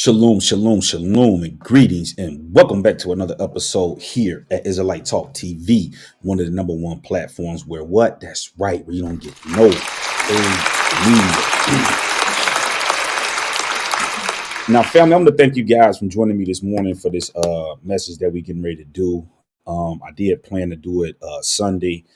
Shalom, shalom, shalom, and greetings, and welcome back to another episode here at Israelite Talk TV, one of the number one platforms where what? That's right, where you don't get no paid media. Now, family, I'm going to thank you guys for joining me this morning for this message that we getting ready to do. I did plan to do it Sunday,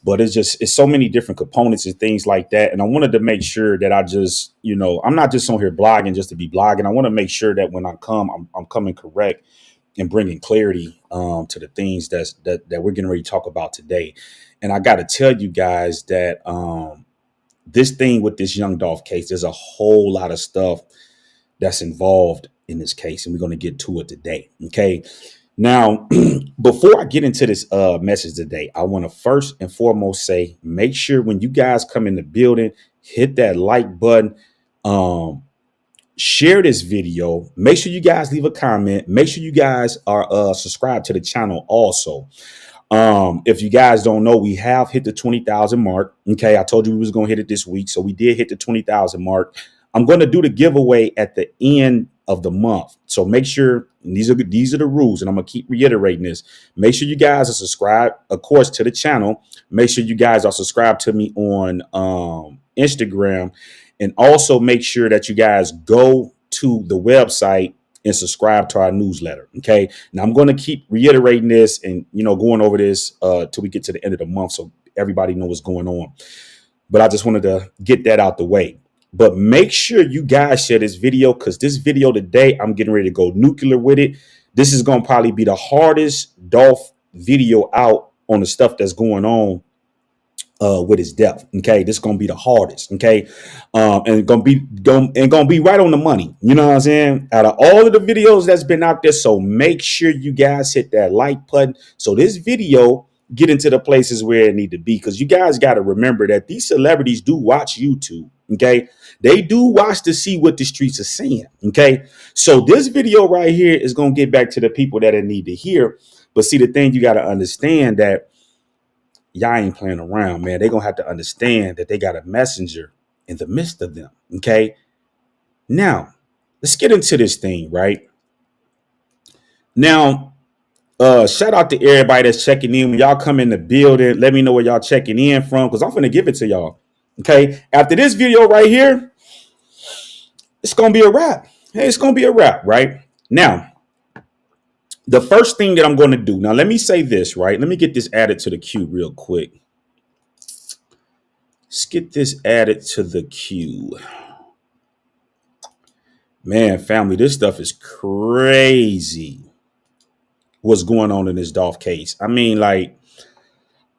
but it's so many different components and things like that. And I wanted to make sure that I just, I'm not just on here blogging just to be blogging. I want to make sure that when I come, I'm coming correct and bringing clarity to the things that we're getting ready to talk about today. And I got to tell you guys that this thing with this young Dolph case, there's a whole lot of stuff that's involved in this case, and we're going to get to it today. Okay. Now, before I get into this message today, I want to first and foremost say, make sure when you guys come in the building, hit that like button, share this video. Make sure you guys leave a comment. Make sure you guys are subscribed to the channel also. If you guys don't know, we have hit the 20,000 mark. Okay, I told you we was going to hit it this week, so we did hit the 20,000 mark. I'm going to do the giveaway at the end of the month. So make sure these are the rules, and I'm going to keep reiterating this. Make sure you guys are subscribed, of course, to the channel. Make sure you guys are subscribed to me on Instagram, and also make sure that you guys go to the website and subscribe to our newsletter. Okay. Now I'm going to keep reiterating this and, going over this till we get to the end of the month, so everybody knows what's going on. But I just wanted to get that out the way. But make sure you guys share this video, because this video today, I'm getting ready to go nuclear with it. This is going to probably be the hardest Dolph video out on the stuff that's going on with his death. Okay, this is going to be the hardest. Okay, and going to be right on the money. You know what I'm saying? Out of all of the videos that's been out there, so make sure you guys hit that like button so this video get into the places where it need to be, because you guys got to remember that these celebrities do watch YouTube. Okay, they do watch to see what the streets are saying. Okay, so this video right here is going to get back to the people that it need to hear. But see, the thing you got to understand that y'all ain't playing around, man. They're going to have to understand that they got a messenger in the midst of them. Okay, now let's get into this thing right now. Shout out to everybody that's checking in. When y'all come in the building, let me know where y'all checking in from, because I'm finna give it to y'all. Okay, after this video right here, it's gonna be a wrap. Hey, it's gonna be a wrap, right? Now, the first thing that I'm gonna do, now let me say this, right? Let me get this added to the queue real quick. Let's get this added to the queue. Man, family, this stuff is crazy. What's going on in this Dolph case? I mean, like,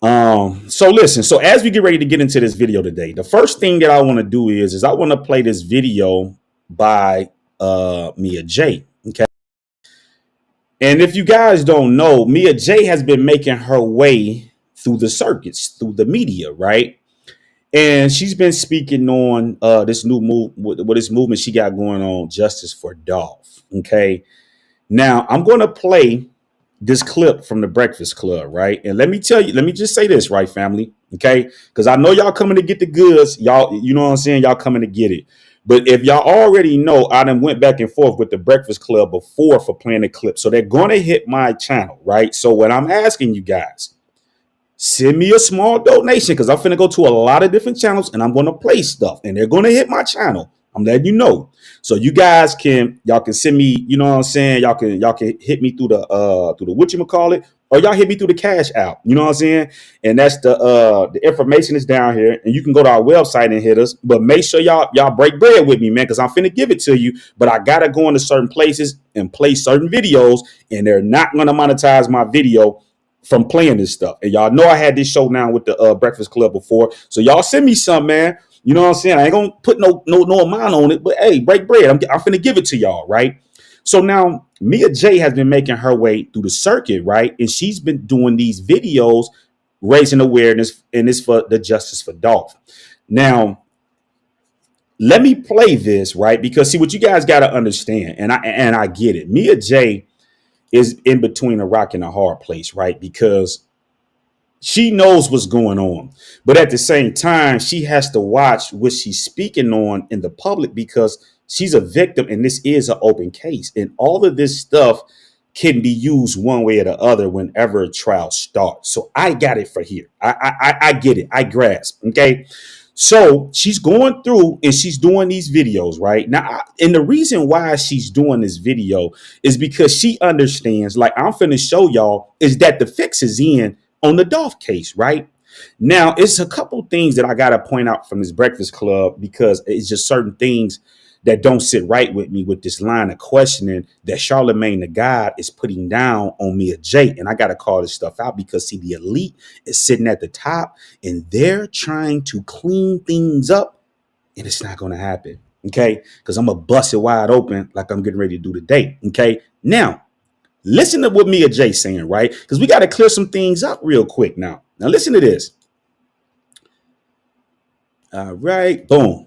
so listen, so as we get ready to get into this video today, the first thing that I want to do is I want to play this video by Mia J. Okay. And if you guys don't know, Mia J has been making her way through the circuits, through the media, right? And she's been speaking on this new move, with this movement she got going on, Justice for Dolph. Okay. Now I'm going to play this clip from the Breakfast Club, right? And let me just say this, right, family? Okay, because I know y'all coming to get the goods, y'all. You know what I'm saying? Y'all coming to get it. But if y'all already know, I done went back and forth with the Breakfast Club before for playing the clip, so they're going to hit my channel, right? So what I'm asking you guys, send me a small donation, because I'm finna go to a lot of different channels and I'm going to play stuff, and they're going to hit my channel. I'm letting you know. So you guys y'all can send me, you know what I'm saying? Y'all can hit me through the whatchamacallit, or y'all hit me through the Cash App. You know what I'm saying? And that's the information is down here, and you can go to our website and hit us. But make sure y'all break bread with me, man, because I'm finna give it to you. But I gotta go into certain places and play certain videos, and they're not gonna monetize my video from playing this stuff. And y'all know I had this show now with the Breakfast Club before. So y'all send me some, man. You know what I'm saying? I ain't gonna put no amount on it, but hey, break bread. I'm finna give it to y'all, right? So now Mia J has been making her way through the circuit, right? And she's been doing these videos, raising awareness, and it's for the Justice for Dolph. Now, let me play this, right? Because see, what you guys gotta understand, and I get it. Mia J is in between a rock and a hard place, right? Because she knows what's going on, but at the same time, she has to watch what she's speaking on in the public, because She's a victim, and this is an open case. And all of this stuff can be used one way or the other whenever a trial starts. So I got it for here. I get it. I grasp. Okay. So she's going through and she's doing these videos right now. And the reason why she's doing this video is because she understands, like I'm finna show y'all, is that the fix is in on the Dolph case, right? Now, it's a couple things that I got to point out from this Breakfast Club because it's just certain things that don't sit right with me with this line of questioning that Charlamagne the God is putting down on Mia J. And I got to call this stuff out because, see, the elite is sitting at the top and they're trying to clean things up, and it's not going to happen. Okay, because I'm going to bust it wide open like I'm getting ready to do today. Okay, now listen to what Mia J saying, right? Because we got to clear some things up real quick now. Now, listen to this. All right, boom.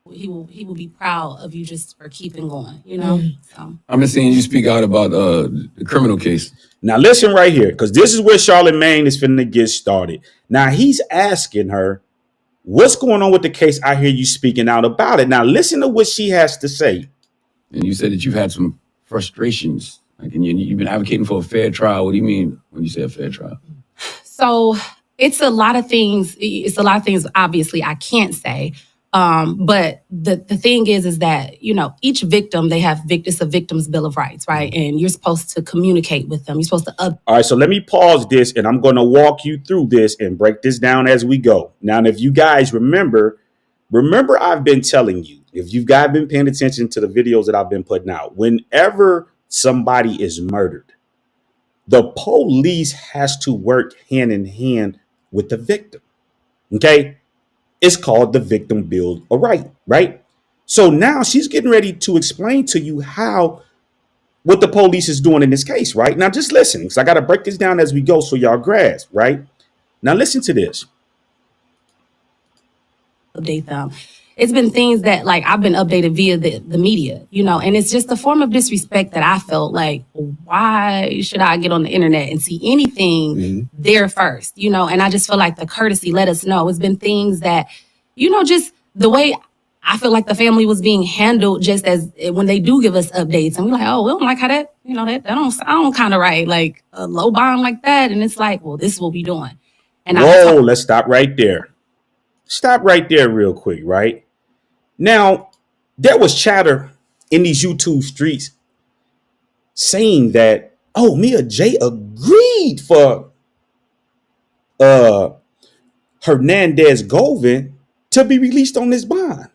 He will be proud of you just for keeping going, you know. So I've been seeing you speak out about the criminal case. Now listen right here, because this is where Charlamagne is finna get started. Now he's asking her, what's going on with the case? I hear you speaking out about it. Now listen to what she has to say. And you said that you've had some frustrations. Like, and you've been advocating for a fair trial. What do you mean when you say a fair trial? So it's a lot of things. It's a lot of things, obviously, I can't say. But the thing is that, you know, each victim, it's a victim's bill of rights, right? And you're supposed to communicate with them. You're supposed to. All right, so let me pause this and I'm going to walk you through this and break this down as we go. Now, if you guys remember, I've been telling you, if you guys been paying attention to the videos that I've been putting out, whenever somebody is murdered, the police has to work hand in hand with the victim. Okay. It's called the victim bill of right, right? So now she's getting ready to explain to you what the police is doing in this case, right? Now just listen, because I got to break this down as we go so y'all grasp, right? Now listen to this. Update them. It's been things that, like, I've been updated via the media, you know, and it's just a form of disrespect that I felt like, why should I get on the internet and see anything there first, you know? And I just feel like the courtesy let us know. It's been things that, you know, just the way I feel like the family was being handled, just as when they do give us updates and we're like, oh, we don't like how that, you know, that don't sound kind of right, like a low bond like that. And it's like, well, this is what we're doing. And whoa, let's stop right there. Stop right there real quick, right? Now, there was chatter in these YouTube streets saying that, oh, Mia J agreed for Hernandez Govan to be released on this bond.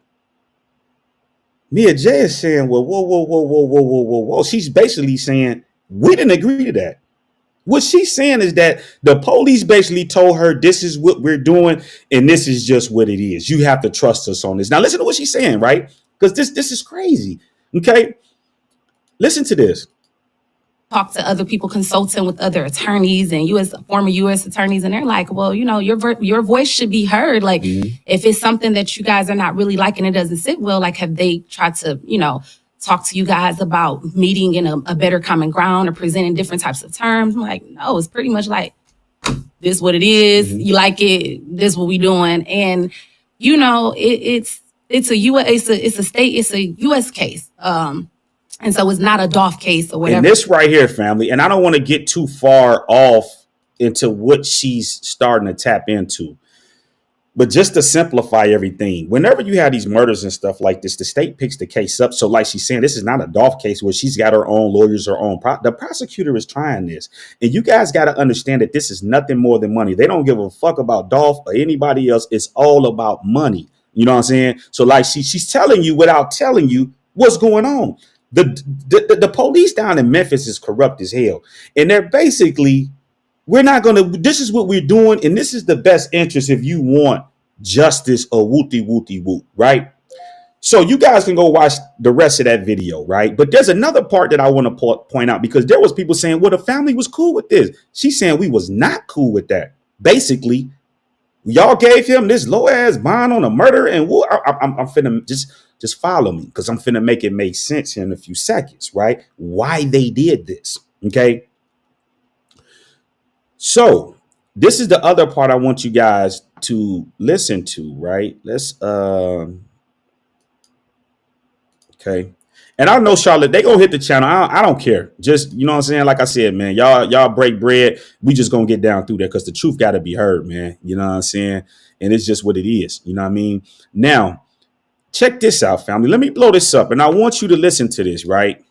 Mia J is saying, well, whoa. She's basically saying, we didn't agree to that. What she's saying is that the police basically told her this is what we're doing and this is just what it is. You have to trust us on this. Now listen to what she's saying, right? Because this is crazy. Okay. Listen to this. Talk to other people, consulting with other attorneys and former U.S. attorneys, and they're like, well, you know, your voice should be heard. Like, if it's something that you guys are not really liking, it doesn't sit well, like, have they tried to, you know, talk to you guys about meeting in a better common ground or presenting different types of terms? I'm like, no, it's pretty much like, this is what it is. You like it, this is what we doing. And, you know, it's a U.S. case. And so it's not a Dolph case or whatever. And this right here, family, and I don't want to get too far off into what she's starting to tap into. But just to simplify everything, whenever you have these murders and stuff like this, the state picks the case up. So like she's saying, this is not a Dolph case where she's got her own lawyers, her own. The prosecutor is trying this. And you guys got to understand that this is nothing more than money. They don't give a fuck about Dolph or anybody else. It's all about money. You know what I'm saying? So like she's telling you without telling you what's going on. The police down in Memphis is corrupt as hell. And they're basically, this is what we're doing. And this is the best interest if you want justice or whoop, right? So you guys can go watch the rest of that video, right? But there's another part that I want to point out, because there was people saying, well, the family was cool with this. She's saying we was not cool with that. Basically, y'all gave him this low ass bond on a murder, and I'm finna just follow me, because I'm finna make it make sense here in a few seconds, right? Why they did this, okay? So this is the other part I want you guys to listen to, right? Let's Okay. And I know Charlotte, they gonna hit the channel. I don't care. Just, you know what I'm saying? Like I said, man, y'all break bread. We just gonna get down through there because the truth gotta be heard, man. You know what I'm saying? And it's just what it is. You know what I mean? Now, check this out, family. Let me blow this up. And I want you to listen to this, right?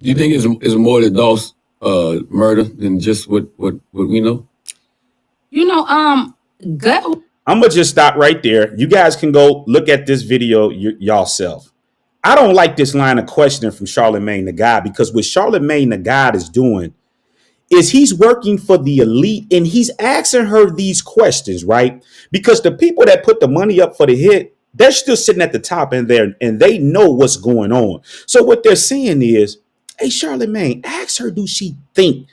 Do you think it's more to Dolph's murder than just what we know? You know, gut. I'm gonna just stop right there. You guys can go look at this video y'allself. I don't like this line of questioning from Charlemagne the God, because what Charlemagne the God is doing is he's working for the elite and he's asking her these questions, right? Because the people that put the money up for the hit, they're still sitting at the top in there and they know what's going on. So what they're saying is, hey, Charlemagne, ask her, do she think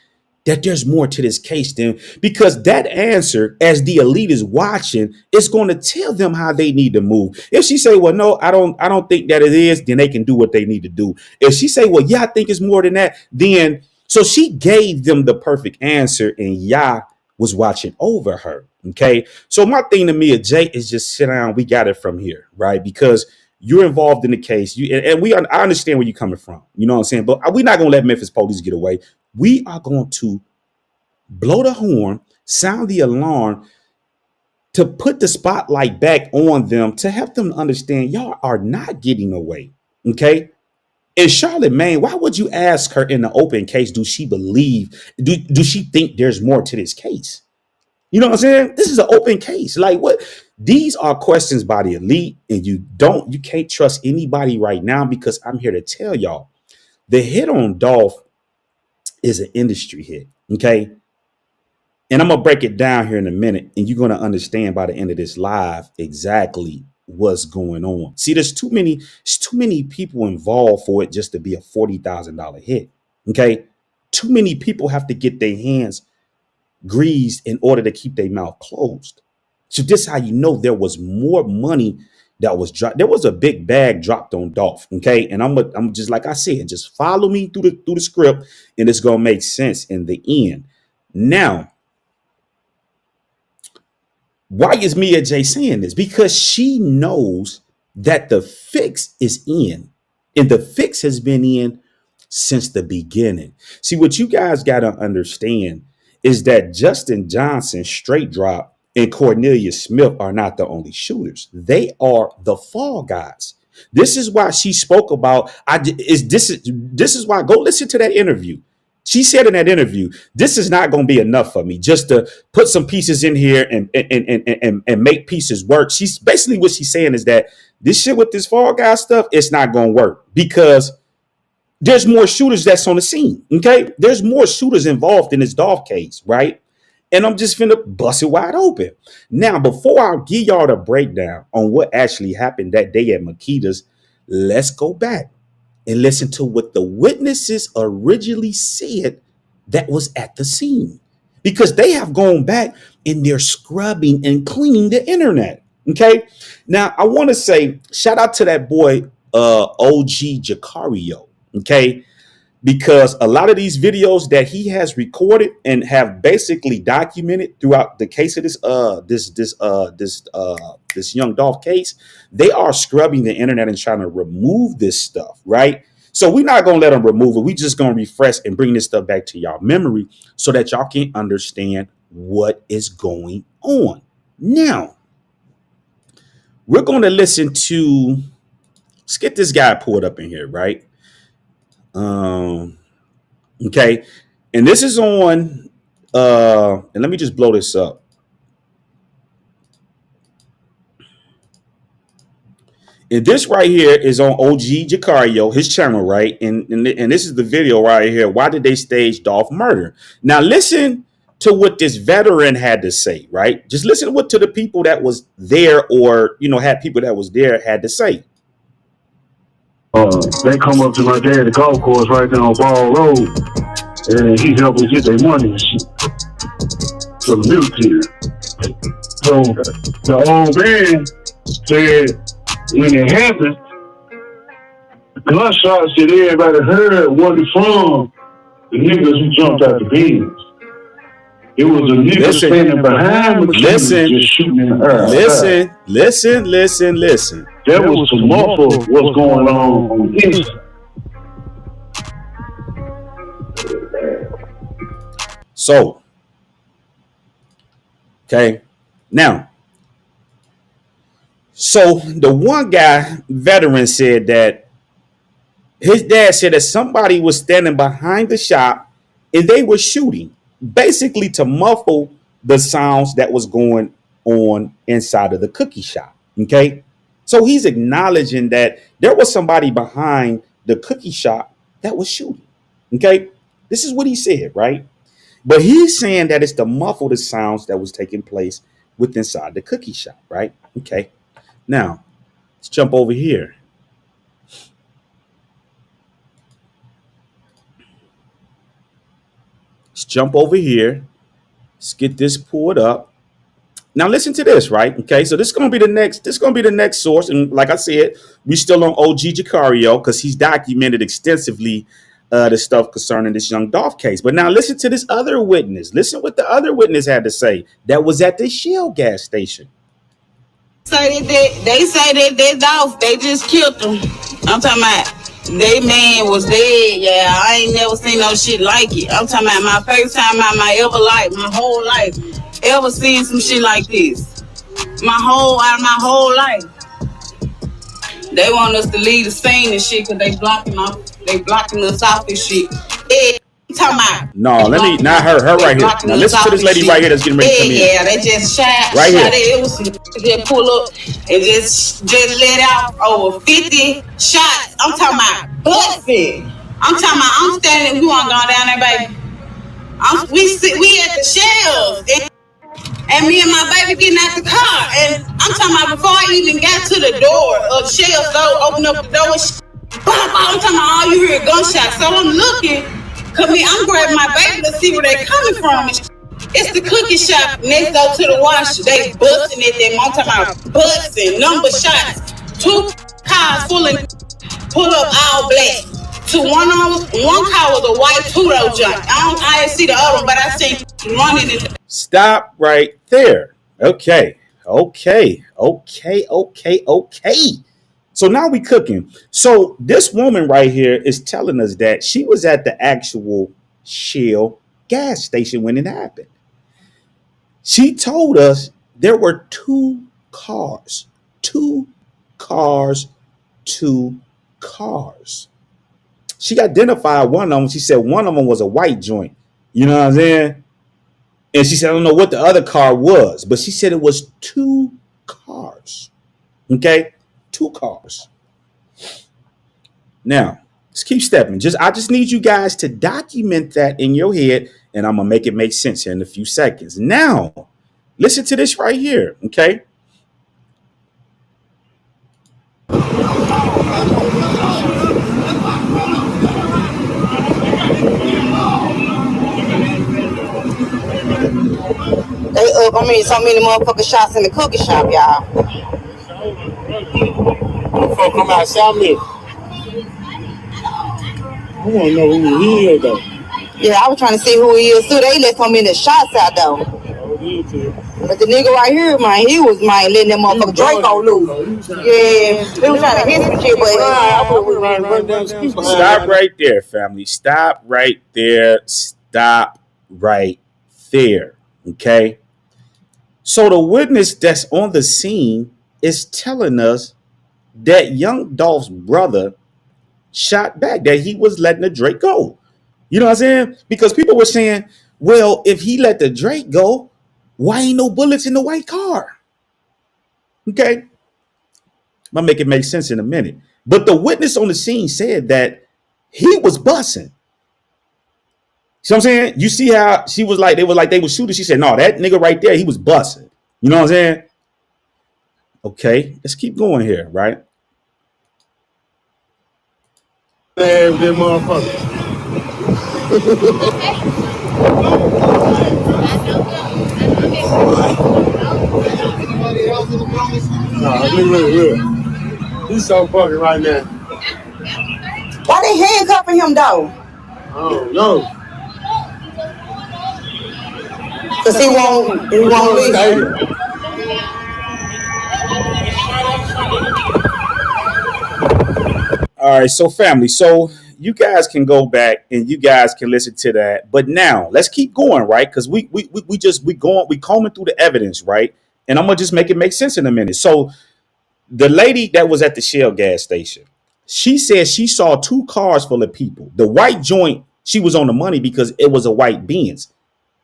that there's more to this case than, because that answer, as the elite is watching, is going to tell them how they need to move. If she say, well, no, I don't think that it is, then they can do what they need to do. If she say, well, yeah, I think it's more than that, then so she gave them the perfect answer and Yah was watching over her. Okay. So my thing to Mia J is just sit down. We got it from here, right? Because you're involved in the case. I understand where you're coming from. You know what I'm saying? But we're not going to let Memphis police get away. We are going to blow the horn, sound the alarm to put the spotlight back on them to help them understand y'all are not getting away. Okay. And Charlemagne, why would you ask her in the open case, do she believe, do she think there's more to this case? You know what I'm saying? This is an open case. Like what? These are questions by the elite, and you can't trust anybody right now, because I'm here to tell y'all the hit on Dolph is an industry hit. Okay. And I'm going to break it down here in a minute, and you're going to understand by the end of this live exactly what's going on. See, there's too many people involved for it just to be a $40,000 hit. Okay. Too many people have to get their hands greased in order to keep their mouth closed. So this is how you know there was more money that was dropped. There was a big bag dropped on Dolph. Okay. And I'm just, like I said, just follow me through the script, and it's going to make sense in the end. Now, why is Mia J saying this? Because she knows that the fix is in, and the fix has been in since the beginning. See, what you guys got to understand is that Justin Johnson, Straight Drop, and Cornelius Smith are not the only shooters. They are the fall guys. This is why she spoke about, this is why, go listen to that interview. She said in that interview, this is not going to be enough for me just to put some pieces in here and make pieces work. She's basically, what she's saying is that this shit with this fall guy stuff, it's not going to work because there's more shooters that's on the scene. Okay. There's more shooters involved in this Dolph case. Right. And I'm just finna bust it wide open. Now, before I give y'all the breakdown on what actually happened that day at Makita's, let's go back and listen to what the witnesses originally said that was at the scene, because they have gone back and they're scrubbing and cleaning the internet. Okay. Now I want to say shout out to that boy, OG Jacario. Okay. Because a lot of these videos that he has recorded and have basically documented throughout the case of this young Dolph case, they are scrubbing the internet and trying to remove this stuff, right? So we're not going to let them remove it. We just going to refresh and bring this stuff back to y'all memory so that y'all can understand what is going on. Now, we're going to listen to, let's get this guy pulled up in here, right? Okay. And this is on, and let me just blow this up. And this right here is on OG Jacario, his channel, right? And this is the video right here. Why did they stage Dolph murder? Now listen to what this veteran had to say, right? Just listen to what to the people that was there, or had people that was there had to say. They come up to my dad at the golf course right there on Ball Road, and he helped me get their money and shit from the military. So the old man said when it happened, the gunshots that everybody heard wasn't from the niggas who jumped out the bins. It was a nigga standing behind the just shooting in the air. Listen. there was some muffle what's going on this. So, okay, now, so the one guy, veteran, said that his dad said that somebody was standing behind the shop and they were shooting, basically to muffle the sounds that was going on inside of the cookie shop. Okay, so he's acknowledging that there was somebody behind the cookie shop that was shooting. Okay, this is what he said, right? But he's saying that it's to muffle the sounds that was taking place with inside the cookie shop, right? Okay. Now, let's jump over here. Let's jump over here. Let's get this pulled up. Now listen to this, right? Okay, so this is gonna be the next. This is gonna be the next source, and like I said, we still on OG Jacario because he's documented extensively the stuff concerning this young Dolph case. But now listen to this other witness. Listen what the other witness had to say that was at the Shell gas station. Say that they say that Dolph, they just killed him. I'm talking about they man was dead. Yeah, I ain't never seen no shit like it. I'm talking about my first time out my ever life, my whole life, ever seen some shit like this. My whole life. They want us to leave the scene and shit because they blocking us off this shit. Yeah. Talking about no, let me not her right here. Now listen to this lady right here that's getting ready to come in. Yeah, they just shot right here. It was just pull up and just let out over 50 shots. I'm talking about busting. I'm talking about I'm standing. We want to go down there, baby. We at the shells and me and my baby getting out the car and I'm talking about before I even got to the door of the shells, though, open up the door. I'm talking about all you hear gunshots. So I'm looking. Cause I'm grabbing my baby to see where they coming from. It's the cookie shop next door to the wash. They busting at them. I'm talking about busting, number shots. 2 cars full of pull up all black. One car was a white two-door junk. I didn't see the other one, but I seen running in. Stop right there. Okay. So now we cooking. So this woman right here is telling us that she was at the actual Shell gas station when it happened. She told us there were 2 cars. She identified one of them. She said one of them was a white joint. You know what I'm saying? And she said, I don't know what the other car was, but she said it was 2 cars. Okay? 2 cars. Now, let's keep stepping. I just need you guys to document that in your head, and I'm gonna make it make sense here in a few seconds. Now, listen to this right here, okay? They up, so many motherfucking shots in the cookie shop, y'all. Motherfucker come outside me. I want to know who he is, though. Yeah, I was trying to see who he is, too. They let so many shots out, though. But the nigga right here, man, he was, letting that motherfucker Draco loose. Yeah, he was trying to hit some shit, but... Stop right there, family. Stop right there. Stop right there. Okay? So the witness that's on the scene is telling us that young Dolph's brother shot back, that he was letting the Drake go. You know what I'm saying? Because people were saying, well, if he let the Drake go, why ain't no bullets in the white car? Okay. I'll make it make sense in a minute. But the witness on the scene said that he was busting. See what I'm saying? You see how she was like, they were shooting. She said, no, that nigga right there, he was busting. You know what I'm saying? Okay, let's keep going here, right? Damn, good motherfucker. Look. He's so fucking right now. Why they handcuffing him, though? I don't know. Because he won't leave. All right, so family, so you guys can go back and you guys can listen to that. But now let's keep going, right? Because we combing through the evidence, right? And I'm gonna just make it make sense in a minute. So the lady that was at the Shell gas station, she said she saw two cars full of people. The white joint, she was on the money because it was a white Benz.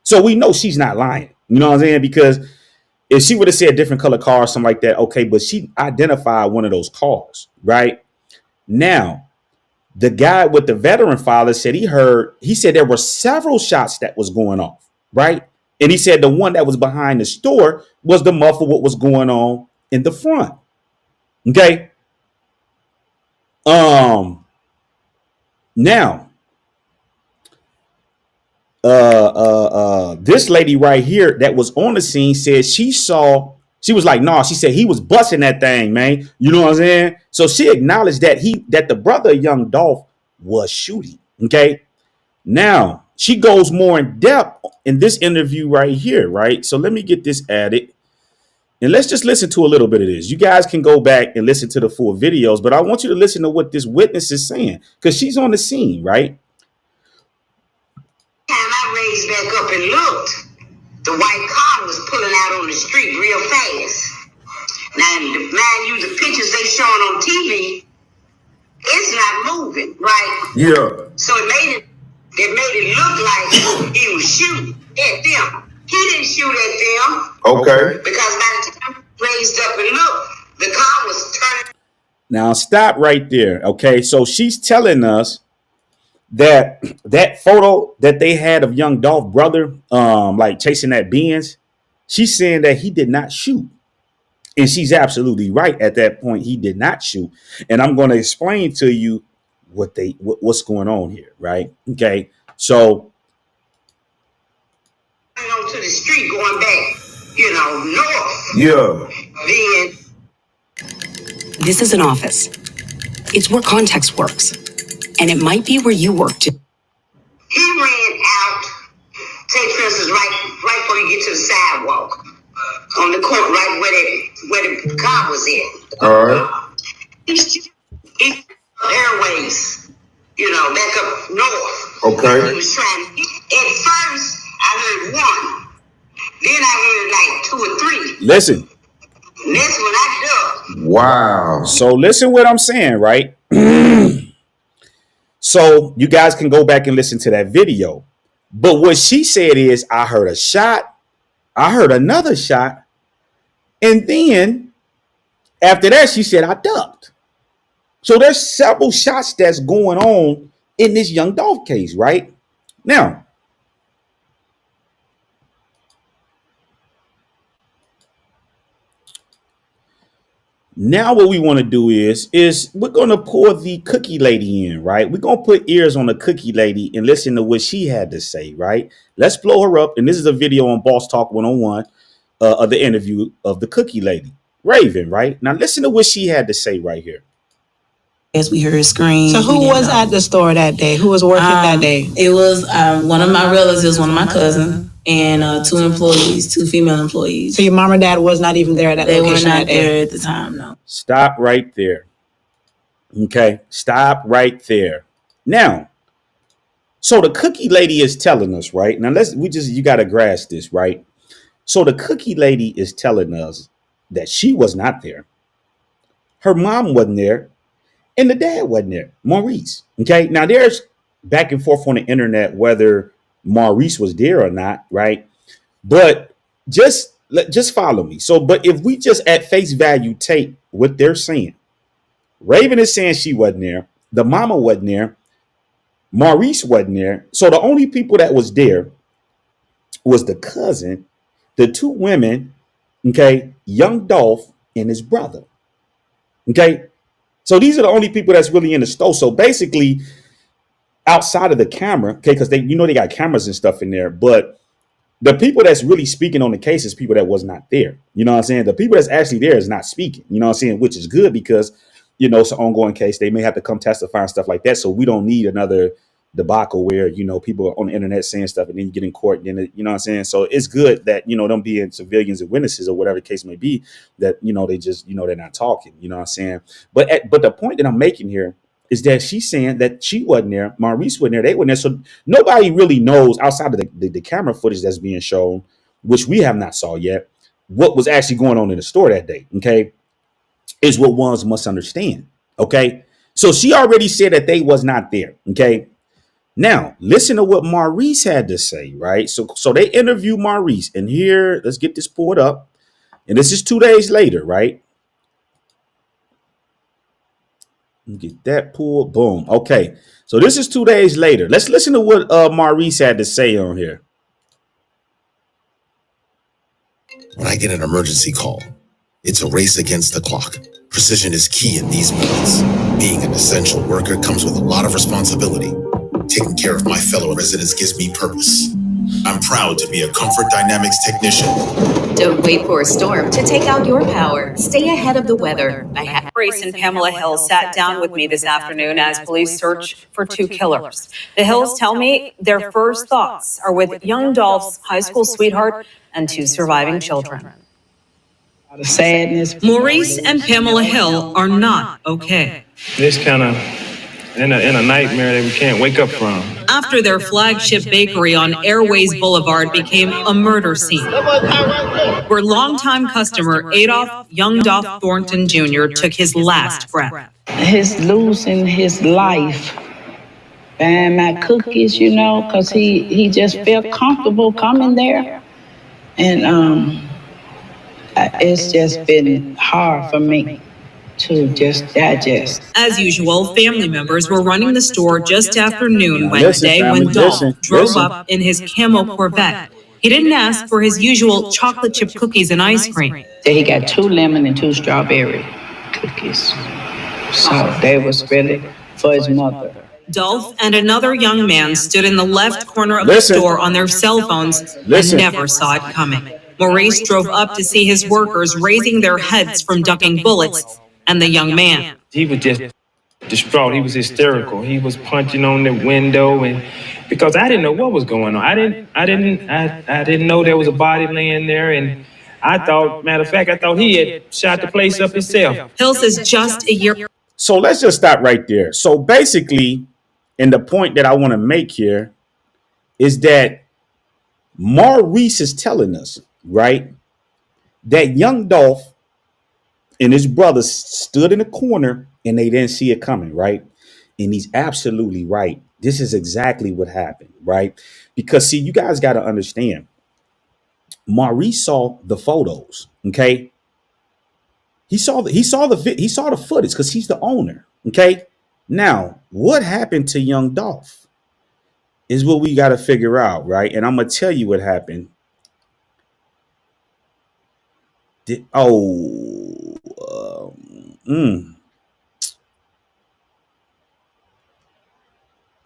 So we know she's not lying. You know what I'm saying? Because if she would have said different color car, something like that, okay, but she identified one of those cars, right? Now, the guy with the veteran father said he said there were several shots that was going off, right? And he said the one that was behind the store was the muffle what was going on in the front. Okay. Now, this lady right here that was on the scene said she was like, nah, she said he was busting that thing, man. You know what I'm saying? So she acknowledged that the brother of young Dolph was shooting. Okay. Now she goes more in depth in this interview right here, right? So let me get this added. And let's just listen to a little bit of this. You guys can go back and listen to the full videos, but I want you to listen to what this witness is saying because she's on the scene, right? Time I raised back up and looked, the white car was pulling out on the street real fast. Now, mind you, the pictures they showing on TV, it's not moving, right? Yeah. So it made it look like he was shooting at them. He didn't shoot at them. Okay. Because by the time I raised up and looked, the car was turning. Now stop right there. Okay. So she's telling us that photo that they had of young Dolph brother, like chasing that Benz, she's saying that he did not shoot. And she's absolutely right. At that point, he did not shoot. And I'm going to explain to you what's going on here. Right. Okay. So On to the street going back, north. Yeah. Then This is an office. It's where context works. And it might be where you work too. he ran out, take for instance, right before you get to the sidewalk. On the corner, right where the car was at. All right. He airways, back up north. Okay. He was trying. At first, I heard one. Then I heard like two or three. listen. And that's when I ducked. Wow. So listen what I'm saying, right? So you guys can go back and listen to that video. But what she said is, I heard a shot. I heard another shot. And then after that, she said, I ducked. So there's several shots that's going on in this young Dolph case, right? Now, what we want to do is we're going to pour the cookie lady in, right? We're going to put ears on the cookie lady and listen to what she had to say, right? Let's blow her up. And this is a video on Boss Talk 101 of the interview of the cookie lady, Raven, right? Now listen to what she had to say right here. As we heard screams. So who was at the store that day? Who was working that day? It was one of my relatives, one of my cousins, and two female employees. So your mom or dad was not even there at that They location were not that day? there at the time, no. Stop right there. Okay, stop right there. Now, so the cookie lady is telling us, right? Now you got to grasp this, right? So the cookie lady is telling us that she was not there. Her mom wasn't there. And the dad wasn't there, Maurice. Okay. Now there's back and forth on the internet whether Maurice was there or not, right? But just follow me. So, but if we just at face value take what they're saying, Raven is saying she wasn't there. The mama wasn't there. Maurice wasn't there. So the only people that was there was the cousin, the two women, okay, young Dolph and his brother. Okay. So these are the only people that's really in the store. So basically, outside of the camera, okay, because they got cameras and stuff in there, but the people that's really speaking on the case is people that was not there. You know what I'm saying? The people that's actually there is not speaking. You know what I'm saying? Which is good because, it's an ongoing case. They may have to come testify and stuff like that. So we don't need another debacle where, people are on the internet saying stuff and then you get in court. And then, you know what I'm saying? So it's good that, them being civilians and witnesses or whatever the case may be, that, they just, they're not talking. You know what I'm saying? But the point that I'm making here is that she's saying that she wasn't there, Maurice wasn't there, they weren't there. So nobody really knows outside of the camera footage that's being shown, which we have not saw yet, what was actually going on in the store that day. Okay, is what ones must understand. Okay, so she already said that they was not there. Okay, now listen to what Maurice had to say. Right, so they interview Maurice, and here let's get this pulled up, and this is 2 days later. Right. Get that pulled. Boom. Okay. So this is 2 days later. Let's listen to what Maurice had to say on here. When I get an emergency call, it's a race against the clock. Precision is key in these moments. Being an essential worker comes with a lot of responsibility. Taking care of my fellow residents gives me purpose. I'm proud to be a Comfort Dynamics technician. Don't wait for a storm to take out your power. Stay ahead of the weather. Grace and Pamela Hill sat down with me this afternoon as police search for two killers. The Hills tell me their first thoughts are with young Dolph's high school sweetheart and two surviving children. The sadness. Maurice and Pamela Hill are not okay. This kind of in a nightmare that we can't wake up from. After their flagship bakery on Airways Boulevard became a murder scene, where longtime customer Adolph Young Dolph Thornton Jr. took his last breath. His losing his life, buying my cookies, because he just felt comfortable coming there. And it's just been hard for me to just digest. As usual, family members were running the store just after noon Wednesday when Dolph drove up in his camo Corvette. He didn't ask for his usual chocolate chip cookies and ice cream. He got 2 lemon and 2 strawberry cookies. So they was really for his mother. Dolph and another young man stood in the left corner of the store on their cell phones and never saw it coming. Maurice drove up to see his workers raising their heads from ducking bullets and the young man. He was just distraught. He was hysterical. He was punching on the window, and because I didn't know what was going on. I didn't know there was a body laying there, and I thought, matter of fact, I thought he had shot the place up himself. Hill says just a year. So let's just stop right there. So basically, and the point that I want to make here is that Maurice is telling us, right, that young Dolph and his brothers stood in a corner and they didn't see it coming, right? And he's absolutely right. This is exactly what happened, right? Because see, you guys got to understand, Maurice saw the photos, okay? He saw the footage because he's the owner, okay? Now, what happened to young Dolph is what we got to figure out, right? And I'm gonna tell you what happened.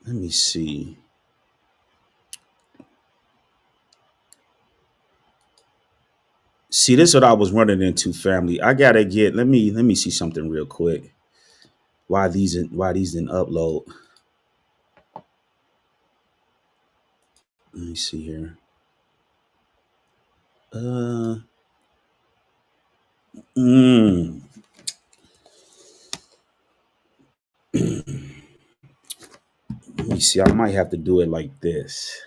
Let me see. See, this is what I was running into, family. I gotta get. Let me see something real quick. Why these didn't upload? Let me see here. Let me see. I might have to do it like this.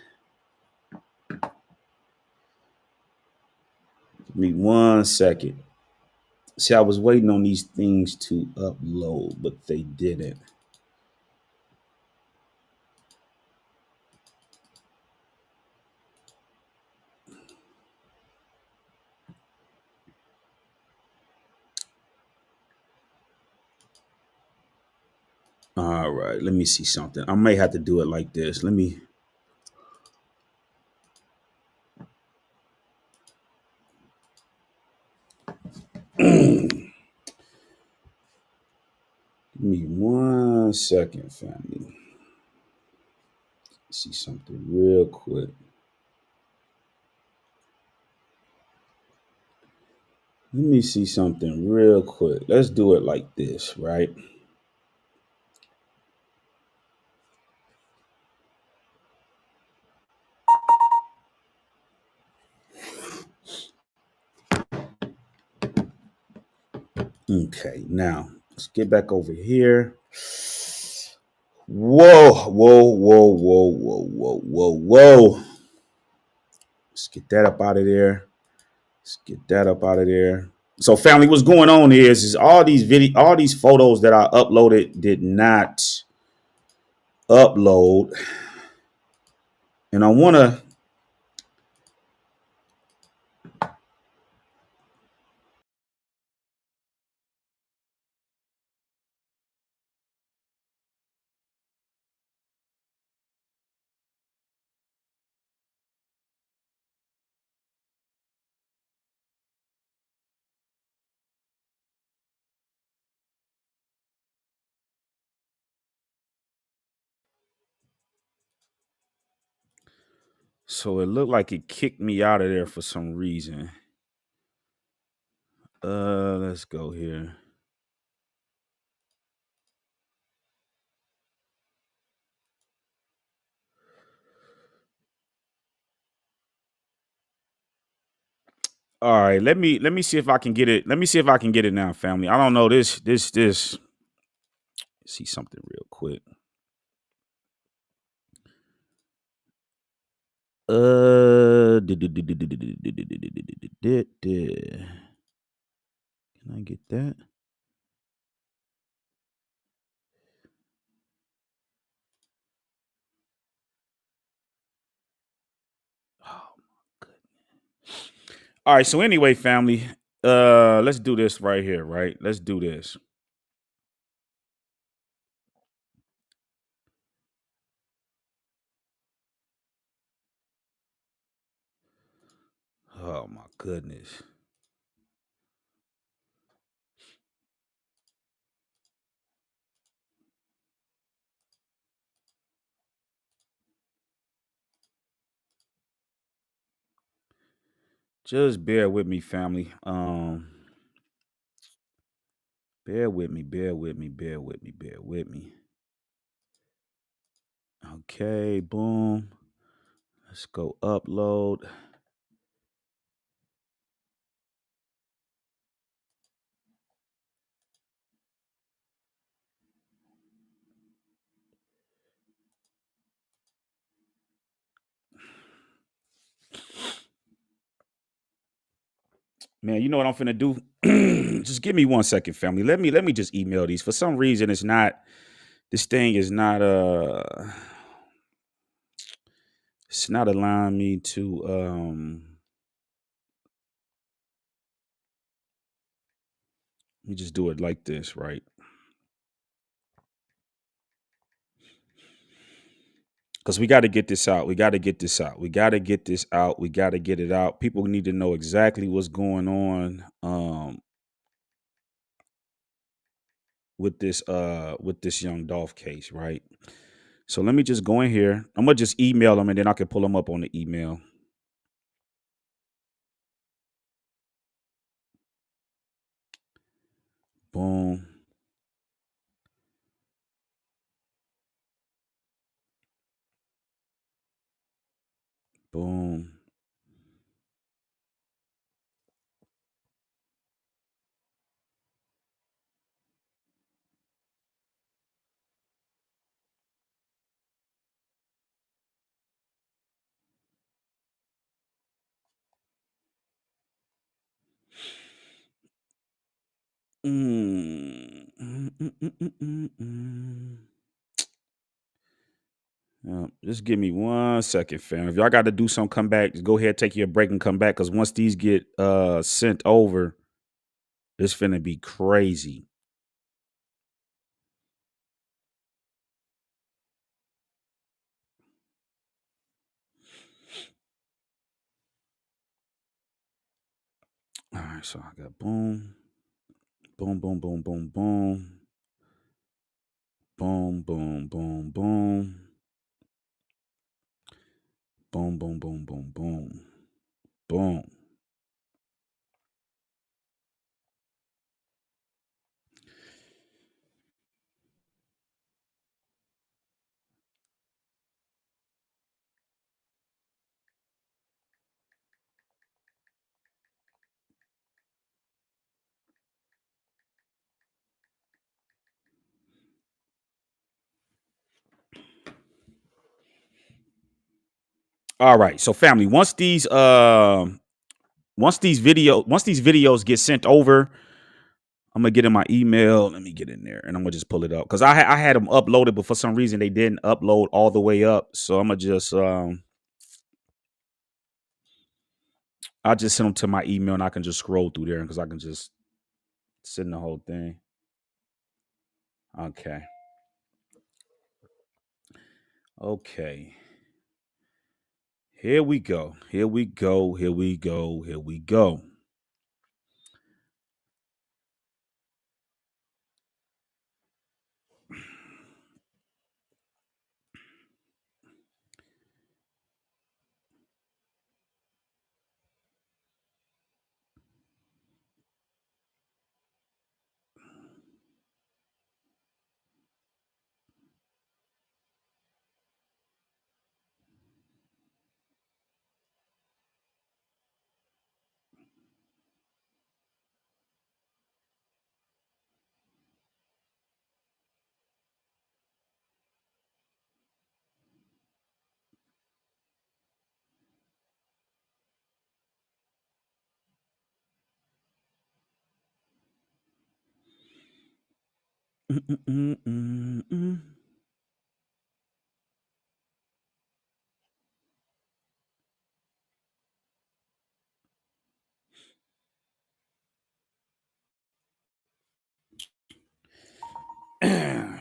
Give me 1 second. See, I was waiting on these things to upload, but they didn't. All right, let me see something. I may have to do it like this. Let me. Give me 1 second, family. See something real quick. Let me see something real quick. Let's do it like this, right? Okay, now let's get back over here. Whoa, whoa, whoa, whoa, whoa, whoa, whoa, whoa. Let's get that up out of there. Let's get that up out of there. So, family, what's going on is all these photos that I uploaded did not upload, and I want to. So it looked like it kicked me out of there for some reason. Let's go here. All right, let me see if I can get it. Let me see if I can get it now, family. I don't know this. Let's see something real quick. Can I get that? Oh my goodness. All right, so anyway, family, let's do this right here, right? Let's do this. Oh my goodness. Just bear with me, family. Bear with me, bear with me, bear with me, bear with me. Okay, boom. Let's go upload. Man, you know what I'm finna do? Just give me 1 second, family. Let me just email these. For some reason, this thing is not it's not allowing me to let me just do it like this, right? Because we got to get this out. We got to get this out. We got to get this out. We got to get it out. People need to know exactly what's going on with this young Dolph case, right? So let me just go in here. I'm gonna just email them and then I can pull them up on the email. Boom. Boom. Just give me 1 second, fam. If y'all got to do something, come back. Just go ahead, take your break and come back. Because once these get sent over, it's finna be crazy. All right, so I got boom, boom, boom, boom, boom, boom, boom, boom, boom, boom, boom, boom, boom, boom, boom, boom. All right. So family, once these videos get sent over, I'm gonna get in my email. Let me get in there and I'm gonna just pull it up. Cause I had them uploaded, but for some reason they didn't upload all the way up. So I'm gonna just I'll just send them to my email and I can just scroll through there because I can just send the whole thing. Okay. Okay. Here we go. Here we go. Here we go. Here we go.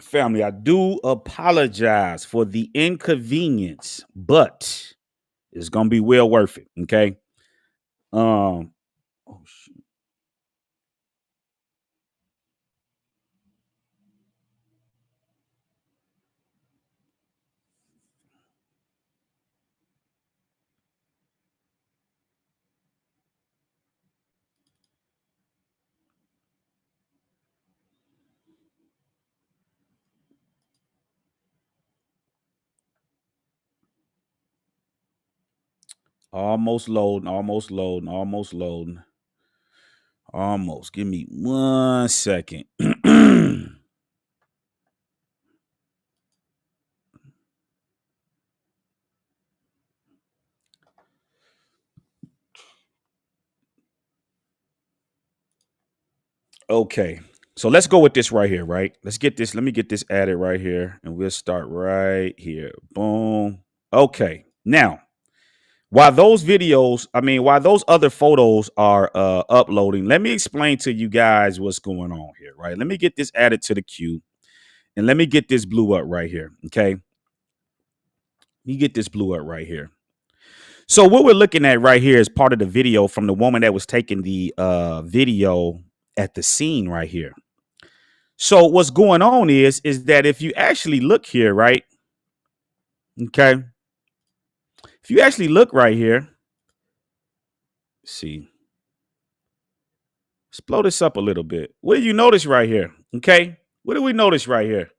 Family, I do apologize for the inconvenience, but it's gonna be well worth it. Okay. Oh shoot. Almost loading, almost loading, almost loading. Almost. Give me 1 second. Okay. So let's go with this right here, right? Let's get this. Let me get this added right here. And we'll start right here. Boom. Okay. Now, while those other photos are uploading, let me explain to you guys what's going on here, right? Let me get this added to the queue. And let me get this blew up right here. Okay. Let me get this blew up right here. So what we're looking at right here is part of the video from the woman that was taking the video at the scene right here. So what's going on is that if you actually look here, right? Okay. If you actually look right here, see, let's blow this up a little bit. What do you notice right here? Okay. What do we notice right here?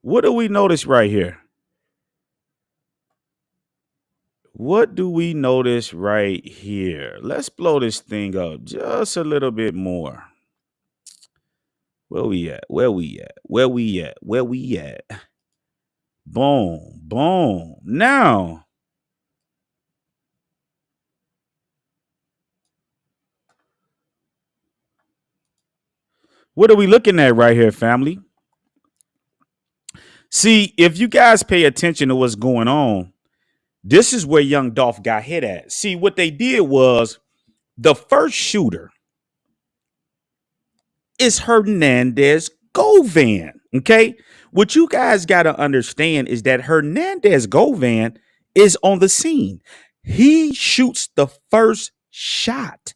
What do we notice right here? What do we notice right here? Let's blow this thing up just a little bit more. Where we at? Where we at? Where we at? Where we at? Boom, boom. Now, what are we looking at right here, family? See, if you guys pay attention to what's going on, this is where young Dolph got hit at. See, what they did was the first shooter is Hernandez Govan. Okay. What you guys got to understand is that Hernandez Govan is on the scene. He shoots the first shot.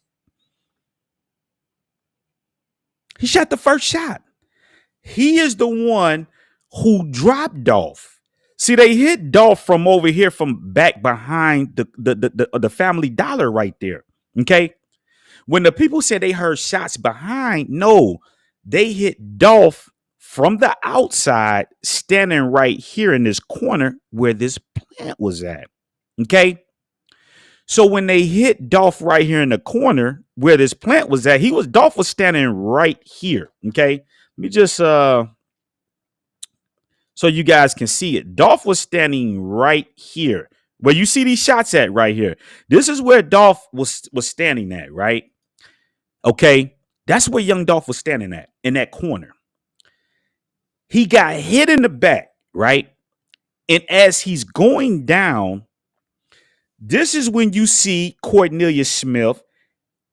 He shot the first shot. He is the one who dropped Dolph. See, they hit Dolph from over here, from back behind the Family Dollar right there. Okay. When the people said they heard shots behind, no, they hit Dolph from the outside, standing right here in this corner where this plant was at. Okay. So when they hit Dolph right here in the corner where this plant was at, Dolph was standing right here. Okay. Let me just so you guys can see it. Dolph was standing right here where you see these shots at right here. This is where Dolph was standing at, right? Okay. That's where young Dolph was standing at, in that corner. He got hit in the back, right? And as he's going down, this is when you see Cornelia Smith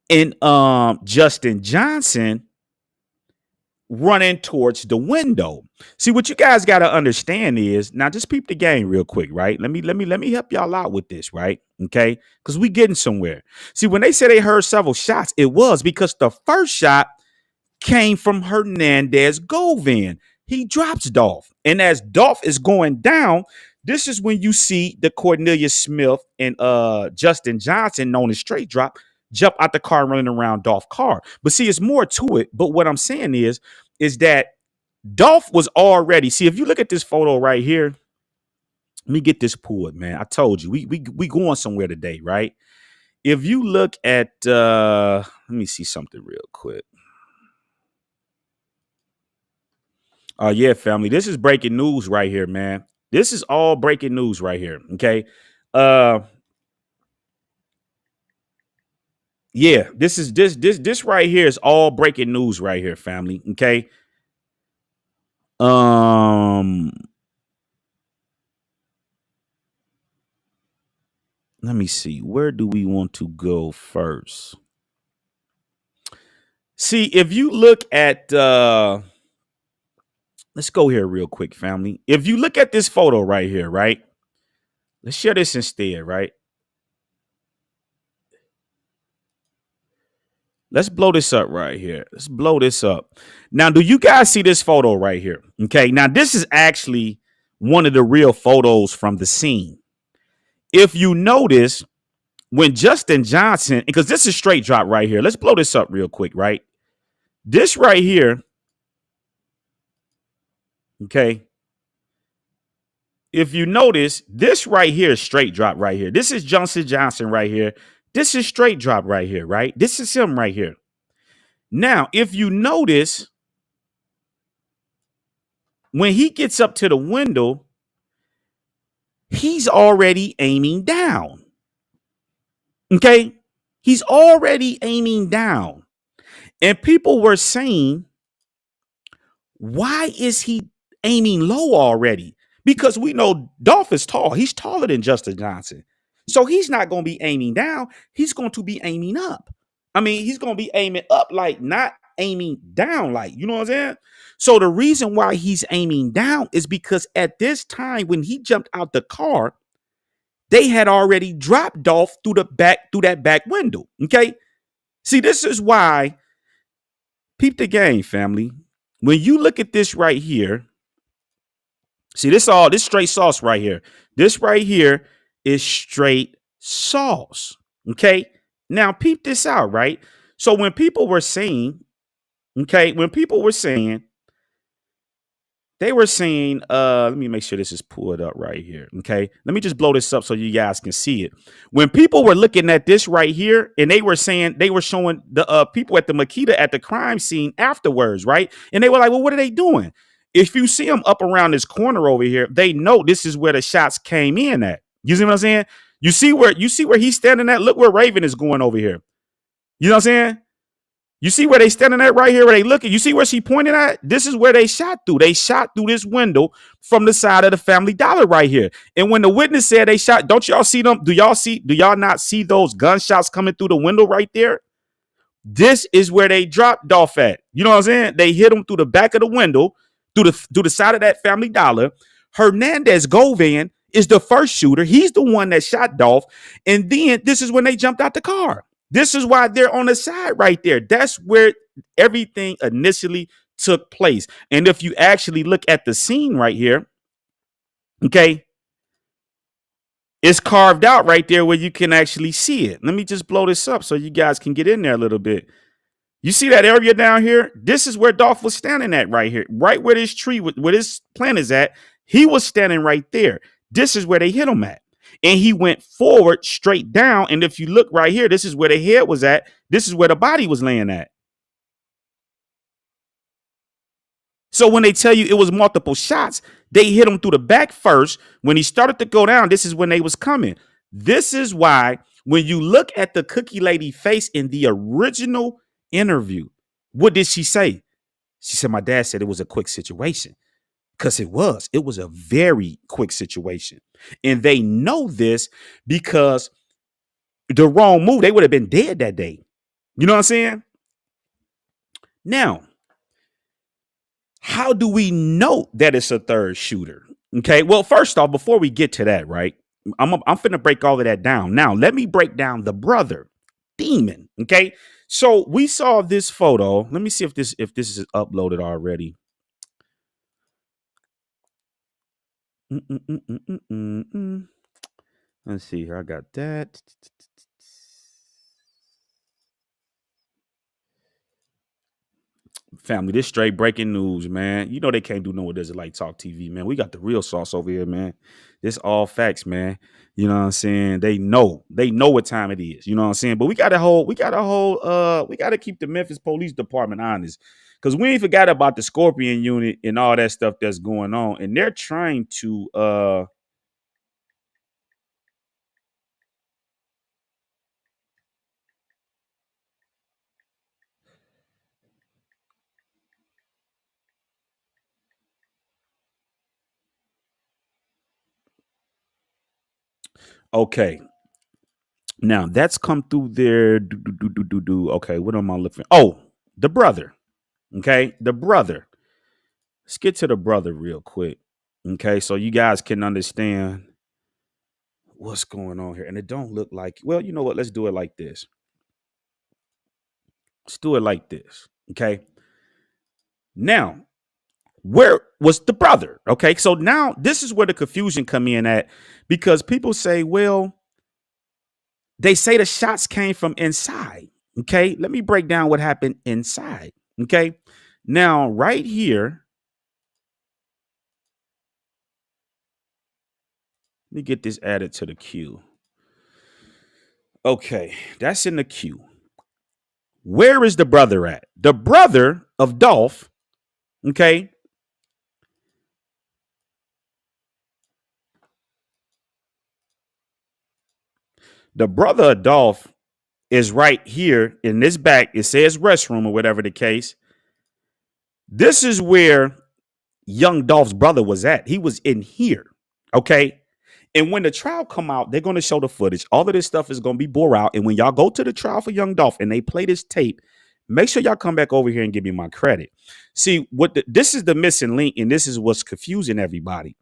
and Justin Johnson running towards the window. See, what you guys got to understand is, now just peep the game real quick, right? Let me help y'all out with this, right? Okay, because we getting somewhere. See, when they say they heard several shots, it was because the first shot came from Hernandez Govan. He drops Dolph, and as Dolph is going down, this is when you see the Cornelia Smith and Justin Johnson, known as straight drop, jump out the car running around Dolph's car. But see, it's more to it. But what I'm saying is that Dolph was already, see, if you look at this photo right here, let me get this pulled, man. I told you, we going somewhere today, right? If you look at, let me see something real quick. Yeah, family, this is breaking news right here, man. This is all breaking news right here, okay? Yeah, this right here is all breaking news right here, family, okay? Let me see. Where do we want to go first? See, if you look at let's go here real quick, family. If you look at this photo right here, right? Let's share this instead, right? Let's blow this up right here. Let's blow this up. Now, do you guys see this photo right here? Okay, now this is actually one of the real photos from the scene. If you notice, when Justin Johnson, because this is straight drop right here. Let's blow this up real quick, right? This right here, okay? If you notice, this right here is straight drop right here. This is Justin Johnson right here. This is straight drop right here, right? This is him right here. Now, if you notice, when he gets up to the window, he's already aiming down. Okay? He's already aiming down. And people were saying, why is he aiming low already? Because we know Dolph is tall. He's taller than Justin Johnson. So he's not going to be aiming down. He's going to be aiming up. I mean, he's going to be aiming up, like not aiming down, like, you know what I'm saying? So the reason why he's aiming down is because at this time when he jumped out the car, they had already dropped Dolph through that back window. Okay. See, this is why, peep the game, family. When you look at this right here, see, this straight sauce right here. This right here is straight sauce. Okay. Now peep this out, right? So when people were saying, okay, they were saying, let me make sure this is pulled up right here. Okay. Let me just blow this up so you guys can see it. When people were looking at this right here, and they were saying, they were showing the people at the Makita at the crime scene afterwards, right? And they were like, well, what are they doing? If you see them up around this corner over here, they know this is where the shots came in at. You see what I'm saying? You see where he's standing at? Look where Raven is going over here. You know what I'm saying? You see where they standing at right here, where they looking? You see where she pointed at? This is where they shot through. They shot through this window from the side of the Family Dollar right here. And when the witness said they shot, don't y'all see them? Do y'all not see those gunshots coming through the window right there? This is where they dropped Dolph at. You know what I'm saying? They hit him through the back of the window, through the side of that Family Dollar. Hernandez Govan is the first shooter. He's the one that shot Dolph. And then this is when they jumped out the car. This is why they're on the side right there. That's where everything initially took place. And if you actually look at the scene right here, okay, it's carved out right there where you can actually see it. Let me just blow this up so you guys can get in there a little bit. You see that area down here? This is where Dolph was standing at right here, right where this tree, where this plant is at. He was standing right there. This is where they hit him at. And he went forward straight down. And if you look right here, this is where the head was at. This is where the body was laying at. So when they tell you it was multiple shots, they hit him through the back first. When he started to go down, this is when they was coming. This is why when you look at the cookie lady face in the original interview, what did she say? She said, my dad said it was a quick situation. Because it was a very quick situation. And they know this because the wrong move, they would have been dead that day. You know what I'm saying? Now, how do we know that it's a third shooter? Okay, well, first off, before we get to that, right, I'm finna break all of that down. Now, let me break down the brother, Demon. Okay, so we saw this photo. Let me see if this is uploaded already. Let's see here. I got that. Family, this straight breaking news, man. You know they can't do no Israelite Talk TV, man. We got the real sauce over here, man. This all facts, man. You know what I'm saying? They know what time it is. You know what I'm saying? But we gotta keep the Memphis Police Department honest. Because we ain't forgot about the Scorpion unit and all that stuff that's going on. And they're trying to okay. Now that's come through there. Okay, what am I looking? Oh, the brother. Okay, the brother. Let's get to the brother real quick. Okay, so you guys can understand what's going on here. And it don't look like, well, you know what? Let's do it like this. Let's do it like this. Okay. Now, where was the brother? Okay, so now this is where the confusion come in at, because people say, well, they say the shots came from inside. Okay, let me break down what happened inside. Okay, now right here, let me get this added to the queue. Okay, that's in the queue. Where is the brother at? The brother of Dolph, okay? The brother of Dolph is right here in this back. It says restroom or whatever the case. This is where young Dolph's brother was at. He was in here, okay? And when the trial come out, they're going to show the footage. All of this stuff is going to be bore out. And when y'all go to the trial for young Dolph and they play this tape, make sure y'all come back over here and give me my credit. See, this is the missing link, and this is what's confusing everybody.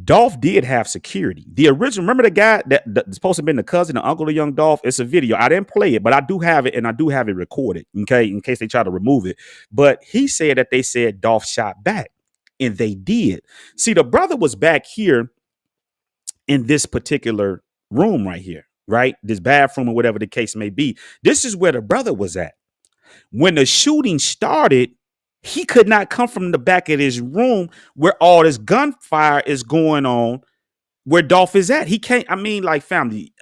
Dolph did have security. The original, remember the guy that's supposed to have been the cousin, the uncle of young Dolph? It's a video. I didn't play it, but I do have it, and I do have it recorded, okay, in case they try to remove it. But he said that they said Dolph shot back, and they did. See, the brother was back here in this particular room right here, right? This bathroom or whatever the case may be. This is where the brother was at. When the shooting started, he could not come from the back of his room where all this gunfire is going on, where Dolph is at. He can't, I mean, like, family,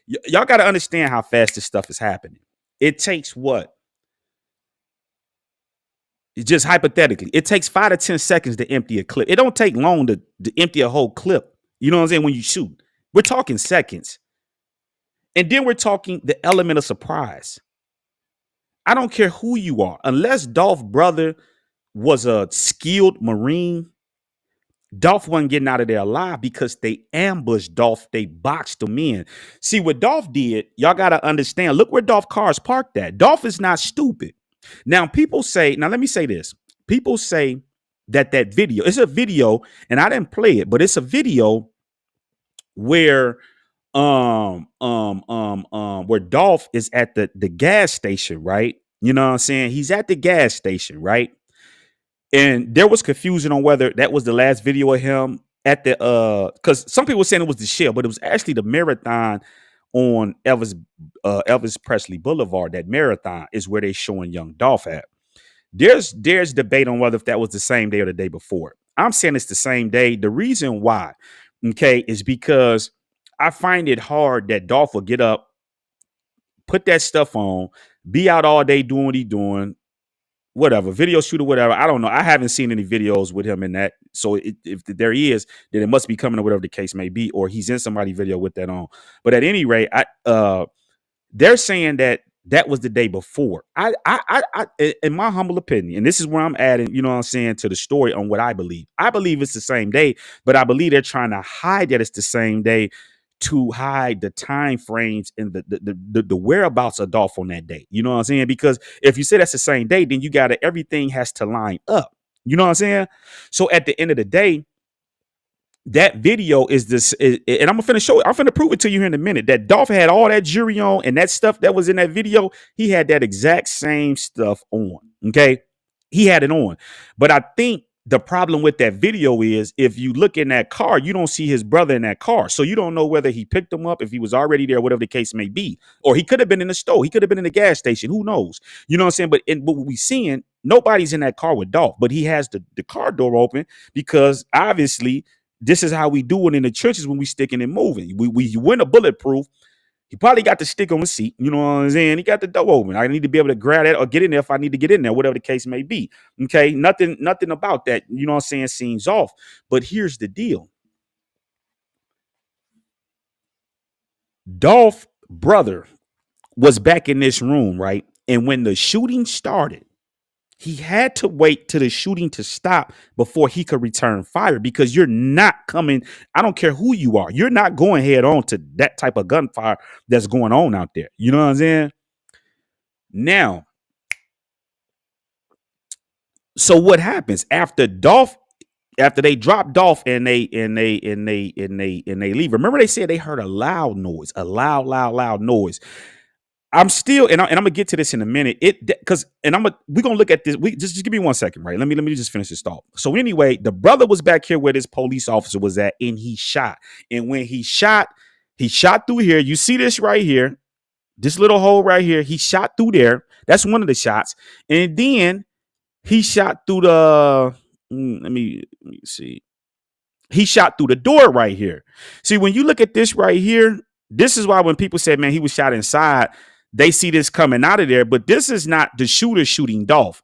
y'all got to understand how fast this stuff is happening. It takes what? Just hypothetically, it takes 5 to 10 seconds to empty a clip. It don't take long to empty a whole clip. You know what I'm saying? When you shoot, we're talking seconds. And then we're talking the element of surprise. I don't care who you are, unless Dolph's brother was a skilled Marine, Dolph wasn't getting out of there alive because they ambushed Dolph. They boxed him in. See, what Dolph did, y'all got to understand. Look where Dolph car's parked at. Dolph is not stupid. Now, people say, now let me say this. People say that video, it's a video, and I didn't play it, but it's a video where where Dolph is at the gas station, right? You know what I'm saying? He's at the gas station, right? And there was confusion on whether that was the last video of him at the because some people were saying it was the shell, but it was actually the marathon on Elvis Presley Boulevard. That marathon is where they're showing young Dolph at. There's debate on whether if that was the same day or the day before. I'm saying it's the same day. The reason why, okay, is because I find it hard that Dolph will get up, put that stuff on, be out all day doing what he's doing, whatever, video shoot or whatever. I don't know. I haven't seen any videos with him in that. So if there is, then it must be coming or whatever the case may be, or he's in somebody's video with that on. But at any rate, they're saying that was the day before. I, in my humble opinion, and this is where I'm adding, you know what I'm saying, to the story on what I believe. I believe it's the same day, but I believe they're trying to hide that it's the same day to hide the time frames and the whereabouts of Dolph on that day. You know what I'm saying? Because if you say that's the same day, then you gotta, everything has to line up. You know what I'm saying? So at the end of the day, that video is this, and I'm gonna show it. I'm gonna prove it to you here in a minute. That Dolph had all that jewelry on, and that stuff that was in that video, he had that exact same stuff on. Okay, he had it on. But I think the problem with that video is, if you look in that car, you don't see his brother in that car, so you don't know whether he picked him up, if he was already there, whatever the case may be, or he could have been in the store, he could have been in the gas station. Who knows? You know what I'm saying? But what we seeing, nobody's in that car with Dolph, but he has the car door open because obviously. This is how we do it in the churches when we sticking and moving. We win a bulletproof. He probably got the stick on the seat. You know what I'm saying? He got the door open. I need to be able to grab that or get in there if I need to get in there, whatever the case may be. Okay, nothing about that. You know what I'm saying? Seems off. But here's the deal. Dolph's brother was back in this room, right? And when the shooting started, he had to wait till the shooting to stop before he could return fire, because you're not coming. I don't care who you are. You're not going head on to that type of gunfire that's going on out there. You know what I'm saying? Now, so what happens after Dolph? After they drop Dolph and they leave. Remember, they said they heard a loud noise, a loud noise. I'm still, and I'm gonna get to this in a minute. We're gonna look at this. Just give me 1 second, right? Let me just finish this thought. So anyway, the brother was back here where this police officer was at, and he shot. And when he shot through here. You see this right here, this little hole right here. He shot through there. That's one of the shots. And then he shot through the. Let me see. He shot through the door right here. See, when you look at this right here, this is why when people say, "Man, he was shot inside," they see this coming out of there, but this is not the shooter shooting Dolph.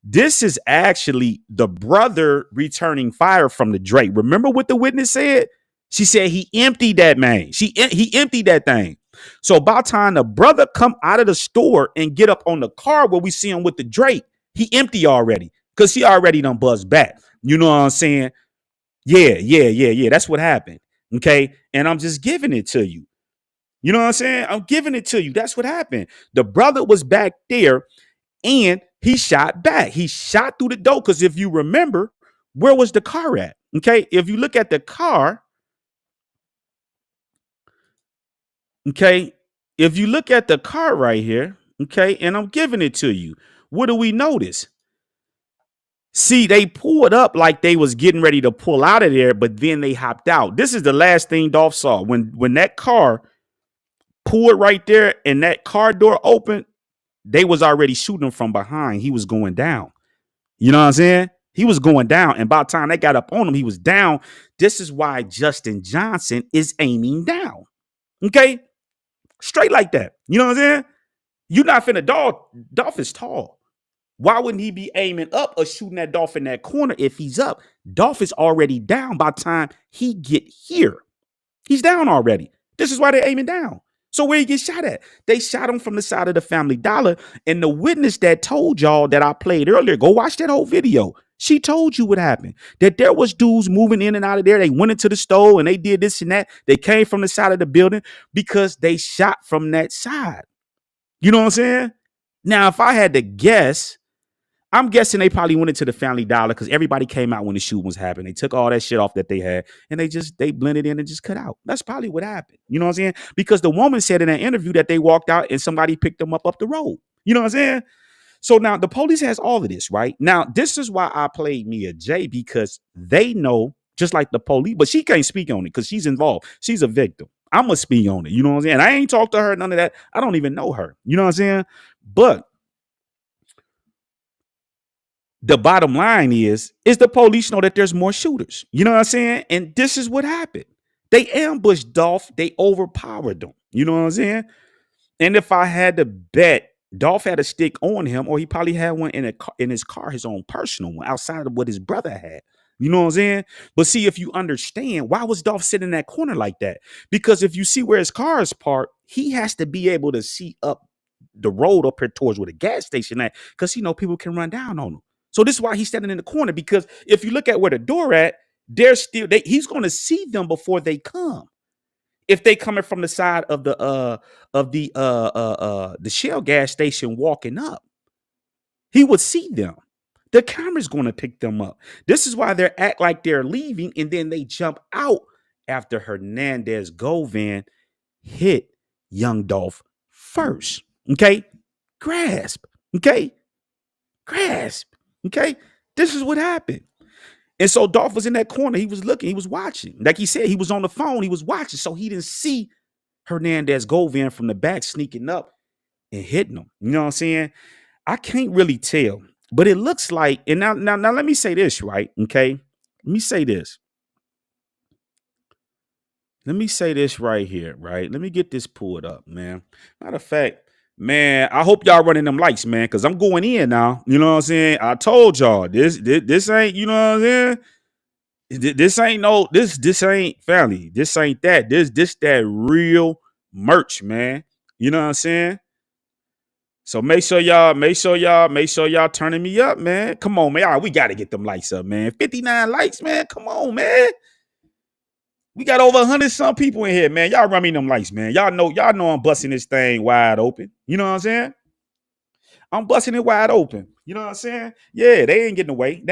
This is actually the brother returning fire from the Drake. Remember what the witness said? She said he emptied that man. He emptied that thing. So by the time the brother come out of the store and get up on the car where we see him with the Drake, he empty already, because he already done buzzed back. You know what I'm saying? Yeah. That's what happened. Okay. And I'm just giving it to you. You know what I'm saying? I'm giving it to you. That's what happened. The brother was back there and he shot back. He shot through the door. Because if you remember, where was the car at? Okay. If you look at the car, okay. If you look at the car right here, okay, and I'm giving it to you, what do we notice? See, they pulled up like they was getting ready to pull out of there, but then they hopped out. This is the last thing Dolph saw. When that car pulled right there and that car door opened, they was already shooting him from behind. He was going down. You know what I'm saying? He was going down. And by the time they got up on him, he was down. This is why Justin Johnson is aiming down. Okay? Straight like that. You know what I'm saying? You're not finna Dolph is tall. Why wouldn't he be aiming up or shooting that Dolph in that corner if he's up? Dolph is already down by the time he get here. He's down already. This is why they're aiming down. So where he get shot at? They shot him from the side of the Family Dollar. And the witness that told y'all that I played earlier, go watch that whole video. She told you what happened. That there was dudes moving in and out of there. They went into the store and they did this and that. They came from the side of the building because they shot from that side. You know what I'm saying? Now, if I had to guess, I'm guessing they probably went into the Family Dollar because everybody came out when the shoot was happening. They took all that shit off that they had and they blended in and just cut out. That's probably what happened. You know what I'm saying? Because the woman said in an interview that they walked out and somebody picked them up the road. You know what I'm saying? So now the police has all of this, right? Now, this is why I played Mia J, because they know, just like the police, but she can't speak on it because she's involved. She's a victim. I'm going to speak on it. You know what I'm saying? I ain't talked to her, none of that. I don't even know her. You know what I'm saying? But the bottom line is the police know that there's more shooters. You know what I'm saying? And this is what happened. They ambushed Dolph. They overpowered them. You know what I'm saying? And if I had to bet, Dolph had a stick on him, or he probably had one in his car, his own personal one, outside of what his brother had. You know what I'm saying? But see, if you understand, why was Dolph sitting in that corner like that? Because if you see where his car is parked, he has to be able to see up the road up here towards where the gas station at, because people can run down on him. So this is why he's standing in the corner, because if you look at where the door at, he's going to see them before they come. If they coming from the side of the Shell gas station walking up, he would see them. The camera's going to pick them up. This is why they act like they're leaving, and then they jump out after Hernandez Govan hit young Dolph first. Okay? Grasp. Okay? Grasp. Okay? This is what happened. And so Dolph was in that corner. He was looking. He was watching. Like he said, he was on the phone. He was watching. So he didn't see Hernandez Govan from the back sneaking up and hitting him. You know what I'm saying? I can't really tell. But it looks like, and now let me say this, right? Okay? Let me say this. Let me say this right here, right? Let me get this pulled up, man. Matter of fact, man, I hope y'all running them lights, man, because I'm going in now. You know what I'm saying? I told y'all, this ain't, you know what I'm saying? This ain't family. This ain't that. This that real merch, man. You know what I'm saying? So make sure y'all turning me up, man. Come on, man. All right, we got to get them lights up, man. 59 lights, man. Come on, man. We got over 100 some people in here, man. Y'all run me them lights, man. Y'all know I'm busting this thing wide open. You know what I'm saying? I'm busting it wide open. You know what I'm saying? Yeah, they ain't getting away.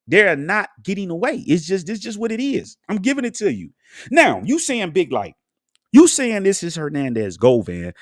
They're not getting away. It's just what it is. I'm giving it to you. Now, you saying Big Light. You saying this is Hernandez Govan.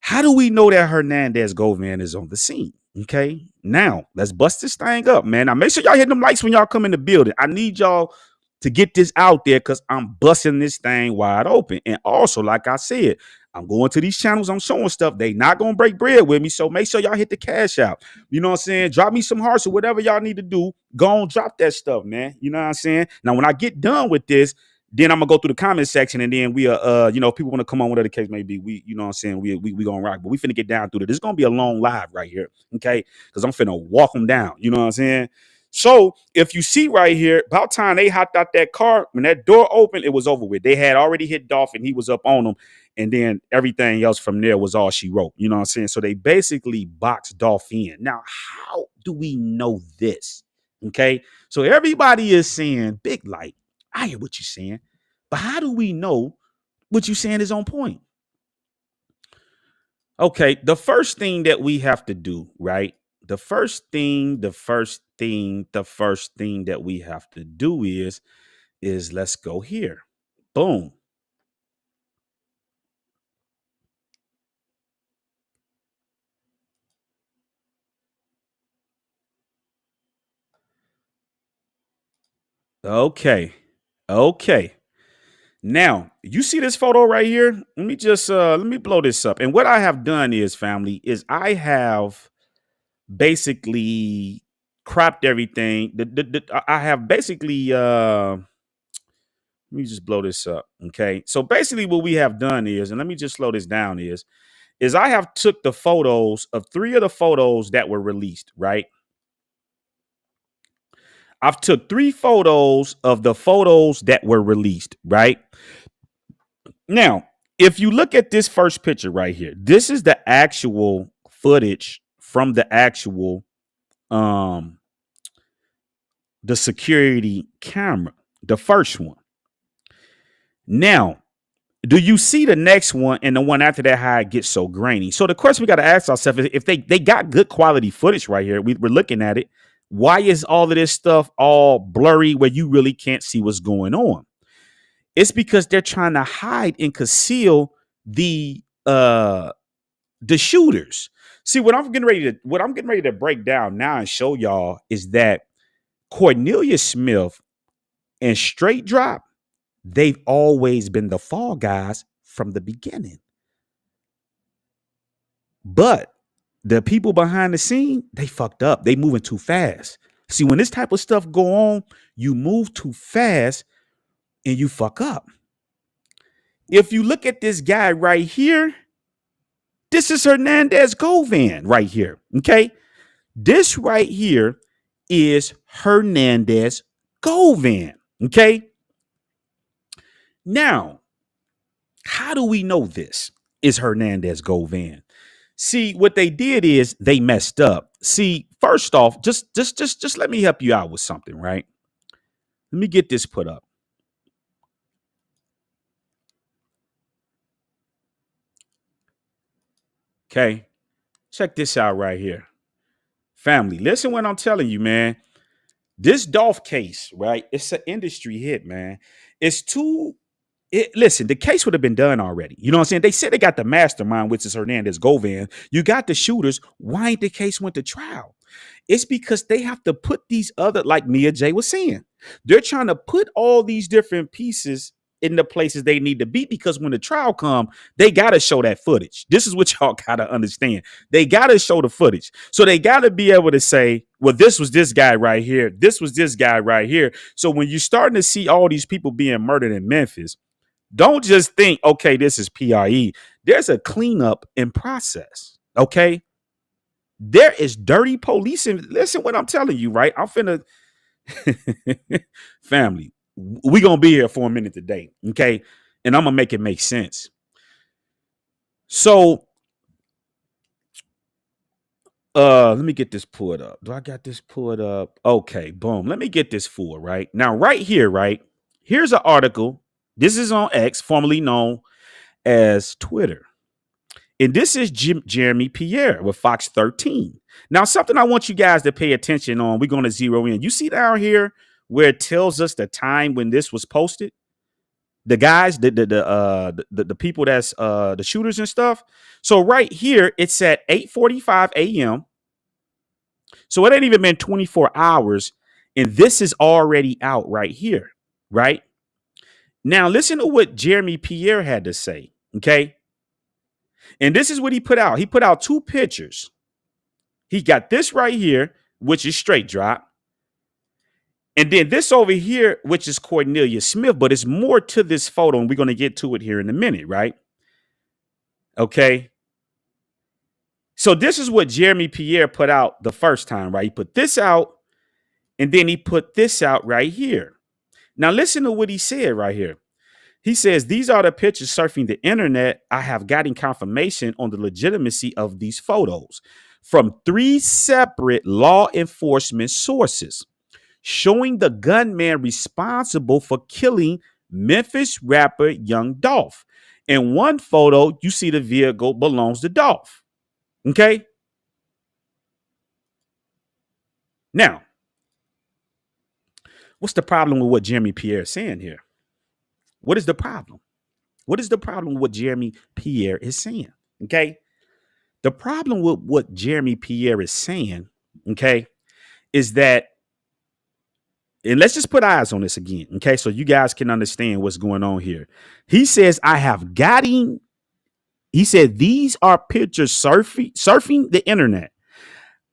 How do we know that Hernandez Govan is on the scene? Okay. Now, let's bust this thing up, man. Now, make sure y'all hit them lights when y'all come in the building. I need y'all to get this out there because I'm busting this thing wide open. And also, like I said, I'm going to these channels. I'm showing stuff. They not going to break bread with me. So make sure y'all hit the cash out. You know what I'm saying? Drop me some hearts or whatever y'all need to do. Go on, drop that stuff, man. You know what I'm saying? Now, when I get done with this, then I'm gonna go through the comment section, and then we people want to come on, whatever the case may be. We, you know what I'm saying, we gonna rock, but we finna get down through it. This is gonna be a long live right here, okay? Because I'm finna walk them down. You know what I'm saying? So if you see right here, about time they hopped out that car, when that door opened, it was over with. They had already hit Dolph, and he was up on them, and then everything else from there was all she wrote. You know what I'm saying? So they basically boxed Dolph in. Now, how do we know this? Okay, so everybody is saying Big Light. I hear what you're saying, but how do we know what you're saying is on point? Okay, the first thing that we have to do, right? The first thing that we have to do is let's go here. Boom. Okay. Now, you see this photo right here? Let me just let me blow this up. And what I have done is, family, is I have basically cropped everything. I have basically let me just blow this up. Okay. So basically what we have done is, and let me just slow this down, is I have took the photos of 3 of the photos that were released, right? I've took 3 photos of the photos that were released, right? Now, if you look at this first picture right here, this is the actual footage from the actual the security camera, the first one. Now, do you see the next one and the one after that, how it gets so grainy? So the question we got to ask ourselves is, if they got good quality footage right here, we're looking at it, why is all of this stuff all blurry where you really can't see what's going on? It's because they're trying to hide and conceal the shooters. See, what I'm getting ready to break down now and show y'all is that Cornelius Smith and Straight Drop, they've always been the fall guys from the beginning. But the people behind the scene, they fucked up. They moving too fast. See, when this type of stuff go on, you move too fast and you fuck up. If you look at this guy right here, This is Hernandez Govan right here. Okay. This right here is Hernandez Govan. Okay. Now, how do we know this is Hernandez Govan? See, what they did is they messed up. See, first off, just let me help you out with something, right? Let me get this put up. Okay. Check this out right here. Family, listen what I'm telling you, man. This Dolph case, right? It's an industry hit, man. It's too. Listen, the case would have been done already. You know what I'm saying? They said they got the mastermind, which is Hernandez Govan. You got the shooters. Why ain't the case went to trial? It's because they have to put these other, like Mia J was saying, they're trying to put all these different pieces in the places they need to be, because when the trial come, they got to show that footage. This is what y'all got to understand. They got to show the footage. So they got to be able to say, well, this was this guy right here. This was this guy right here. So when you're starting to see all these people being murdered in Memphis, don't just think, okay, this is PRE. There's a cleanup in process. Okay. There is dirty policing. Listen what I'm telling you, right? I'm finna family. We gonna be here for a minute today. Okay. And I'm gonna make it make sense. So let me get this pulled up. Do I got this pulled up? Okay, boom. Let me get this full right now. Right here, right? Here's an article. This is on X, formerly known as Twitter. And this is Jeremy Pierre with Fox 13. Now, something I want you guys to pay attention on. We're going to zero in. You see down here where it tells us the time when this was posted? The guys, the people that's the shooters and stuff. So right here, it's at 8:45 a.m. So it ain't even been 24 hours. And this is already out right here, right? Now, listen to what Jeremy Pierre had to say, okay? And this is what he put out. He put out two pictures. He got this right here, which is straight drop. And then this over here, which is Cornelia Smith, but it's more to this photo, and we're going to get to it here in a minute, right? Okay. So this is what Jeremy Pierre put out the first time, right? He put this out, and then he put this out right here. Now, listen to what he said right here. He says, these are the pictures surfing the internet. I have gotten confirmation on the legitimacy of these photos from 3 separate law enforcement sources showing the gunman responsible for killing Memphis rapper Young Dolph. In one photo, you see the vehicle belongs to Dolph. Okay. Now, what's the problem with what Jeremy Pierre is saying here? What is the problem? What is the problem with what Jeremy Pierre is saying? Okay. The problem with what Jeremy Pierre is saying, okay, is that, and let's just put eyes on this again, okay, so you guys can understand what's going on here. He says, I have gotten, he said, these are pictures surfing the internet.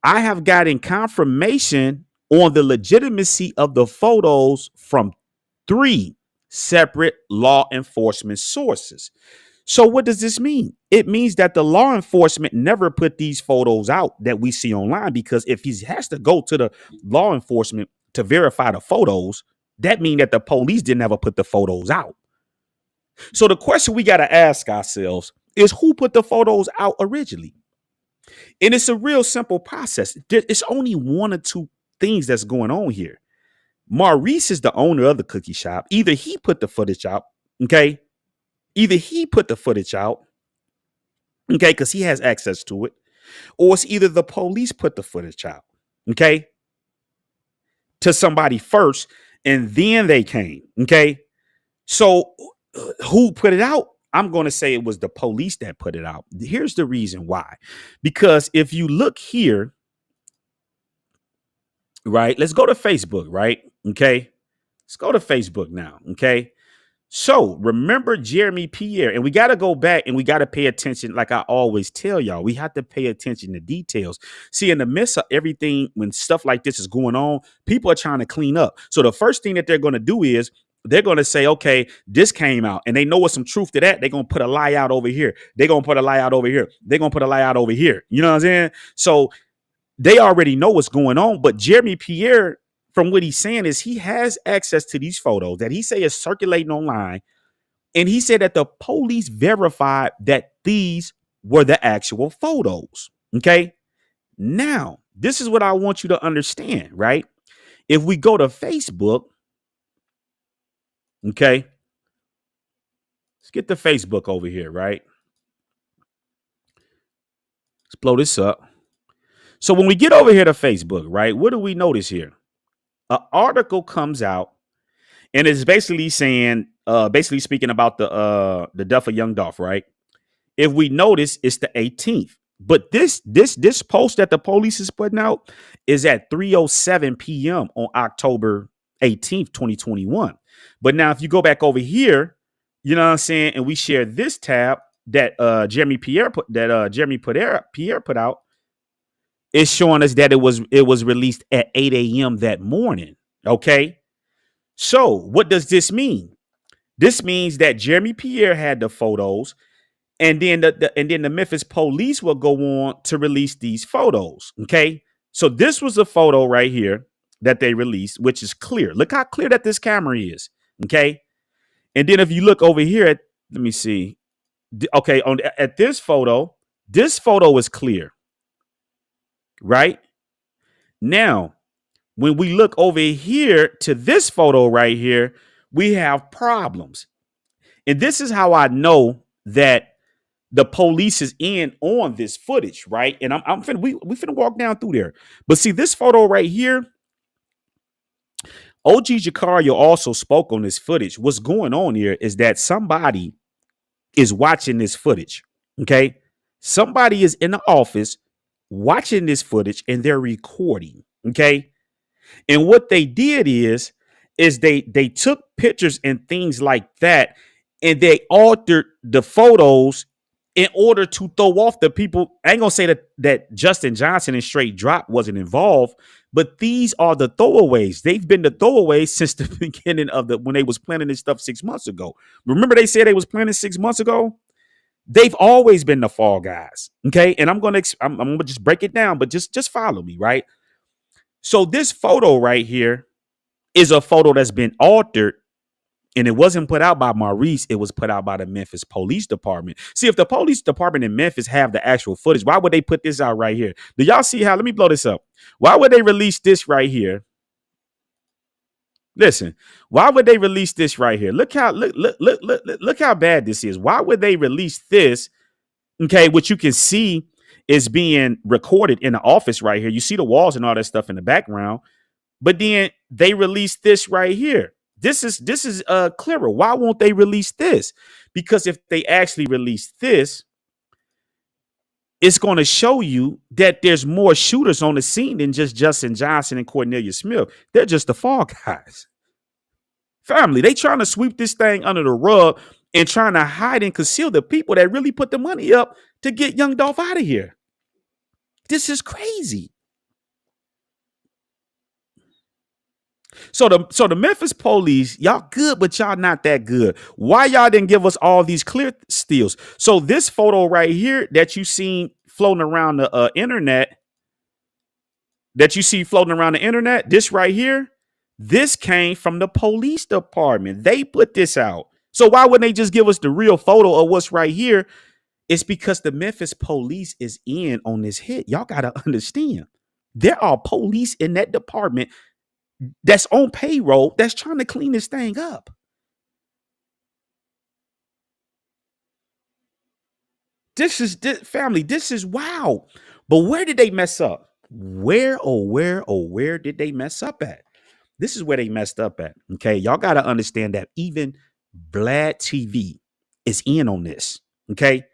I have gotten confirmation on the legitimacy of the photos from 3 separate law enforcement sources. So what does this mean? It means that the law enforcement never put these photos out that we see online, because if he has to go to the law enforcement to verify the photos, that means that the police didn't ever put the photos out. So the question we got to ask ourselves is, who put the photos out originally? And it's a real simple process. It's only one or two things that's going on here. Maurice is the owner of the cookie shop. Either he put the footage out, okay? Either he put the footage out, okay, because he has access to it, or it's either the police put the footage out, okay, to somebody first, and then they came, okay? So who put it out? I'm going to say it was the police that put it out. Here's the reason why. Because if you look here, right, let's go to Facebook, right? Okay, let's go to Facebook now, okay? So remember Jeremy Pierre, and we got to go back and we got to pay attention. Like I always tell y'all, we have to pay attention to details. See, in the midst of everything, when stuff like this is going on, people are trying to clean up. So the first thing that they're going to do is they're going to say, okay, this came out, and they know what's some truth to that. They're going to put a lie out over here. They're going to put a lie out over here. They're going to put a lie out over here. You know what I'm saying? So they already know what's going on. But Jeremy Pierre, from what he's saying, is he has access to these photos that he say is circulating online. And he said that the police verified that these were the actual photos. Okay. Now, this is what I want you to understand, right? If we go to Facebook, okay, let's get the Facebook over here, right? Let's blow this up. So when we get over here to Facebook, right, what do we notice here? An article comes out and it's basically saying, basically speaking about the death of young Dolph, right? If we notice, it's the 18th. But this post that the police is putting out is at 3:07 p.m. on October 18th, 2021. But now if you go back over here, you know what I'm saying, and we share this tab that Jeremy Pierre put out, it's showing us that it was released at 8 a.m. that morning. Okay. So what does this mean? This means that Jeremy Pierre had the photos. And then the Memphis police will go on to release these photos. Okay. So this was a photo right here that they released, which is clear. Look how clear that this camera is. Okay. And then if you look over here at, let me see. Okay. At this photo is clear. Right now, when we look over here to this photo right here, we have problems. And this is how I know that the police is in on this footage, right? And we finna walk down through there. But see this photo right here, OG Jacario also spoke on this footage. What's going on here is that somebody is watching this footage, okay? Somebody is in the office watching this footage and they're recording, okay? And what they did is they took pictures and things like that and they altered the photos in order to throw off the people. I ain't gonna say that Justin Johnson and Straight Drop wasn't involved, but these are the throwaways. They've been the throwaways since the beginning of when they was planning this stuff 6 months ago. Remember they said they was planning 6 months ago? They've always been the fall guys. Okay. And I'm gonna just break it down, but just follow me, right? So this photo right here is a photo that's been altered. And it wasn't put out by Maurice. It was put out by the Memphis Police Department. See, if the police department in Memphis have the actual footage, why would they put this out right here? Do y'all see how? Let me blow this up. Why would they release this right here? Listen, why would they release this right here? Look how bad this is. Why would they release this? Okay, what you can see is being recorded in the office right here. You see the walls and all that stuff in the background, but then they release this right here. This is clearer. Why won't they release this? Because if they actually release this, it's going to show you that there's more shooters on the scene than just Justin Johnson and Cornelius Smith. They're just the fall guys. Family, they trying to sweep this thing under the rug and trying to hide and conceal the people that really put the money up to get young Dolph out of here. This is crazy. So the Memphis police, y'all good, but y'all not that good. Why y'all didn't give us all these clear steals? So this photo right here that you seen floating around the internet, this right here, this came from the police department. They put this out. So why wouldn't they just give us the real photo of what's right here? It's because the Memphis police is in on this hit. Y'all got to understand. There are police in that department that's on payroll that's trying to clean this thing up. This is wow. But where did they mess up? Where did they mess up at? This is where they messed up at. Okay. Y'all got to understand that even Vlad TV is in on this. Okay.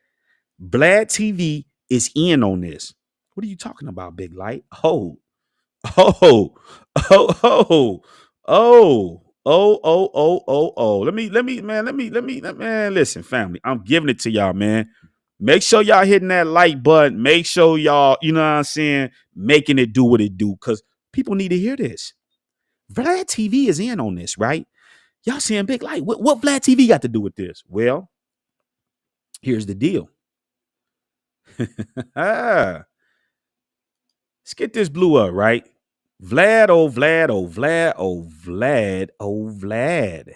Vlad TV is in on this. What are you talking about, Big Light? Oh. Let me, listen, family. I'm giving it to y'all, man. Make sure y'all hitting that like button. Make sure y'all, you know what I'm saying, making it do what it do, because people need to hear this. Vlad TV is in on this, right? Y'all saying Big Light, what Vlad TV got to do with this? Well, here's the deal. Let's get this blue up, right? Vlad, oh Vlad, oh Vlad, oh Vlad, oh Vlad,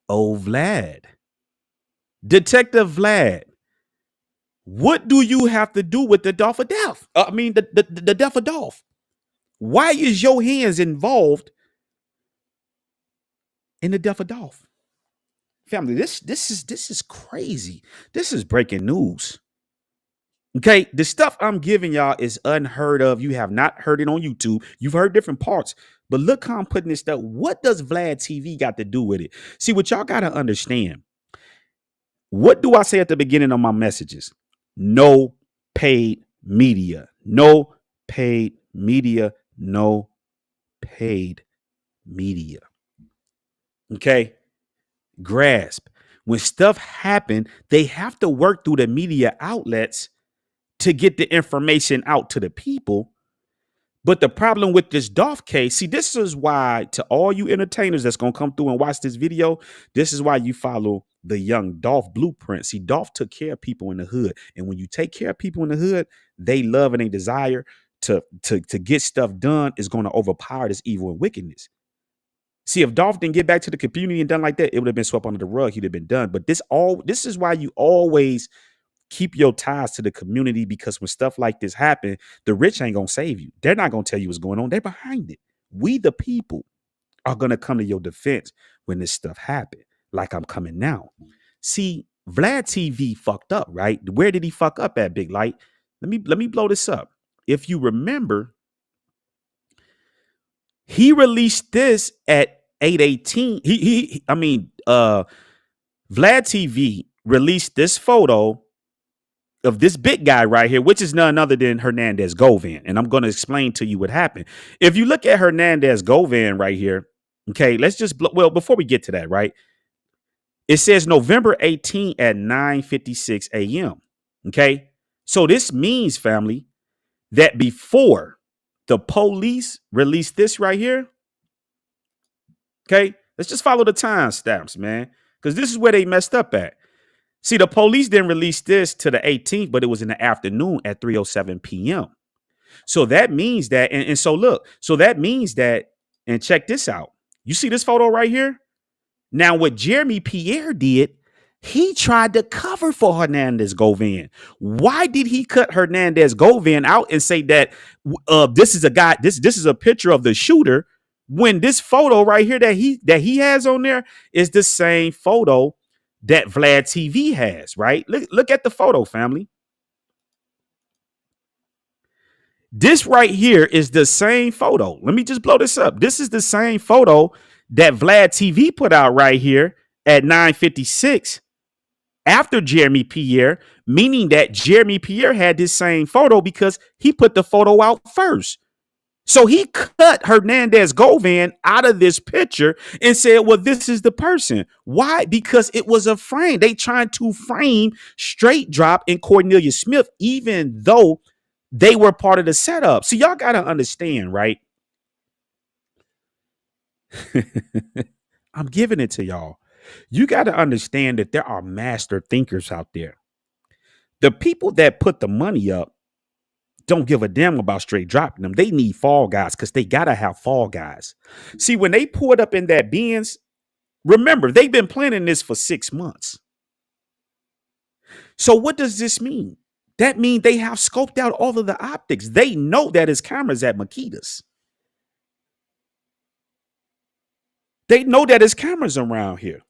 oh Vlad. Detective Vlad, what do you have to do with the death of Dolph? The death of Dolph. Why is your hands involved in the death of Dolph? Family, this is crazy. This is breaking news. Okay, the stuff I'm giving y'all is unheard of. You have not heard it on YouTube. You've heard different parts, but look how I'm putting this stuff. What does Vlad TV got to do with it? See, what y'all got to understand. What do I say at the beginning of my messages? No paid media. No paid media. No paid media. Okay, grasp. When stuff happen, they have to work through the media outlets to get the information out to the people. But the problem with this Dolph case, see, this is why to all you entertainers that's going to come through and watch this video, this is why you follow the young Dolph blueprint. See, Dolph took care of people in the hood. And when you take care of people in the hood, they love and they desire to get stuff done is going to overpower this evil and wickedness. See, if Dolph didn't get back to the community and done like that, it would have been swept under the rug. He'd have been done. But this is why you always keep your ties to the community, because when stuff like this happen, the rich ain't gonna save you. They're not gonna tell you what's going on. They're behind it. We, the people, are gonna come to your defense when this stuff happen, like I'm coming now. See, Vlad TV fucked up, right? Where did he fuck up at, Big Light? Let me blow this up. If you remember, he released this at 8:18. Vlad TV released this photo of this big guy right here, which is none other than Hernandez Govan. And I'm going to explain to you what happened. If you look at Hernandez Govan right here, okay, let's just, before we get to that, right? It says November 18 at 9:56 a.m. Okay. So this means, family, that before the police released this right here, okay, let's just follow the timestamps, man, because this is where they messed up at. See, the police didn't release this to the 18th, but it was in the afternoon at 3:07 p.m. So that means that, and so look, so that means that, and check this out. You see this photo right here? Now, what Jeremy Pierre did, he tried to cover for Hernandez Govan. Why did he cut Hernandez Govan out and say that this is a guy, this is a picture of the shooter, when this photo right here that he has on there is the same photo that Vlad TV has, right? Look at the photo, family. This right here is the same photo. Let me just blow this up. This is the same photo that Vlad TV put out right here at 9:56 after Jeremy Pierre, meaning that Jeremy Pierre had this same photo because he put the photo out first. So he cut Hernandez Govan out of this picture and said, well, this is the person. Why? Because it was a frame. They trying to frame Straight Drop and Cornelius Smith, even though they were part of the setup. So y'all got to understand, right? I'm giving it to y'all. You got to understand that there are master thinkers out there. The people that put the money up don't give a damn about straight dropping them. They need fall guys because they got to have fall guys. See, when they pulled up in that Benz, remember, they've been planning this for 6 months. So what does this mean? That means they have scoped out all of the optics. They know that his cameras at Makita's. They know that his cameras around here.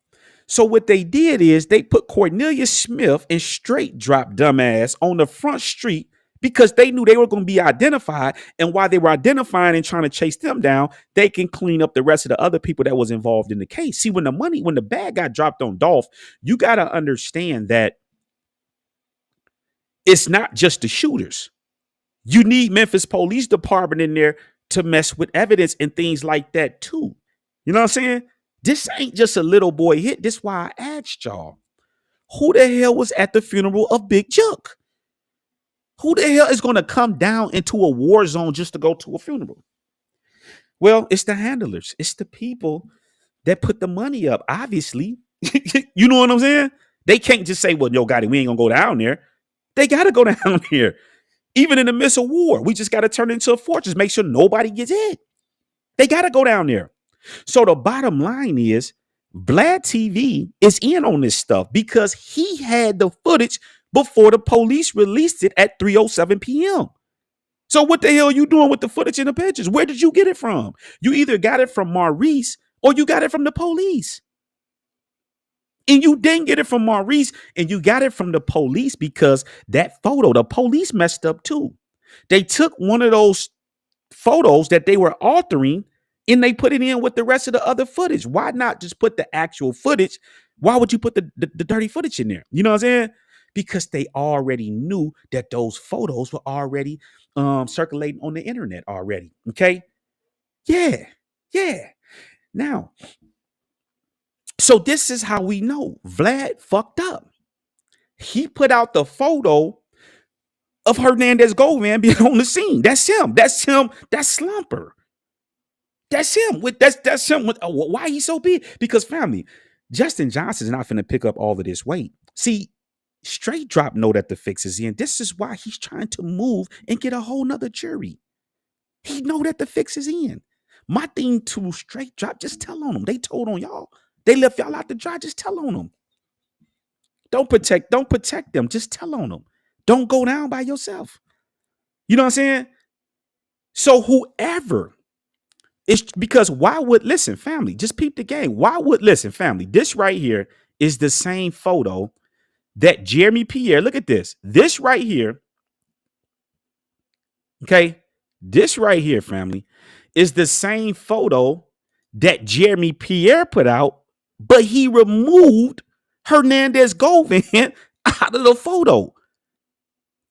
So what they did is they put Cornelius Smith and Straight Drop dumbass on the front street because they knew they were going to be identified. And while they were identifying and trying to chase them down, they can clean up the rest of the other people that was involved in the case. See, when the bag got dropped on Dolph, you got to understand that it's not just the shooters. You need Memphis Police Department in there to mess with evidence and things like that too. You know what I'm saying? This ain't just a little boy hit. This is why I asked y'all, who the hell was at the funeral of Big Juck? Who the hell is going to come down into a war zone just to go to a funeral? Well, it's the handlers. It's the people that put the money up, obviously. You know what I'm saying? They can't just say, well, yo, Gotti, we ain't gonna go down there. They gotta go down there. Even in the midst of war, we just gotta turn it into a fortress, make sure nobody gets hit. They gotta go down there. So the bottom line is Vlad TV is in on this stuff because he had the footage before the police released it at 3:07 p.m. So what the hell are you doing with the footage and the pictures? Where did you get it from? You either got it from Maurice or you got it from the police. And you didn't get it from Maurice and you got it from the police because that photo, the police messed up too. They took one of those photos that they were altering and they put it in with the rest of the other footage. Why not just put the actual footage? Why would you put the dirty footage in there? You know what I'm saying? Because they already knew that those photos were already circulating on the internet already. Okay. Yeah. Now, so this is how we know Vlad fucked up. He put out the photo of Hernandez Govan being on the scene. That's him. That's Slumper. That's him. That's him. Why he so big? Because family, Justin Johnson's not finna pick up all of this weight. See, Straight Drop know that the fix is in. This is why he's trying to move and get a whole nother jury. He know that the fix is in. My thing to Straight Drop, just tell on them. They told on y'all. They left y'all out to dry. Just tell on them. Don't protect them. Just tell on them. Don't go down by yourself. You know what I'm saying? So whoever, it's because listen, family, just peep the game. Listen, family, this right here is the same photo that Jeremy Pierre, look at this. This right here, okay? This right here, family, is the same photo that Jeremy Pierre put out, but he removed Hernandez Govan out of the photo.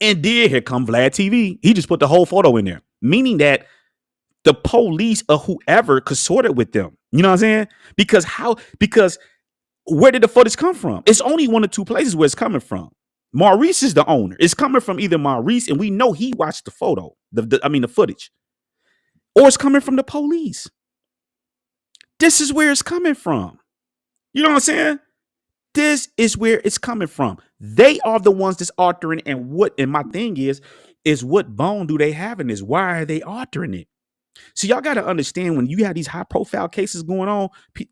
And then here come Vlad TV. He just put the whole photo in there, meaning that the police or whoever consorted with them. You know what I'm saying? Because where did the footage come from? It's only one or two places where it's coming from. Maurice is the owner. It's coming from either Maurice, and we know he watched the photo, the footage, or it's coming from the police. This is where it's coming from. You know what I'm saying? This is where it's coming from. They are the ones that's altering, and my thing is what bone do they have in this? Why are they altering it? So y'all got to understand, when you have these high profile cases going on,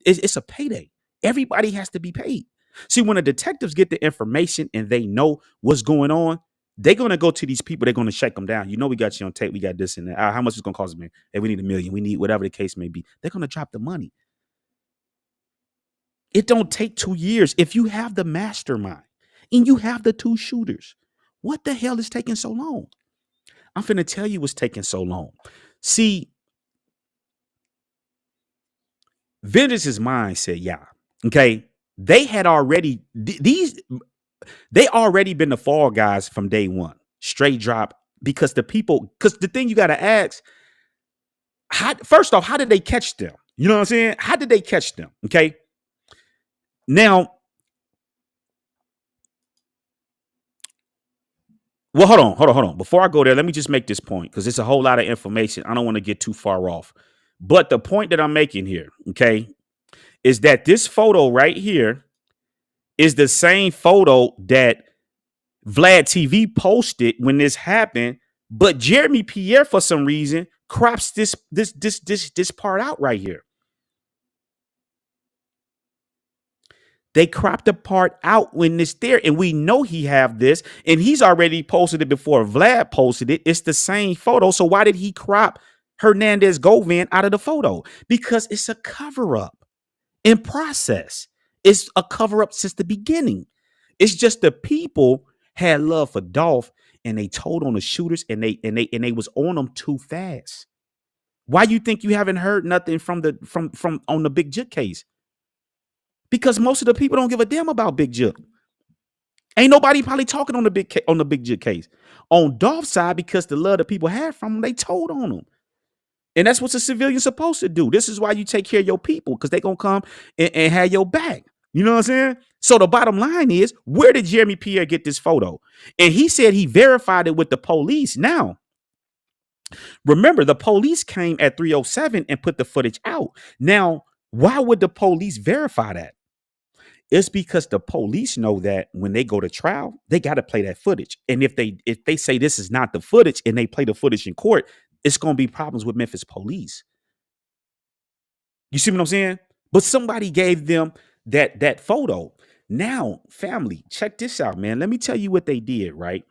it's a payday. Everybody has to be paid. See, when the detectives get the information and they know what's going on, they're going to go to these people. They're going to shake them down. You know, we got you on tape. We got this and that. How much is going to cost, man? Hey, we need $1 million. We need whatever the case may be. They're going to drop the money. It don't take 2 years. If you have the mastermind and you have the two shooters, what the hell is taking so long? I'm finna tell you what's taking so long. See, vengeance is mine, said yeah. Okay. They had already they already been the fall guys from day one. Straight Drop, because the thing you gotta ask, first off, how did they catch them? You know what I'm saying? How did they catch them? Okay. Now, well, hold on. Before I go there, let me just make this point, because it's a whole lot of information. I don't want to get too far off. But the point that I'm making here, okay, is that this photo right here is the same photo that Vlad TV posted when this happened, but Jeremy Pierre, for some reason, crops this part out right here. They cropped the part out when it's there, and we know he have this, and he's already posted it before Vlad posted it. It's the same photo. So why did he crop Hernandez Govan out of the photo? Because it's a cover-up in process. It's a cover-up since the beginning. It's just the people had love for Dolph, and they told on the shooters, and they was on them too fast. Why you think you haven't heard nothing from on the Big Jit case? Because most of the people don't give a damn about Big Jit. Ain't nobody probably talking on the Big Jit case. On Dolph's side, because the love that people had from him, they told on him. And that's what a civilian supposed to do. This is why you take care of your people, because they gonna come and have your back. You know what I'm saying? So the bottom line is, where did Jeremy Pierre get this photo? And he said he verified it with the police. Now, remember, the police came at 3:07 and put the footage out. Now, Why would the police verify that? It's because the police know that when they go to trial, they got to play that footage. And if they say this is not the footage and they play the footage in court, it's going to be problems with Memphis police. You see what I'm saying? But somebody gave them that photo. Now, family, check this out, man. Let me tell you what they did, right?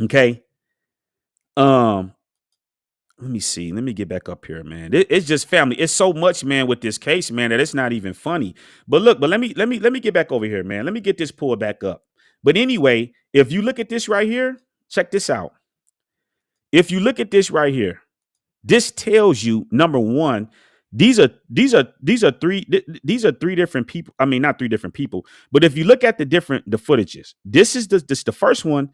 Okay. Let me see. Let me get back up here, man. It's just family. It's so much, man, with this case, man, that it's not even funny. But look, but let me get back over here, man. Let me get this pulled back up. But anyway, if you look at this right here, check this out. If you look at this right here, this tells you, number one, these are three different people. I mean, not three different people, but if you look at the footages, this is the first one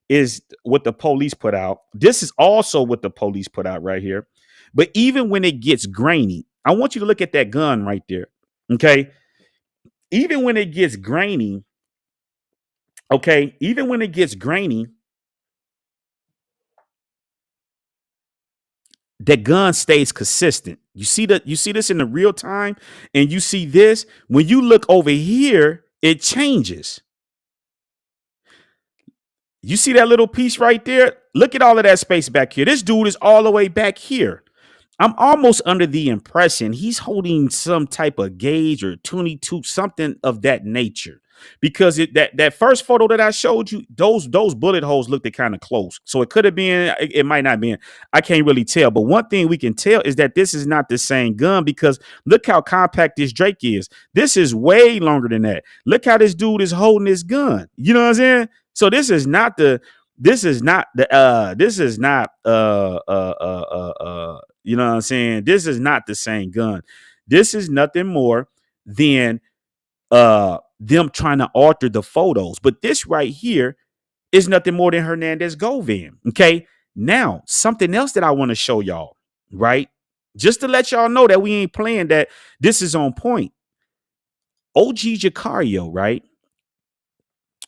is what the police put out. This is also what the police put out right here. But even when it gets grainy, I want you to look at that gun right there. Okay. Even when it gets grainy, okay, even when it gets grainy, that gun stays consistent. You see this in the real time, and you see this when you look over here, it changes. You see that little piece right there? Look at all of that space back here. This dude is all the way back here. I'm almost under the impression he's holding some type of gauge or 22, something of that nature. Because that first photo that I showed you, those bullet holes looked kind of close. So it could have been, it might not have been. I can't really tell. But one thing we can tell is that this is not the same gun, because look how compact this Drake is. This is way longer than that. Look how this dude is holding his gun. You know what I'm saying? So this is not you know what I'm saying? This is not the same gun. This is nothing more than them trying to alter the photos. But this right here is nothing more than Hernandez Govan. Okay. Now, something else that I want to show y'all, right? Just to let y'all know that we ain't playing, that this is on point. OG Jacario, right?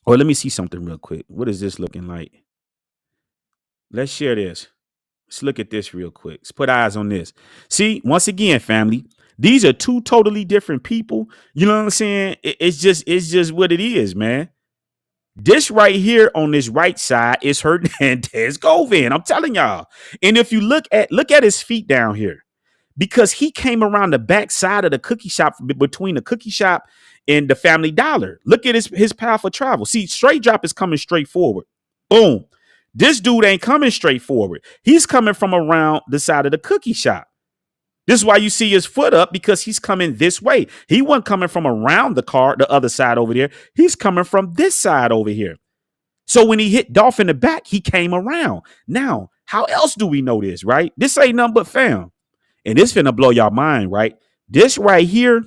Or let me see something real quick. What is this looking like? Let's share this. Let's look at this real quick. Let's put eyes on this. See, once again, family, these are two totally different people. You know what I'm saying? It's just what it is, man. This right here on this right side is Hernandez Govan. I'm telling y'all. And if you look at his feet down here, because he came around the back side of the cookie shop, between the cookie shop and the Family Dollar. Look at his path of travel. See, straight drop is coming straight forward. Boom. This dude ain't coming straight forward. He's coming from around the side of the cookie shop. This is why you see his foot up, because he's coming this way. He wasn't coming from around the car, the other side over there. He's coming from this side over here. So when he hit Dolph in the back, he came around. Now, how else do we know this, right? This ain't nothing but fam. And this finna blow y'all mind, right? This right here,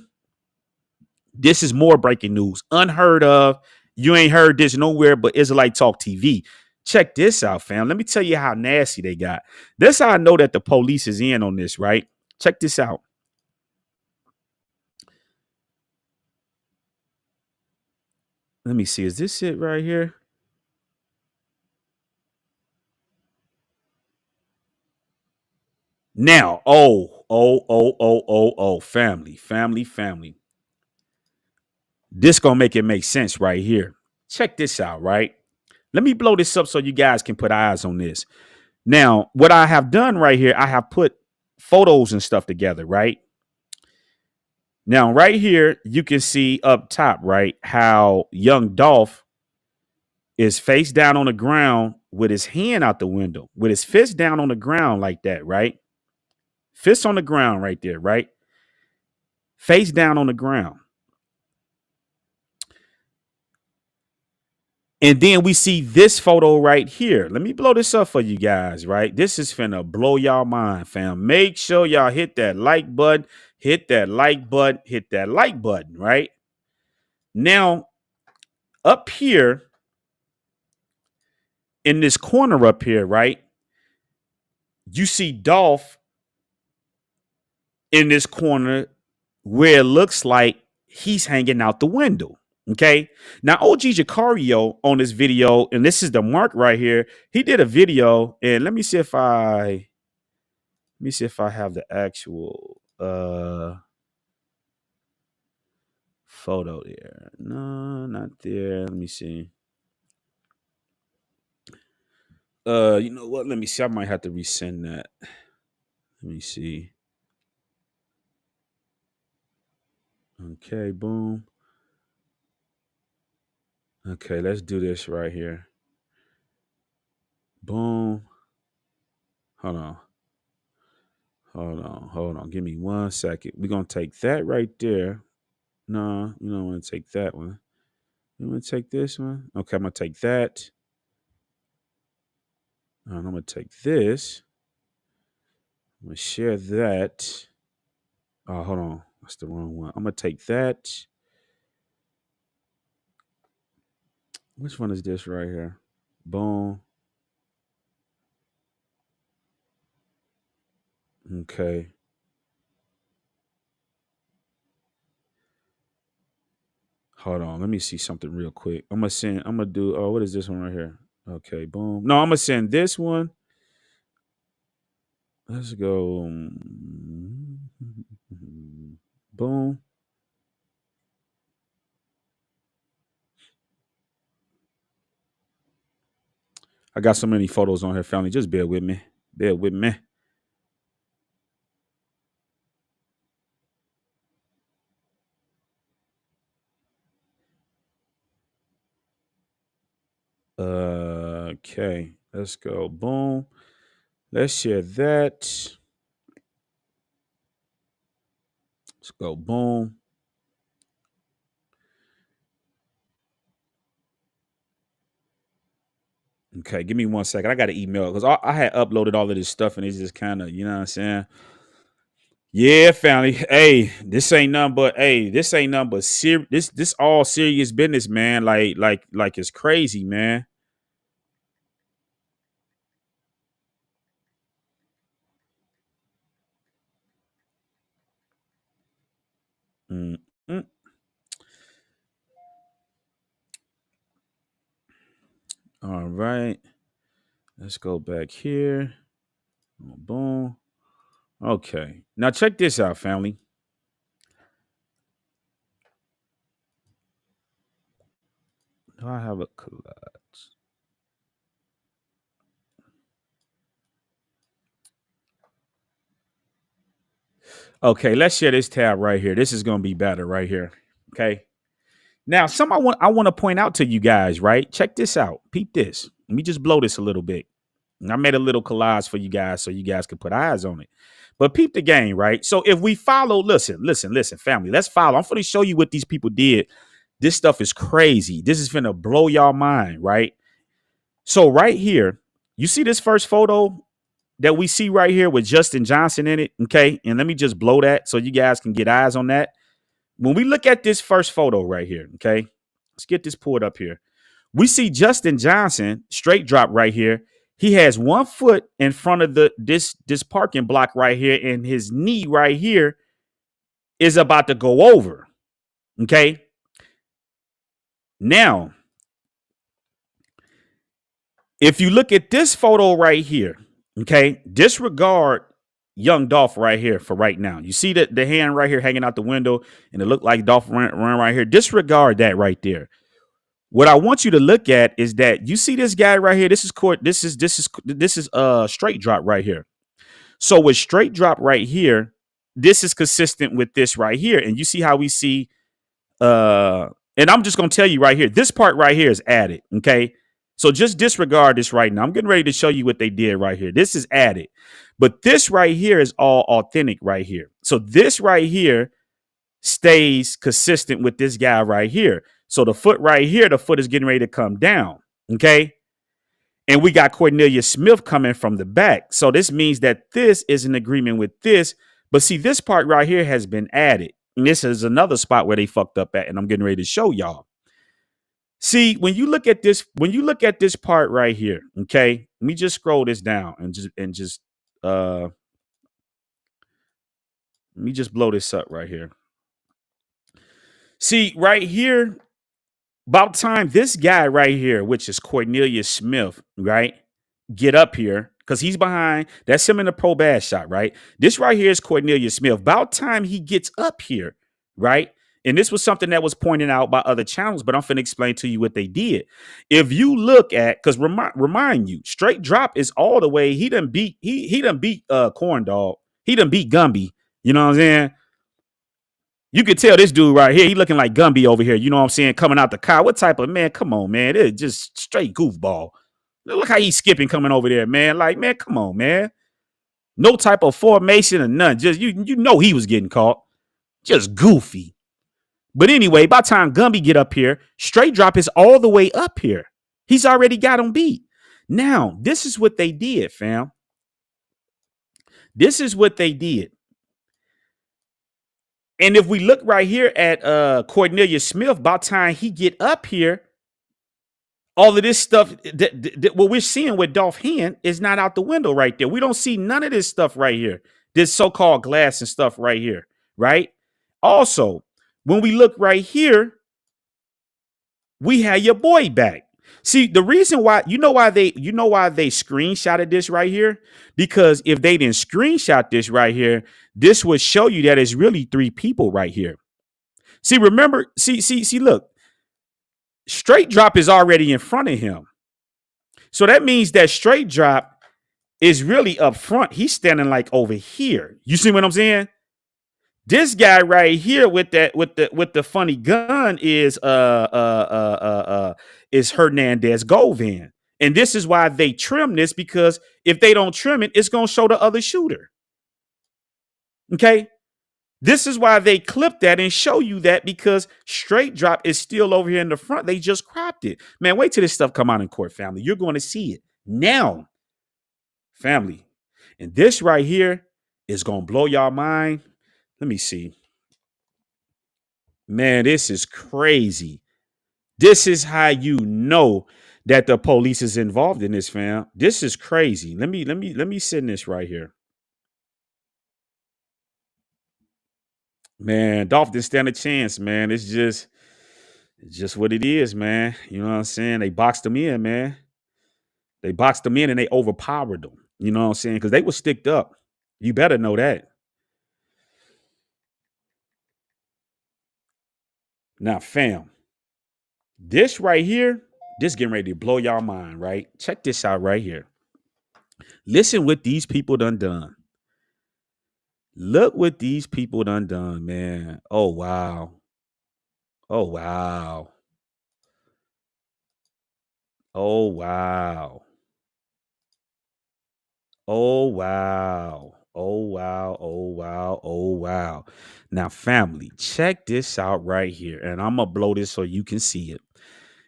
this is more breaking news. Unheard of. You ain't heard this nowhere but Israelite Talk TV. Check this out, fam. Let me tell you how nasty they got. This how I know that the police is in on this, right? Check this out. Let me see. Is this it right here? Now, family. This gonna make it make sense right here. Check this out, right? Let me blow this up so you guys can put eyes on this. Now, what I have done right here, I have put photos and stuff together, right? Now, right here, you can see up top, right, how young Dolph is face down on the ground with his hand out the window, with his fist down on the ground like that, right? Fist on the ground right there, right? Face down on the ground. And then we see this photo right here. Let me blow this up for you guys, right? This is finna blow y'all mind, fam. Make sure y'all hit that like button, hit that like button, right? Now, up here in this corner up here, right? You see Dolph in this corner where it looks like he's hanging out the window. Okay. Now, OG Jacario on this video, and this is the mark right here. He did a video, and let me see if I have the actual photo there. No, not there. Let me see. You know what? Let me see. I might have to resend that. Let me see. Okay, boom. Okay, let's do this right here. Boom. Hold on. Hold on. Give me 1 second. We're going to take that right there. No, you don't want to take that one. You want to take this one? Okay, I'm going to take that. And I'm going to take this. I'm going to share that. Oh, hold on. That's the wrong one. I'm going to take that. Which one is this right here? Boom. Okay. Hold on. Let me see something real quick. I'm going to do, oh, what is this one right here? Okay, boom. No, I'm going to send this one. Let's go. Boom. I got so many photos on here, family. Just bear with me. Bear with me. Okay. Let's go. Boom. Let's share that. Let's go. Boom. Okay, give me 1 second. I got to email because I had uploaded all of this stuff and it's just kind of, you know what I'm saying? Yeah, family. Hey, this ain't nothing but this all serious business, man. Like it's crazy, man. Mm-mm. All right. Let's go back here. Boom. Okay. Now check this out, family. Do I have a collage? Okay, let's share this tab right here. This is gonna be better right here. Okay. Now, I want to point out to you guys, right? Check this out. Peep this. Let me just blow this a little bit. And I made a little collage for you guys so you guys can put eyes on it. But peep the game, right? So if we follow, listen, family, let's follow. I'm going to show you what these people did. This stuff is crazy. This is going to blow y'all mind, right? So right here, you see this first photo that we see right here with Justin Johnson in it, okay? And let me just blow that so you guys can get eyes on that. When we look at this first photo right here, okay? Let's get this pulled up here. We see Justin Johnson straight drop right here. He has 1 foot in front of this parking block right here, and his knee right here is about to go over. Okay. Now, if you look at this photo right here, okay, disregard young Dolph right here for right now. You see the hand right here hanging out the window, and it looked like Dolph run right here. Disregard that right there. What I want you to look at is that you see this guy right here. This is straight drop right here. So with straight drop right here, this is consistent with this right here. And you see how we see and I'm just gonna tell you right here, this part right here is added. Okay. So just disregard this right now. I'm getting ready to show you what they did right here. This is added, but this right here is all authentic right here. So this right here stays consistent with this guy right here. So the foot right here, the foot is getting ready to come down. Okay. And we got Cornelia Smith coming from the back. So this means that this is in agreement with this. But see, this part right here has been added. And this is another spot where they fucked up at. And I'm getting ready to show y'all. See, when you look at this part right here, okay, let me just scroll this down and just let me just blow this up right here. See, right here, about time this guy right here, which is Cornelia Smith, right, get up here because he's behind. That's him in the pro bad shot, right? This right here is Cornelia Smith. About time he gets up here, right? And this was something that was pointed out by other channels, but I'm finna explain to you what they did. If you look at, because remind you, Straight Drop is all the way. He done beat Corn Dog. He done beat Gumby. You know what I'm saying? You could tell this dude right here, he looking like Gumby over here. You know what I'm saying? Coming out the car. What type of man? Come on, man. It's just straight goofball. Look how he's skipping coming over there, man. Like, man, come on, man. No type of formation or none. Just you know he was getting caught. Just goofy. But anyway, by the time Gumby get up here, Straight Drop is all the way up here. He's already got him beat. Now, this is what they did, fam. This is what they did. And if we look right here at Cornelius Smith, by the time he get up here, all of this stuff that what we're seeing with Dolph hand is not out the window right there. We don't see none of this stuff right here. This so-called glass and stuff right here, right? Also, when we look right here, we have your boy back. See, the reason why, you know why they screenshotted this right here? Because if they didn't screenshot this right here, this would show you that it's really 3 people right here. See, remember, look, Straight Drop is already in front of him. So that means that Straight Drop is really up front. He's standing like over here. You see what I'm saying? This guy right here with the funny gun is Hernandez Govan. And this is why they trim this, because if they don't trim it, it's going to show the other shooter. Okay? This is why they clip that and show you that, because Straight Drop is still over here in the front. They just cropped it. Man, wait till this stuff come out in court, family. You're going to see it now, family. And this right here is going to blow y'all mind. Let me see. Man, this is crazy. This is how you know that the police is involved in this, fam. This is crazy. Let me send this right here. Man, Dolph didn't stand a chance, man. It's just what it is, man. You know what I'm saying? They boxed him in, man. They boxed him in and they overpowered them. You know what I'm saying? Because they were sticked up. You better know that. Now, fam, this right here, this getting ready to blow y'all mind, right? Check this out right here. Listen what these people done. Look what these people done, man. Oh, wow. Oh, wow. Oh, wow. Oh, wow. Oh, wow. Oh, wow. Oh, wow. Now, family, check this out right here. And I'm going to blow this so you can see it.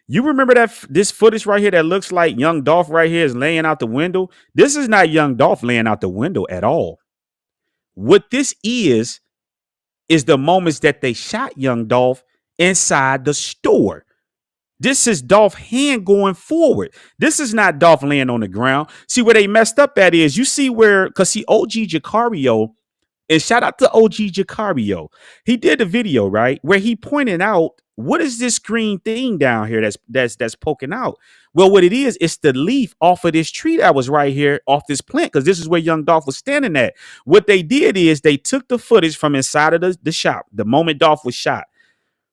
You remember this footage right here that looks like young Dolph right here is laying out the window? This is not young Dolph laying out the window at all. What this is the moments that they shot young Dolph inside the store. This is Dolph hand going forward. This is not Dolph laying on the ground. See, where they messed up at is, you see where, because see, OG Jacario, and shout out to OG Jacario, he did a video, right, where he pointed out, what is this green thing down here that's poking out? Well, what it is, it's the leaf off of this tree that was right here off this plant, because this is where young Dolph was standing at. What they did is they took the footage from inside of the shop the moment Dolph was shot.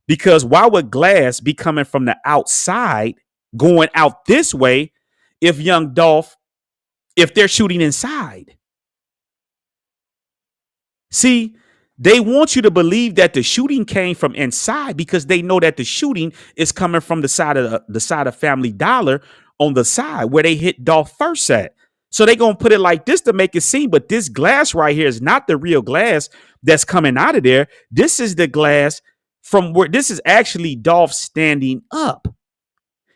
Because why would glass be coming from the outside going out this way if young Dolph, if they're shooting inside? See, they want you to believe that the shooting came from inside because they know that the shooting is coming from the side of Family Dollar on the side where they hit Dolph first at. So they're going to put it like this to make it seem, but this glass right here is not the real glass that's coming out of there. This is the glass from where this is actually Dolph standing up.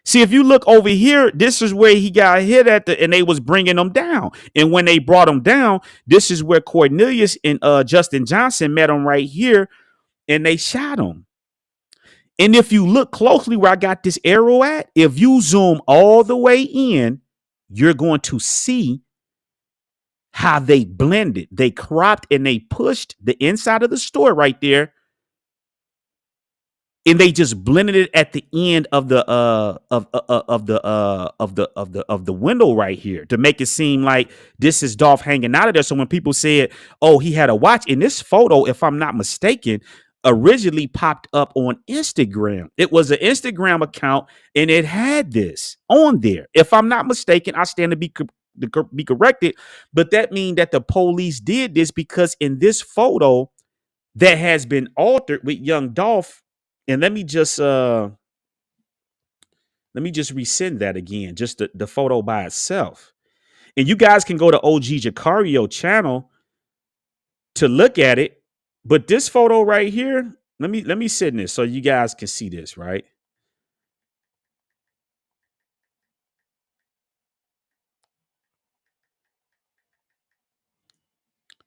See, if you look over here, this is where he got hit at and they was bringing him down. And when they brought him down, this is where Cornelius and Justin Johnson met him right here and they shot him. And if you look closely where I got this arrow at, if you zoom all the way in, you're going to see how they blended. They cropped and they pushed the inside of the store right there. And they just blended it at the end of the window right here to make it seem like this is Dolph hanging out of there. So when people said, "Oh, he had a watch," in this photo, if I'm not mistaken, originally popped up on Instagram. It was an Instagram account and it had this on there. If I'm not mistaken, I stand to be corrected, but that means that the police did this because in this photo that has been altered with young Dolph, and let me just resend that again, just the photo by itself. And you guys can go to OG Jacario channel to look at it. But this photo right here, let me send this so you guys can see this, right?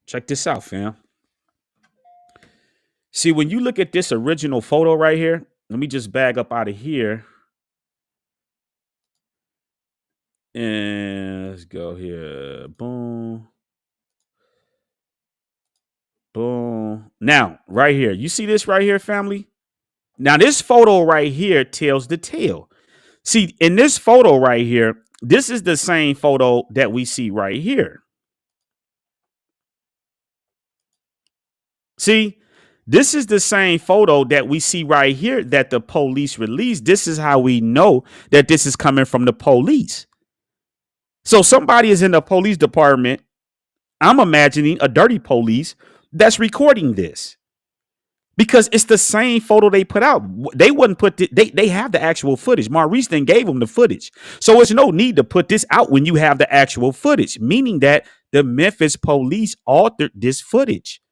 Check this out, fam. See, when you look at this original photo right here, let me just bag up out of here. And let's go here. Boom. Boom. Now, right here. You see this right here, family? Now, this photo right here tells the tale. See, in this photo right here, this is the same photo that we see right here. See, this is the same photo that we see right here that the police released. This is how we know that this is coming from the police. So somebody is in the police department. I'm imagining a dirty police that's recording this because it's the same photo they put out. They wouldn't put they have the actual footage. Maurice then gave them the footage. So there's no need to put this out when you have the actual footage, meaning that the Memphis police altered this footage.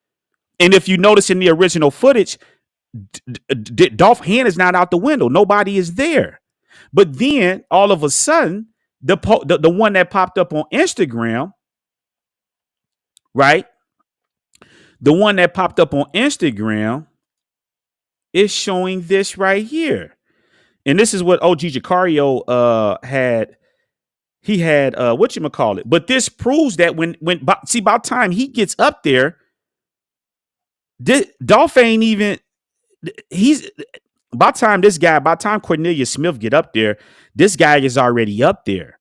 And if you notice in the original footage, Dolph hand is not out the window. Nobody is there. But then all of a sudden, the one that popped up on Instagram, right? The one that popped up on Instagram is showing this right here. And this is what OG Jacario had. He had whatchamacallit. But this proves that when by the time he gets up there, Dolph ain't even by the time Cornelius Smith get up there, this guy is already up there.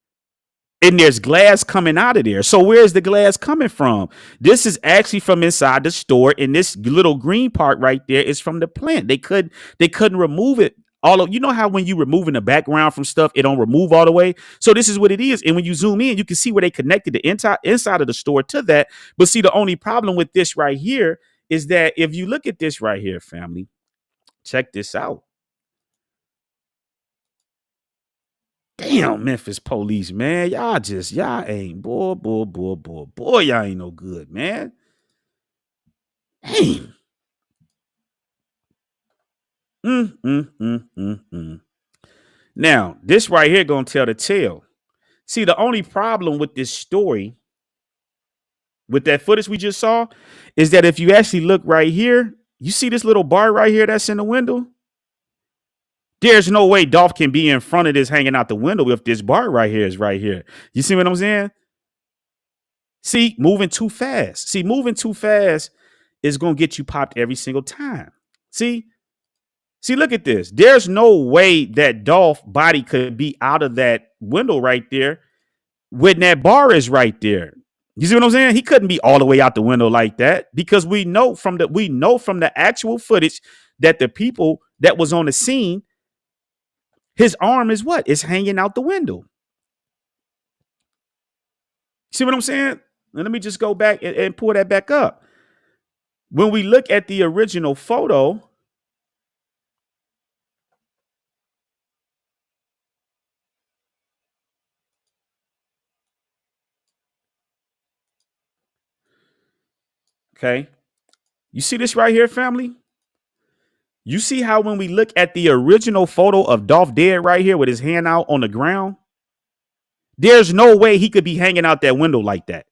And there's glass coming out of there. So where's the glass coming from? This is actually from inside the store. And this little green part right there is from the plant. They couldn't remove it. You know how when you removing the background from stuff, it don't remove all the way. So this is what it is. And when you zoom in, you can see where they connected the inside of the store to that. But see, the only problem with this right here is that if you look at this right here, family, check this out. Damn, Memphis police, man. Y'all ain't, boy, y'all ain't no good, man. Damn. Now, this right here gonna tell the tale. See, the only problem with this story, with that footage we just saw, is that if you actually look right here, you see this little bar right here that's in the window? There's no way Dolph can be in front of this hanging out the window if this bar right here is right here. You see what I'm saying? See, moving too fast. See, moving too fast is going to get you popped every single time. See, look at this. There's no way that Dolph's body could be out of that window right there when that bar is right there. You see what I'm saying? He couldn't be all the way out the window like that because we know from the actual footage that the people that was on the scene, his arm is what? It's hanging out the window. See what I'm saying? Let me just go back and pull that back up. When we look at the original photo, okay, you see this right here, family? You see how when we look at the original photo of Dolph dead right here with his hand out on the ground, there's no way he could be hanging out that window like that.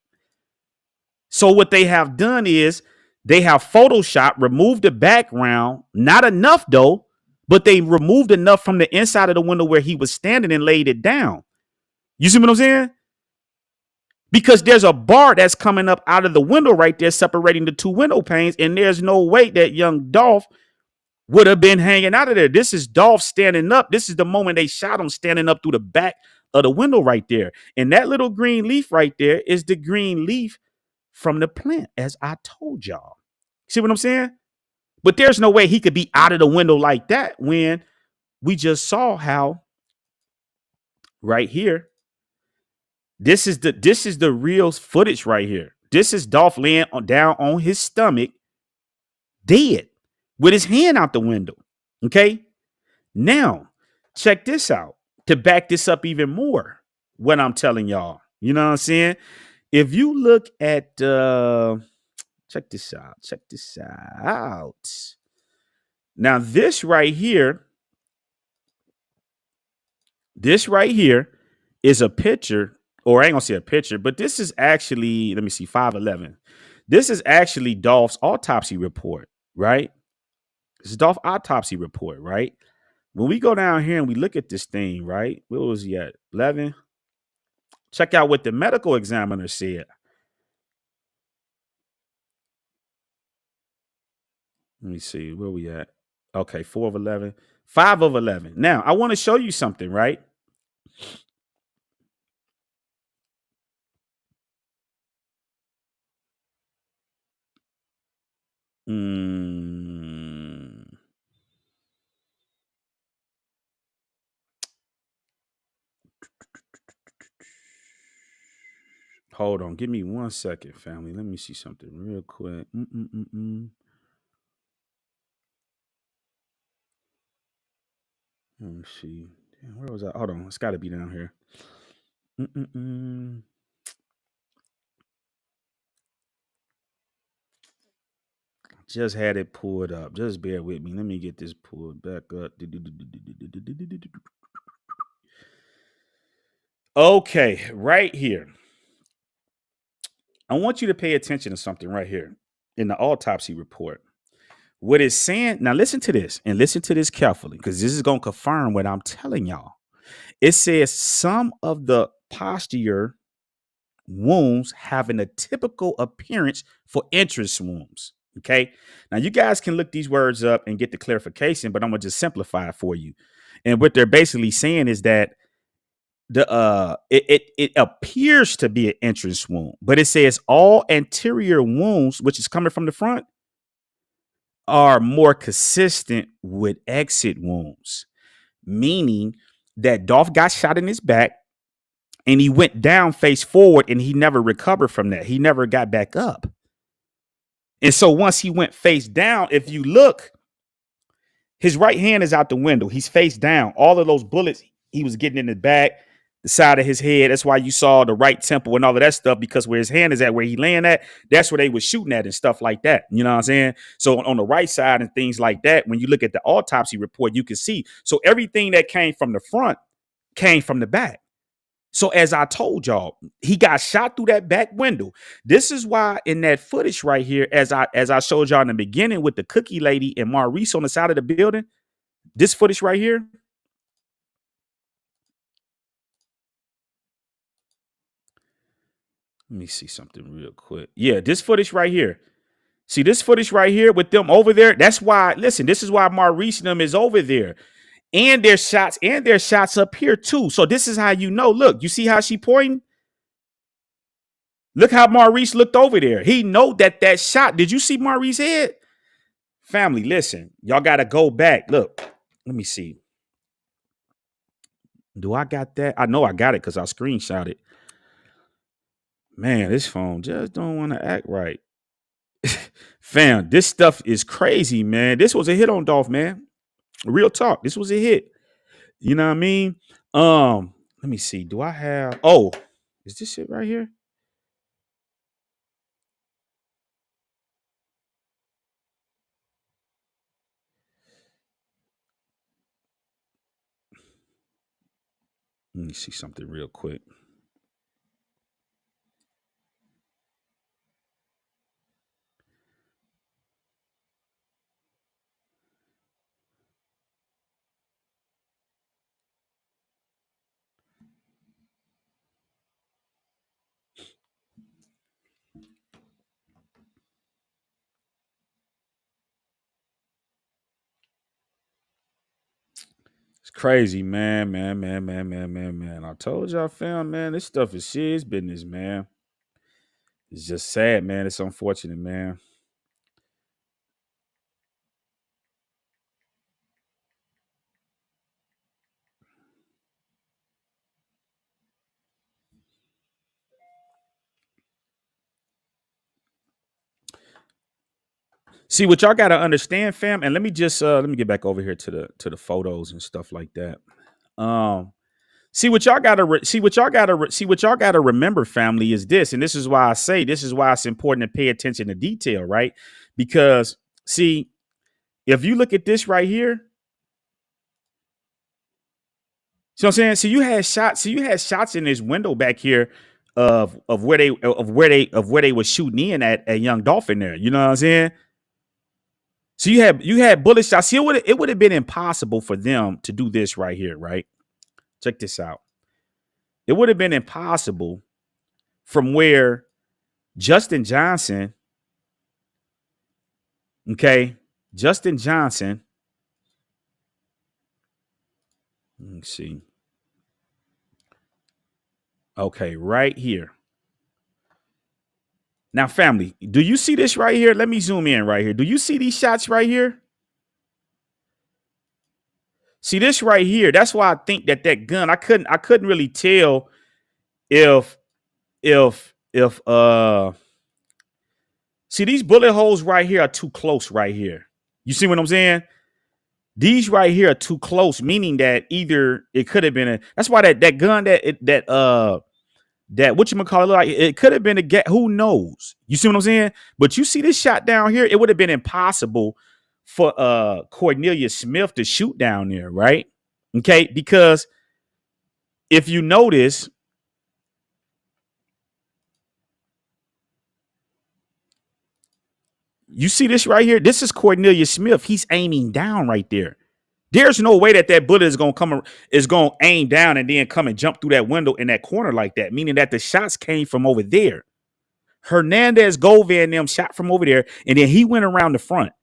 So what they have done is they have Photoshopped, removed the background, not enough though, but they removed enough from the inside of the window where he was standing and laid it down. You see what I'm saying? Because there's a bar that's coming up out of the window right there, separating the two window panes, and there's no way that young Dolph would have been hanging out of there. This is Dolph standing up. This is the moment they shot him standing up through the back of the window right there. And that little green leaf right there is the green leaf from the plant, as I told y'all. See what I'm saying? But there's no way he could be out of the window like that when we just saw how right here. This is the real footage right here. This is Dolph laying down on his stomach, dead, with his hand out the window. Okay. Now, check this out to back this up even more. What I'm telling y'all, you know what I'm saying? If you look at check this out. Now, this right here is a picture, or I ain't gonna say a picture, but this is actually, let me see, 511. This is actually Dolph's autopsy report, right? This is Dolph's autopsy report, right? When we go down here and we look at this thing, right? Where was he at? 11. Check out what the medical examiner said. Let me see, where we at? Okay, 4 of 11, 5 of 11. Now, I want to show you something, right? Hold on. Give me 1 second, family. Let me see something real quick. Let me see. Damn, where was I? Hold on. It's got to be down here. Just had it pulled up. Just bear with me. Let me get this pulled back up. Okay, right here. I want you to pay attention to something right here in the autopsy report. What it's saying, now listen to this and listen to this carefully because this is going to confirm what I'm telling y'all. It says some of the posterior wounds having a typical appearance for entrance wounds. Okay. Now you guys can look these words up and get the clarification, but I'm going to just simplify it for you. And what they're basically saying is that it appears to be an entrance wound, but it says all anterior wounds, which is coming from the front, are more consistent with exit wounds, meaning that Dolph got shot in his back and he went down face forward and he never recovered from that. He never got back up. And so once he went face down, if you look, his right hand is out the window. He's face down. All of those bullets he was getting in the back, the side of his head. That's why you saw the right temple and all of that stuff, because where his hand is at, where he laying at, that's where they was shooting at and stuff like that. You know what I'm saying? So on the right side and things like that, when you look at the autopsy report, you can see. So everything that came from the front came from the back. So as I told y'all, he got shot through that back window. This is why in that footage right here, as I showed y'all in the beginning with the cookie lady and Maurice on the side of the building, this footage right here, let me see something real quick. Yeah, this footage right here. See this footage right here with them over there? That's why, listen, this is why Maurice and them is over there. And there's shots up here too. So this is how you know. Look, you see how she pointing? Look how Maurice looked over there. He know that shot. Did you see Maurice's head? Family, listen. Y'all got to go back. Look, let me see. Do I got that? I know I got it because I screenshot it. Man, this phone just don't want to act right. Fam, this stuff is crazy, man. This was a hit on Dolph, man. Real talk. This was a hit. You know what I mean? Let me see. Do I have? Oh, is this it right here? Let me see something real quick. It's crazy, man. I told y'all, fam, man, this stuff is serious business, man. It's just sad, man. It's unfortunate, man. See what y'all gotta understand, fam. And let me just let me get back over here to the photos and stuff like that. See what y'all gotta remember, family, is this, and this is why it's important to pay attention to detail, right? Because see, if you look at this right here, see what I'm saying? So you had shots in this window back here of where they were shooting in at young Dolph in there. You know what I'm saying? So you had bullet shots. See, it would have been impossible for them to do this right here, right? Check this out. It would have been impossible from where Justin Johnson, okay, Justin Johnson. Let me see. Okay, right here. Now, family, do you see this right here? Let me zoom in right here. Do you see these shots right here? See this right here? That's why I think that gun, I couldn't really tell if see, these bullet holes right here are too close right here. You see what I'm saying? These right here are too close, meaning that either it could have been that's why that gun that whatchamacallit, like it could have been a get, who knows? You see what I'm saying? But you see this shot down here, it would have been impossible for Cornelius Smith to shoot down there, right? Okay, because if you notice, you see this right here, this is Cornelius Smith. He's aiming down right there. There's no way that bullet is going to aim down and then come and jump through that window in that corner like that, meaning that the shots came from over there. Hernandez, Gova, and them shot from over there, and then he went around the front.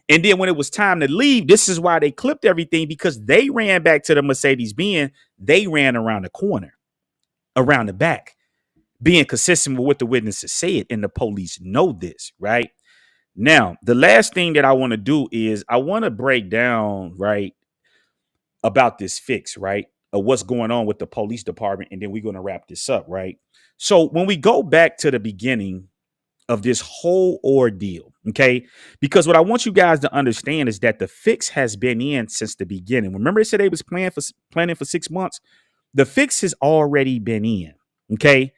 And then when it was time to leave, this is why they clipped everything, because they ran back to the Mercedes-Benz. They ran around the corner, around the back, being consistent with what the witnesses said, and the police know this, right? Now, the last thing that I want to do is I want to break down, right, about this fix, right, of what's going on with the police department, and then we're going to wrap this up, right? So when we go back to the beginning of this whole ordeal, okay, because what I want you guys to understand is that the fix has been in since the beginning. Remember, they said they was planning for 6 months. The fix has already been in, okay?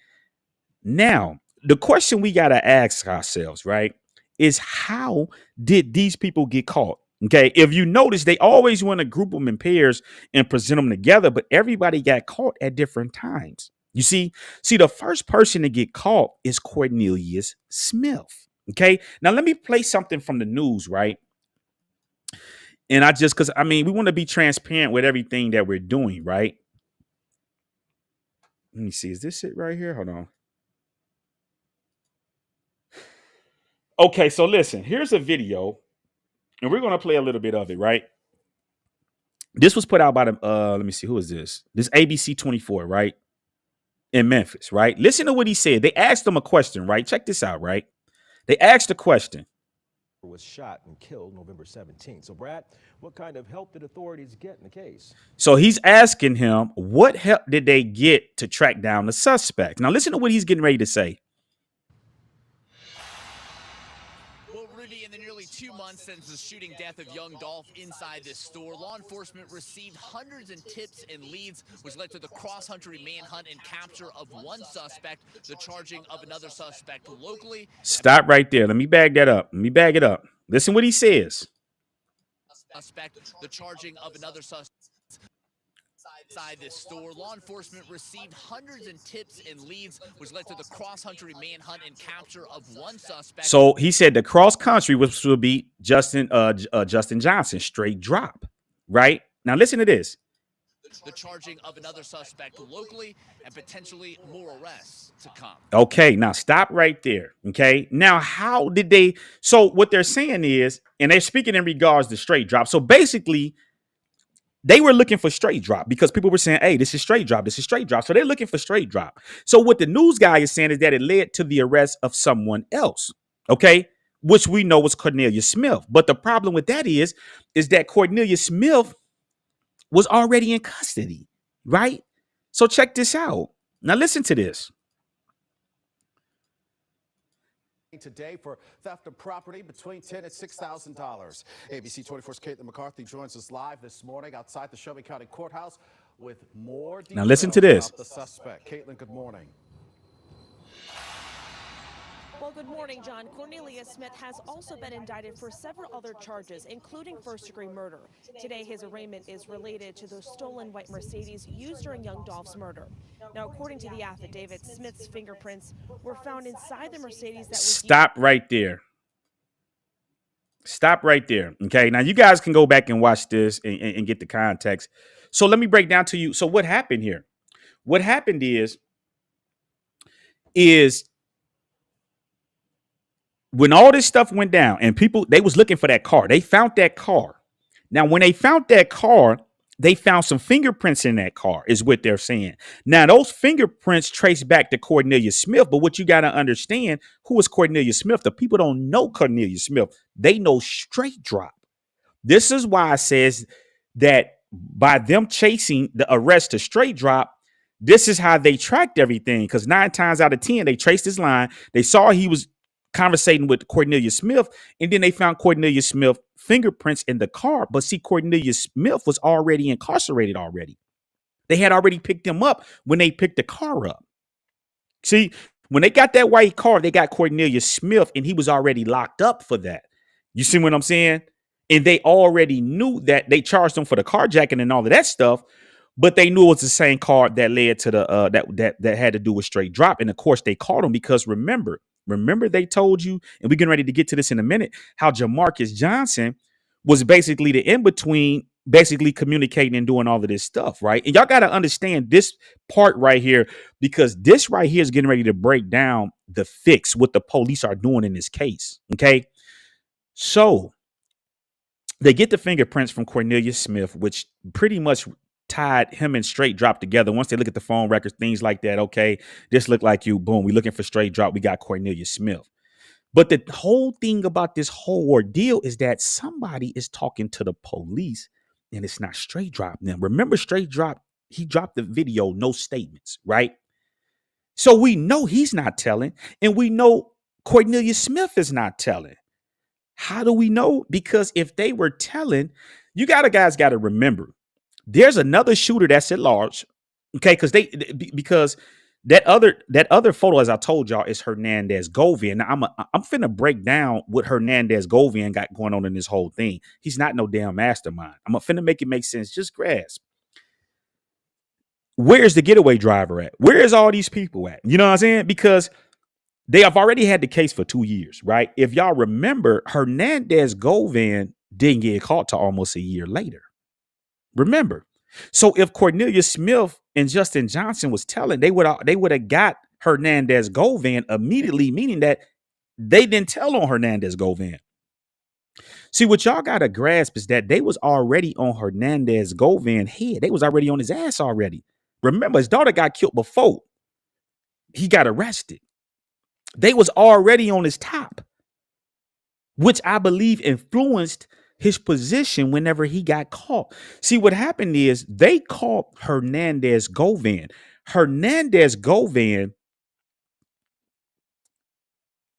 Now, the question we got to ask ourselves, right, is how did these people get caught? Okay, if you notice, they always want to group them in pairs and present them together, but everybody got caught at different times. You see, the first person to get caught is Cornelius Smith. Okay, now let me play something from the news, right? And because we want to be transparent with everything that we're doing, right? Let me see, is this it right here? Hold on. Okay, so listen, here's a video, and we're going to play a little bit of it, right? This was put out by the, let me see, who is this? This ABC 24, right? In Memphis, right? Listen to what he said. They asked him a question, right? Check this out, right? They asked a question. Was shot and killed November 17th. So, Brad, what kind of help did authorities get in the case? So he's asking him, what help did they get to track down the suspect? Now, listen to what he's getting ready to say. In the nearly 2 months since the shooting death of young Dolph inside this store, law enforcement received hundreds of tips and leads, which led to the cross-country manhunt and capture of one suspect, the charging of another suspect locally. Stop right there. Let me bag that up. Let me bag it up. Listen what he says. The charging of another suspect. Inside this store, law enforcement received hundreds of tips and leads, which led to the cross-country manhunt and capture of one suspect. So he said the cross-country would be Justin Johnson, straight drop, right? Now listen to this. The charging of another suspect locally and potentially more arrests to come. Okay, now stop right there. Okay, now how did they? So what they're saying is, and they're speaking in regards to straight drop. So basically, they were looking for straight drop because people were saying, hey, this is straight drop. This is straight drop. So they're looking for straight drop. So what the news guy is saying is that it led to the arrest of someone else, okay, which we know was Cornelius Smith. But the problem with that is that Cornelius Smith was already in custody, right? So check this out. Now listen to this. Today for theft of property between $10,000 and $6,000. ABC 24's Caitlin McCarthy joins us live this morning outside the Shelby County Courthouse with more details Now listen to this. about the suspect. Caitlin, good morning. Well, good morning, John. Cornelius Smith has also been indicted for several other charges, including first-degree murder. Today, his arraignment is related to the stolen white Mercedes used during young Dolph's murder. Now, according to the affidavit, Smith's fingerprints were found inside the Mercedes that was Stop right there. Stop right there. Okay. Now you guys can go back and watch this and get the context. So let me break down to you. So what happened here? What happened is when all this stuff went down and people, they was looking for that car. They found that car. Now, when they found that car, they found some fingerprints in that car, is what they're saying. Now, those fingerprints trace back to Cornelius Smith. But what you got to understand, who is Cornelius Smith? The people don't know Cornelius Smith. They know Straight Drop. This is why it says that by them chasing the arrest to Straight Drop, this is how they tracked everything. Because 9 times out of 10, they traced his line. They saw he was conversating with Cornelius Smith, and then they found Cornelius Smith fingerprints in the car. But see, Cornelius Smith was already incarcerated already. They had already picked him up when they picked the car up. See, when they got that white car, they got Cornelius Smith, and he was already locked up for that. You see what I'm saying? And they already knew that. They charged him for the carjacking and all of that stuff, but they knew it was the same car that led to the that had to do with Straight Drop. And of course, they caught him because remember they told you, and we're getting ready to get to this in a minute, how Jamarcus Johnson was basically the in-between, basically communicating and doing all of this stuff, right? And y'all got to understand this part right here, because this right here is getting ready to break down the fix, what the police are doing in this case, okay? So they get the fingerprints from Cornelius Smith, which pretty much tied him and Straight Drop together. Once they look at the phone records, things like that, okay, this looked like you, boom, we're looking for Straight Drop, we got Cornelius Smith. But the whole thing about this whole ordeal is that somebody is talking to the police, and it's not Straight Drop. Now, remember Straight Drop, he dropped the video, no statements, right? So we know he's not telling, and we know Cornelius Smith is not telling. How do we know? Because if they were telling, you guys got to remember, there's another shooter that's at large, okay? Because that other photo, as I told y'all, is Hernandez Govian. Now I'm finna break down what Hernandez Govian got going on in this whole thing. He's not no damn mastermind. I'm finna make it make sense. Just grasp. Where's the getaway driver at? Where is all these people at? You know what I'm saying? Because they have already had the case for 2 years, right? If y'all remember, Hernandez Govian didn't get caught till almost a year later. Remember. So if Cornelius Smith and Justin Johnson was telling, they would have got Hernandez Govian immediately, meaning that they didn't tell on Hernandez Govian. See, what y'all got to grasp is that they was already on Hernandez Govian head. They was already on his ass already. Remember, his daughter got killed before he got arrested. They was already on his top, which I believe influenced his position whenever he got caught. See, what happened is they caught Hernandez Govian. Hernandez Govian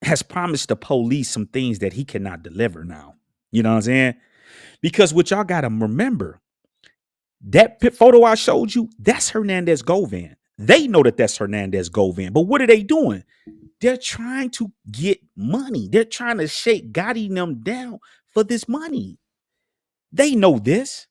has promised the police some things that he cannot deliver now. You know what I'm saying? Because what y'all got to remember, that photo I showed you, that's Hernandez Govian. They know that that's Hernandez Govian. But what are they doing? They're trying to get money. They're trying to shake Gotti and them down for this money. They know this.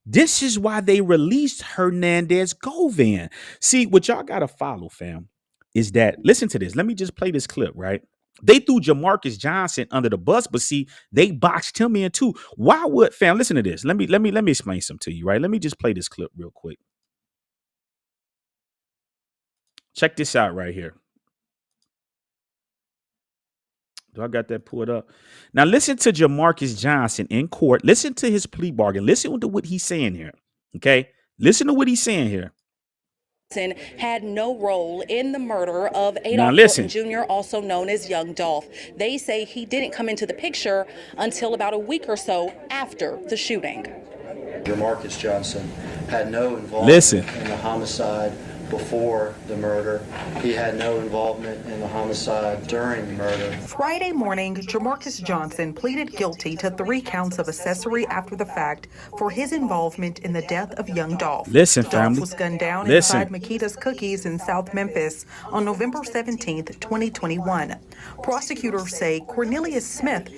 This is why they released Hernandez Govian. See, what y'all got to follow, fam, is that, listen to this. Let me just play this clip, right? They threw Jamarcus Johnson under the bus, but see, they boxed him in too. Why would, fam, listen to this. Let me explain something to you, right? Let me just play this clip real quick. Check this out right here. Do I got that pulled up? Now listen to Jamarcus Johnson in court. Listen to his plea bargain. Listen to what he's saying here. Okay? Listen to what he's saying here. Had no role in the murder of Adolph Thornton Jr., also known as Young Dolph. They say he didn't come into the picture until about a week or so after the shooting. Jamarcus Johnson had no involvement in the homicide before the murder. He had no involvement in the homicide during the murder. Friday morning, Jamarcus Johnson pleaded guilty to 3 counts of accessory after the fact for his involvement in the death of young Dolph. Listen, Dolph family. was gunned down Listen. inside Makita's Cookies in South Memphis on November 17th, 2021. Prosecutors say Cornelius Smith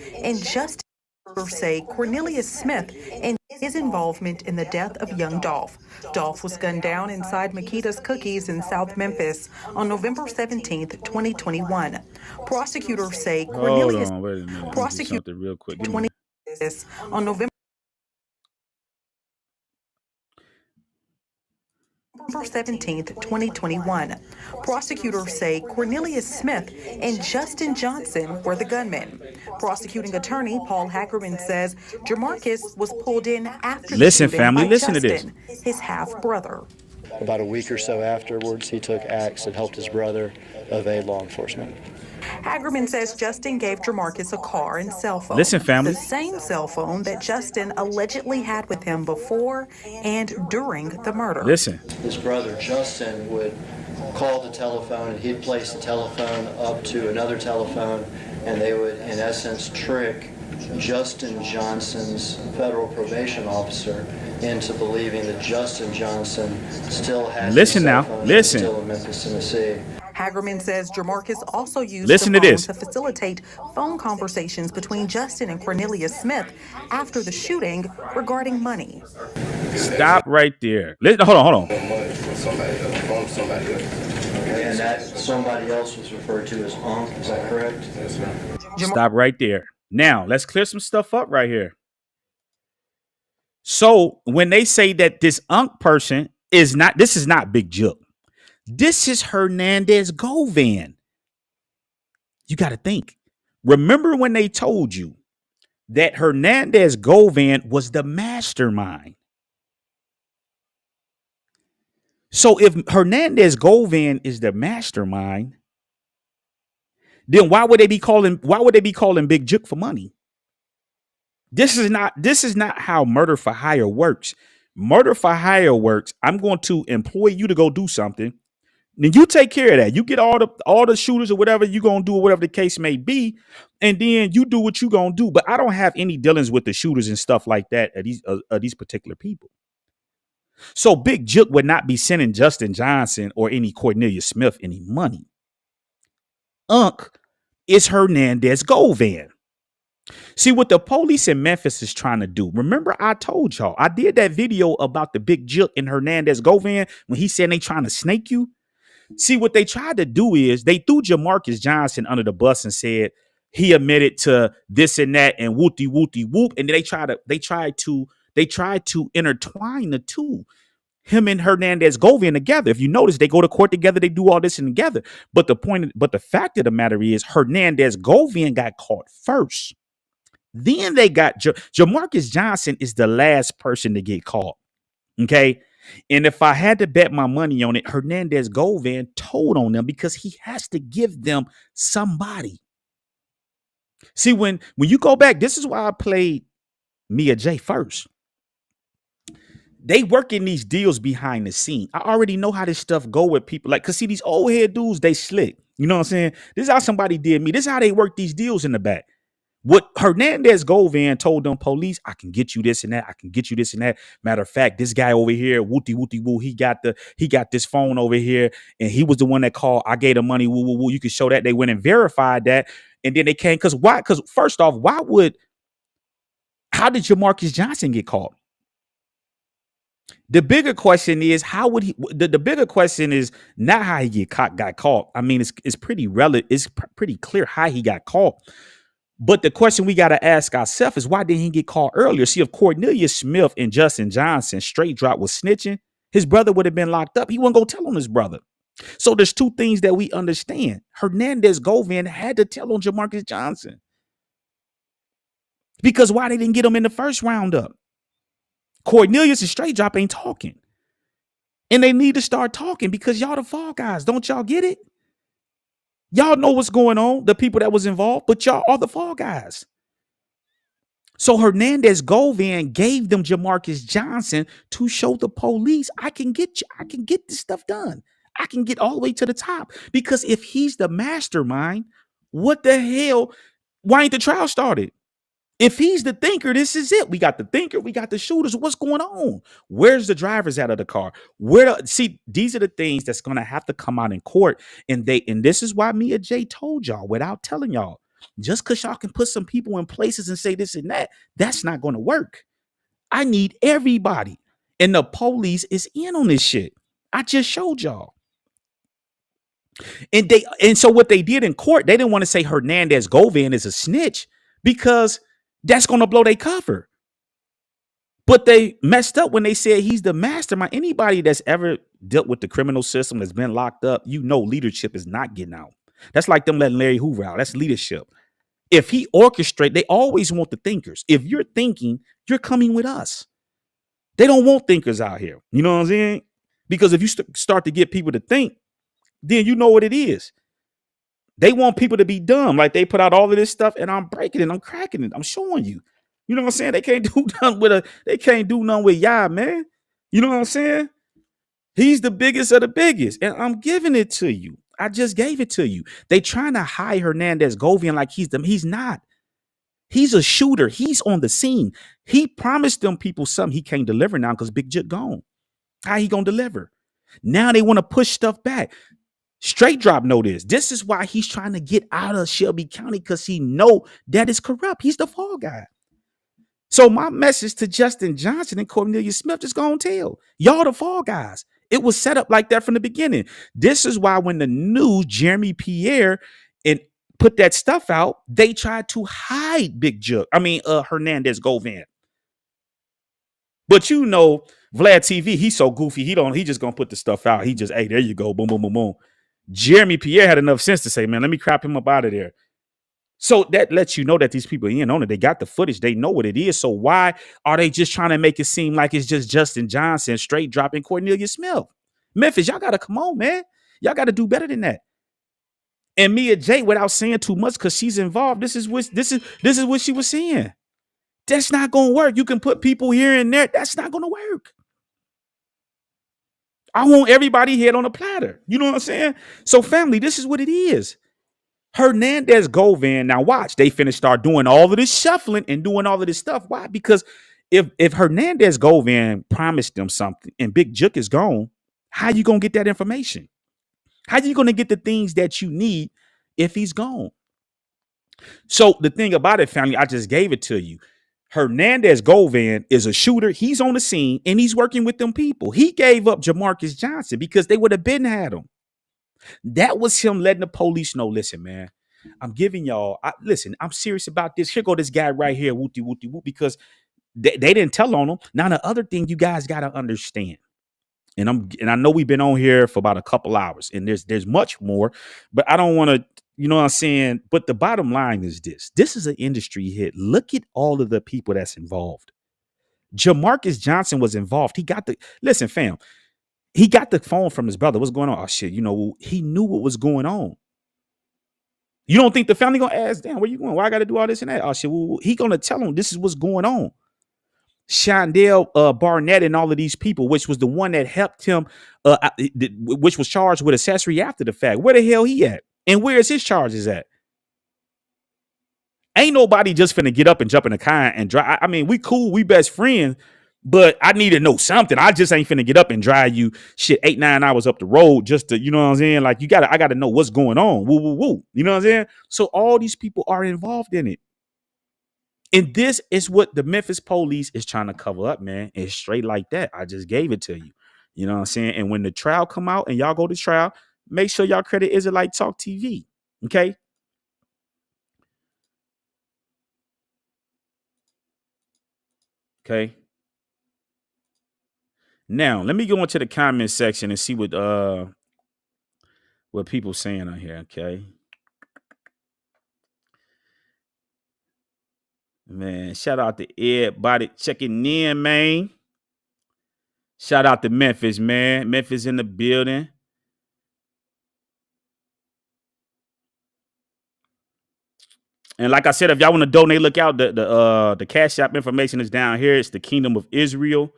and his involvement in the death of young Dolph. Dolph was gunned down inside Makita's Cookies in South Memphis on November 17th, 2021. Prosecutors say Cornelius Hold on, wait a minute. Let me do something real quick. on November 17th, 2021. Prosecutors say Cornelius Smith and Justin Johnson were the gunmen. Prosecuting attorney Paul Hackerman says Jamarcus was pulled in after the shooting family, by listen Justin, to this. his half-brother. About a week or so afterwards, he took acts that helped his brother evade law enforcement. Hackerman says Justin gave Jamarcus a car and cell phone. Listen, family. The same cell phone that Justin allegedly had with him before and during the murder. Listen. His brother Justin would call the telephone, and he'd place the telephone up to another telephone, and they would, in essence, trick Justin Johnson's federal probation officer into believing that Justin Johnson still has Listen his now. cell phone Listen. still in Memphis, Tennessee. Hagerman says Jamarcus also used Listen the to phone this. to facilitate phone conversations between Justin and Cornelius Smith after the shooting regarding money. Stop right there. Listen, hold on. And that somebody else was referred to as Unc, is that correct? Stop right there. Now, let's clear some stuff up right here. So, when they say that this Unc person is not, this is not Big Jook. This is Hernandez Govan. You got to think. Remember when they told you that Hernandez Govan was the mastermind? So if Hernandez Govan is the mastermind, then why would they be calling Big Jook for money? This is not how murder for hire works. Murder for hire works. I'm going to employ you to go do something. Then you take care of that. You get all the shooters or whatever you're going to do or whatever the case may be. And then you do what you're going to do. But I don't have any dealings with the shooters and stuff like that of these particular people. So Big Jook would not be sending Justin Johnson or any Cornelius Smith any money. Unc is Hernandez Govan. See what the police in Memphis is trying to do. Remember, I told y'all, I did that video about the Big Jook and Hernandez Govan when he said they trying to snake you. See, what they tried to do is they threw Jamarcus Johnson under the bus and said he admitted to this and that and whoopty whoop. And then they tried to intertwine the two, him and Hernandez Govan together. If you notice, they go to court together, they do all this and together. But the fact of the matter is Hernandez Govan got caught first. Then they got Jamarcus Johnson is the last person to get caught. Okay. And if I had to bet my money on it, Hernandez Govan told on them because he has to give them somebody. See, when you go back, this is why I played Mia J first. They working these deals behind the scene. I already know how this stuff go with people. Like, cause see, these old head dudes, they slick. You know what I'm saying? This is how somebody did me. This is how they work these deals in the back. What Hernandez Govan told them police, I can get you this and that. I can get you this and that. Matter of fact, this guy over here, wooty woo, he got this phone over here, and he was the one that called. I gave him money. Woo. You can show that. They went and verified that, and then they came. Because why? Because first off, how did Jamarcus Johnson get caught? The bigger question is how would he? The bigger question is not how he got caught. I mean, it's pretty relative. It's pretty clear how he got caught. But the question we got to ask ourselves is why didn't he get caught earlier? See, if Cornelius Smith and Justin Johnson straight drop was snitching, his brother would have been locked up. He wasn't going to tell on his brother. So there's two things that we understand. Hernandez Govan had to tell on Jamarcus Johnson. Because why they didn't get him in the first roundup? Cornelius and straight drop ain't talking. And they need to start talking because y'all the fall guys. Don't y'all get it? Y'all know what's going on, the people that was involved, but y'all are the fall guys. So Hernandez Govan gave them Jamarcus Johnson to show the police, I can get this stuff done. I can get all the way to the top. Because if he's the mastermind, what the hell? Why ain't the trial started? If he's the thinker, this is it. We got the thinker, we got the shooters. What's going on? Where's the drivers out of the car? See, these are the things that's gonna have to come out in court. And this is why Mia J told y'all without telling y'all, just because y'all can put some people in places and say this and that, that's not gonna work. I need everybody. And the police is in on this shit. I just showed y'all. And so what they did in court, they didn't want to say Hernandez Govan is a snitch because that's going to blow their cover. But they messed up when they said he's the mastermind. Anybody that's ever dealt with the criminal system that's been locked up, you know leadership is not getting out. That's like them letting Larry Hoover out. That's leadership. If he orchestrates, they always want the thinkers. If you're thinking, you're coming with us. They don't want thinkers out here. You know what I'm saying? Because if you start to get people to think, then you know what it is. They want people to be dumb. Like they put out all of this stuff and I'm breaking it. I'm cracking it. I'm showing you. You know what I'm saying? They can't do nothing with y'all, man. You know what I'm saying? He's the biggest of the biggest. And I'm giving it to you. I just gave it to you. They trying to hide Hernandez Govan like he's them. He's not. He's a shooter. He's on the scene. He promised them people something he can't deliver now because Big Jit gone. How he gonna deliver? Now they want to push stuff back. Straight Drop know this. This is why he's trying to get out of Shelby County because he know that is corrupt. He's the fall guy. So my message to Justin Johnson and Cornelia Smith is gonna tell y'all the fall guys. It was set up like that from the beginning. This is why when the news, Jeremy Pierre, and put that stuff out, they tried to hide Hernandez Govan. But you know, Vlad TV, he's so goofy. He just gonna put the stuff out. He just, hey, there you go, boom, boom, boom, boom. Jeremy Pierre had enough sense to say, man, let me crap him up out of there. So that lets you know that these people in on it. They got the footage. They know what it is. So why are they just trying to make it seem like it's just Justin Johnson straight dropping Cornelia Smith? Memphis, y'all got to come on, man. Y'all got to do better than that. And Mia J, without saying too much, because she's involved, this is what she was saying. That's not going to work. You can put people here and there. That's not going to work. I want everybody head on a platter. You know what I'm saying? So family, this is what it is. Hernandez Govan, now watch, they finna start doing all of this shuffling and doing all of this stuff. Why? Because if Hernandez Govan promised them something and Big Jook is gone, how you gonna get that information? How you gonna get the things that you need if he's gone? So the thing about it, family, I just gave it to you. Hernandez Govan is a shooter. He's on the scene and he's working with them people. He gave up Jamarcus Johnson because they would have been had him. That was him letting the police know, listen, man, I'm giving y'all, listen, I'm serious about this. Here go this guy right here, whoopty, whoopty, whoop, because they didn't tell on him. Now, the other thing you guys got to understand, and I know we've been on here for about a couple hours, and there's much more, but I don't want to, you know what I'm saying? But the bottom line is this. This is an industry hit. Look at all of the people that's involved. Jamarcus Johnson was involved. Listen, fam, he got the phone from his brother. What's going on? Oh, shit. You know, he knew what was going on. You don't think the family going to ask, damn, where you going? Why I got to do all this and that? Oh, shit. Well, he going to tell him this is what's going on. Shondell Barnett and all of these people, which was the one that helped him, which was charged with accessory after the fact. Where the hell he at? And where is his charges at? Ain't nobody just finna get up and jump in a car and drive. I mean, we cool. We best friends. But I need to know something. I just ain't finna get up and drive you 8-9 hours up the road just to, you know what I'm saying? Like I gotta know what's going on. Woo, woo, woo. You know what I'm saying? So all these people are involved in it. And this is what the Memphis police is trying to cover up, man. It's straight like that. I just gave it to you. You know what I'm saying? And when the trial come out and y'all go to trial, make sure y'all credit Israelite Talk TV. Okay? Okay. Now, let me go into the comment section and see what people saying on here, okay? Man, shout out to everybody checking in, man. Shout out to Memphis, man. Memphis in the building. And like I said, if y'all want to donate, look out. The Cash App information is down here. It's the Kingdom of Israel.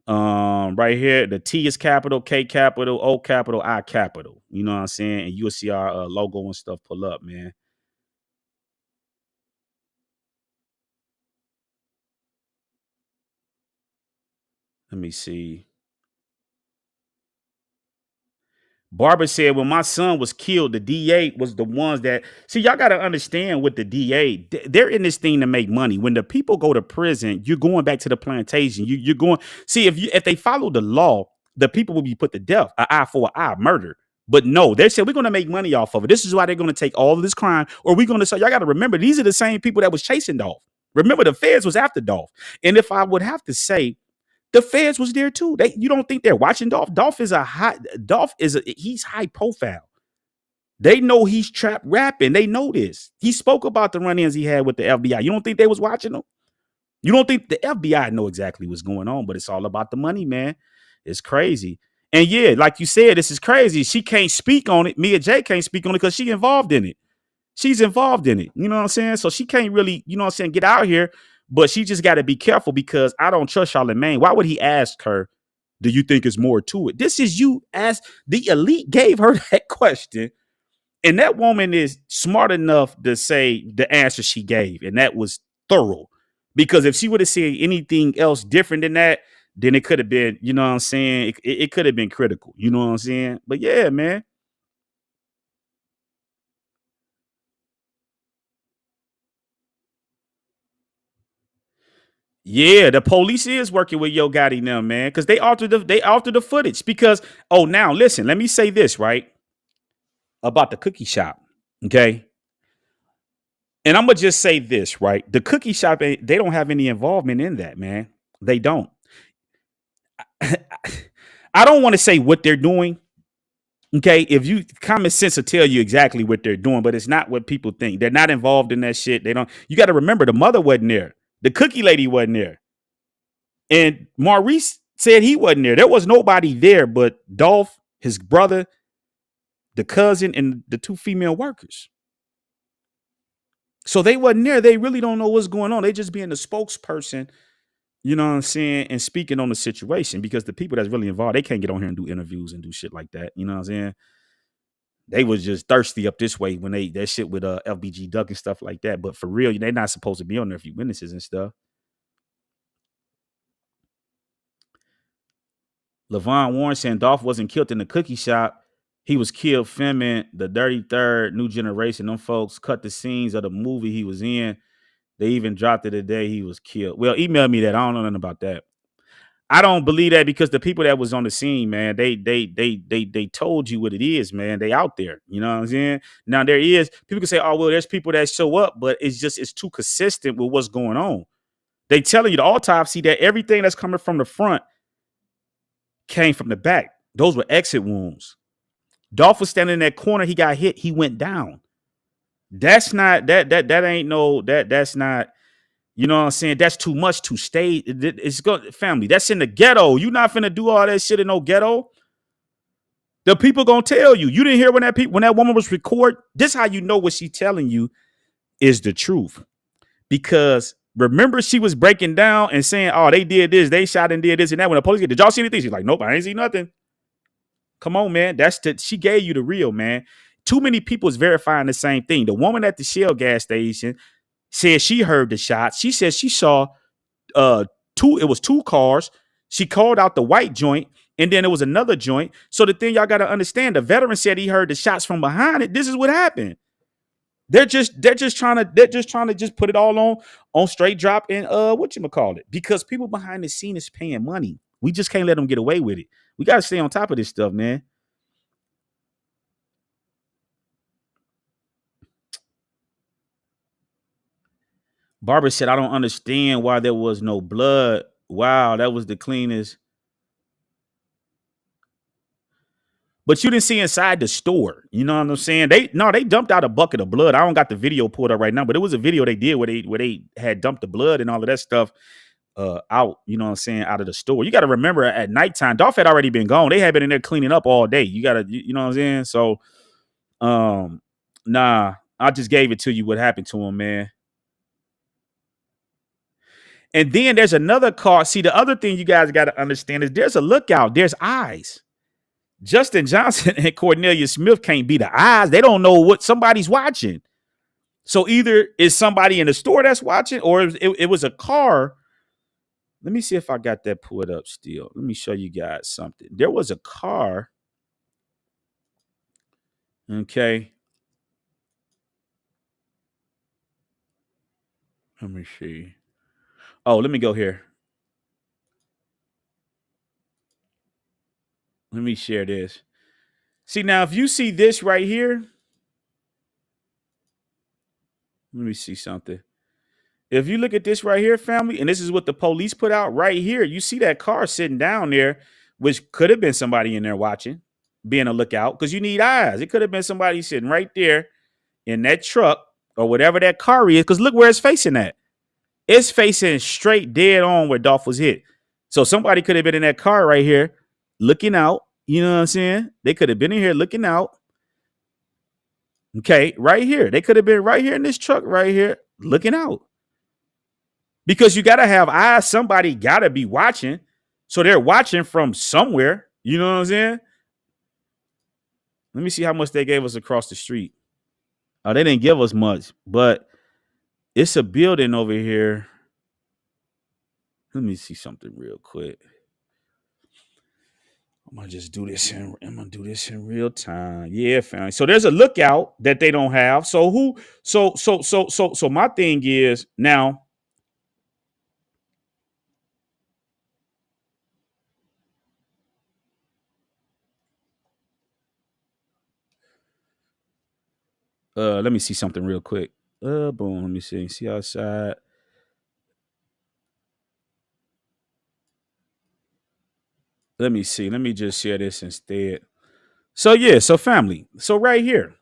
Right here, the T is capital, K capital, O capital, I capital. You know what I'm saying? And you'll see our logo and stuff pull up, man. Let me see. Barbara said when my son was killed, the DA was the ones that see. Y'all got to understand with the DA, they're in this thing to make money. When the people go to prison, you're going back to the plantation. You're going see if they follow the law, the people will be put to death, an eye for an eye, murder. But no, they said we're going to make money off of it. This is why they're going to take all of this crime, or we're going to say y'all got to remember these are the same people that was chasing Dolph. Remember the feds was after Dolph, and if I would have to say. The feds was there too. You don't think they're watching Dolph? He's high profile. They know he's trap rapping. They know this. He spoke about the run-ins he had with the FBI. You don't think they was watching him? You don't think the FBI know exactly what's going on? But it's all about the money, man. It's crazy. And yeah, like you said, this is crazy. She can't speak on it. Mia J can't speak on it because she's involved in it. She's involved in it. You know what I'm saying? So she can't really, you know what I'm saying, get out here. But she just got to be careful because I don't trust Charlamagne. Why would he ask her, do you think there's more to it? This is you ask. The elite gave her that question. And that woman is smart enough to say the answer she gave. And that was thorough. Because if she would have said anything else different than that, then it could have been, you know what I'm saying? It could have been critical. You know what I'm saying? But yeah, man. Yeah, the police is working with Yo Gotti now, man, because they altered the footage. Because now listen, let me say this right about the cookie shop, okay? And I'm gonna just say this right: the cookie shop, they don't have any involvement in that, man. They don't. I don't want to say what they're doing, okay? If you common sense will tell you exactly what they're doing, but it's not what people think. They're not involved in that shit. They don't. You got to remember, the mother wasn't there, the cookie lady wasn't there. And Maurice said he wasn't there. There was nobody there but Dolph, his brother, the cousin, and the two female workers. So they wasn't there. They really don't know what's going on. They just being the spokesperson, you know what I'm saying, and speaking on the situation because the people that's really involved, they can't get on here and do interviews and do shit like that. You know what I'm saying? They was just thirsty up this way when that shit with FBG Duck and stuff like that. But for real, they're not supposed to be on there if you witnesses and stuff. Levon Warren saying Dolph wasn't killed in the cookie shop. He was killed filming the Dirty Third, New Generation. Them folks cut the scenes of the movie he was in. They even dropped it the day he was killed. Well, email me that. I don't know nothing about that. I don't believe that because the people that was on the scene, man, they told you what it is, man. They out there. You know what I'm saying? Now there is people can say, oh, well, there's people that show up, but it's too consistent with what's going on. They telling you the autopsy that everything that's coming from the front came from the back. Those were exit wounds. Dolph was standing in that corner. He got hit. He went down. That's not that's not, you know what I'm saying? That's too much to stay. It's good family. That's in the ghetto. You not finna do all that shit in no ghetto. The people gonna tell you. You didn't hear when that woman was recorded. This how you know what she telling you is the truth. Because remember she was breaking down and saying, oh, they did this, they shot and did this and that. When the police get, did y'all see anything? She's like, nope, I ain't see nothing. Come on, man. She gave you the real, man. Too many people is verifying the same thing. The woman at the Shell gas station said she heard the shots. She said she saw two cars. She called out the white joint, and then there was another joint. So the thing y'all got to understand, the veteran said he heard the shots from behind it. This is what happened. They're just trying to just put it all on straight drop and whatchamacallit. Because people behind the scene is paying money. We just can't let them get away with it. We got to stay on top of this stuff, man. Barbara said, I don't understand why there was no blood. Wow, that was the cleanest. But you didn't see inside the store. You know what I'm saying? They dumped out a bucket of blood. I don't got the video pulled up right now, but it was a video they did where they had dumped the blood and all of that stuff out, you know what I'm saying, out of the store. You got to remember at nighttime, Dolph had already been gone. They had been in there cleaning up all day. You got to, you know what I'm saying? So, nah, I just gave it to you what happened to him, man. And then there's another car. See, the other thing you guys got to understand is there's a lookout. There's eyes. Justin Johnson and Cornelia Smith can't be the eyes. They don't know what somebody's watching. So either it's somebody in the store that's watching, or it was a car. Let me see if I got that pulled up still. Let me show you guys something. There was a car. Okay. Let me see. Oh, let me go here. Let me share this. See, now, if you see this right here, let me see something. If you look at this right here, family, and this is what the police put out right here, you see that car sitting down there, which could have been somebody in there watching, being a lookout, because you need eyes. It could have been somebody sitting right there in that truck or whatever that car is, because look where it's facing at. It's facing straight dead on where Dolph was hit. So somebody could have been in that car right here looking out. You know what I'm saying? They could have been in here looking out. Okay, right here. They could have been right here in this truck right here looking out. Because you got to have eyes. Somebody got to be watching. So they're watching from somewhere. You know what I'm saying? Let me see how much they gave us across the street. Oh, they didn't give us much, but it's a building over here. Let me see something real quick. I'm gonna just do this in real time. Yeah, family. So there's a lookout that they don't have. So my thing is now. Let me see something real quick. Boom. Let me see. See outside. Let me see. Let me just share this instead. So yeah, so family. So right here.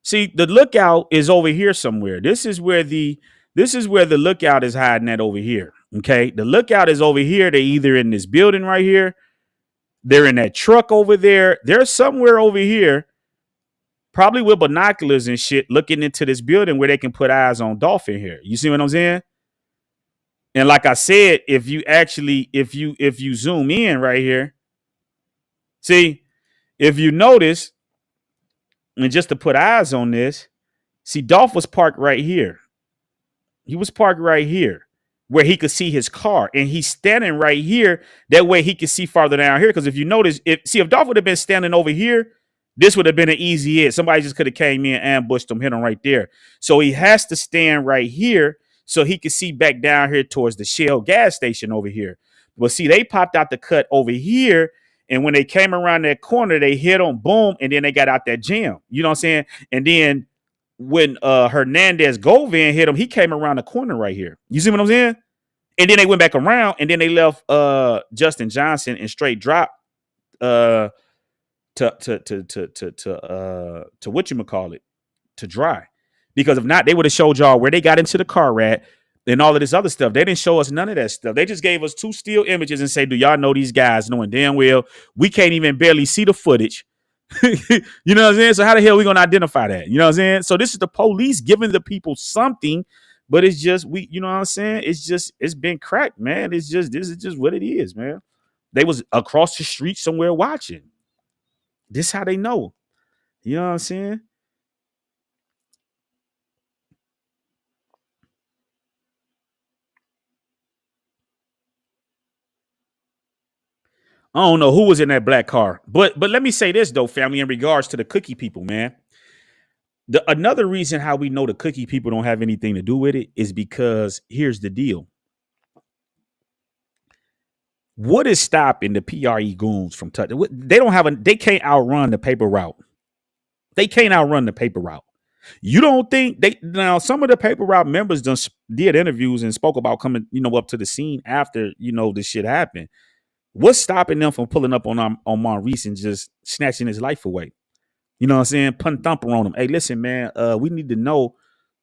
See, the lookout is over here somewhere. This is where the lookout is hiding at over here. Okay. The lookout is over here. They're either in this building right here. They're in that truck over there. They're somewhere over here, probably with binoculars and shit, looking into this building where they can put eyes on Dolph in here. You see what I'm saying? And like I said, if you zoom in right here, see, if you notice, and just to put eyes on this, see, Dolph was parked right here. He was parked right here where he could see his car, and he's standing right here. That way he could see farther down here. Because if you notice, if Dolph would have been standing over here, this would have been an easy hit. Somebody just could have came in, ambushed him, hit him right there. So he has to stand right here so he could see back down here towards the Shell gas station over here. But see, they popped out the cut over here, and when they came around that corner, they hit him, boom, and then they got out that jam. You know what I'm saying? And then when Hernandez Govin hit him, he came around the corner right here. You see what I'm saying? And then they went back around, and then they left Justin Johnson and straight drop to whatchamacallit, to dry. Because if not, they would have showed y'all where they got into the car at and all of this other stuff. They didn't show us none of that stuff. They just gave us 2 still images and say, do y'all know these guys? Knowing damn well we can't even barely see the footage. You know what I'm saying? So how the hell are we gonna identify that? You know what I'm saying? So this is the police giving the people something, but it's just you know what I'm saying? It's been cracked, man. This is just what it is, man. They was across the street somewhere watching. This how they know. You know what I'm saying? I don't know who was in that black car, but let me say this though, family, in regards to the cookie people, man. Another reason how we know the cookie people don't have anything to do with it is because here's the deal. What is stopping the PRE goons from touching? They can't outrun the paper route. They can't outrun the paper route. You don't think now some of the paper route members did interviews and spoke about coming, up to the scene after, this shit happened. What's stopping them from pulling up on Maurice and just snatching his life away? You know what I'm saying? Pun thumper on him. Hey, listen, man, we need to know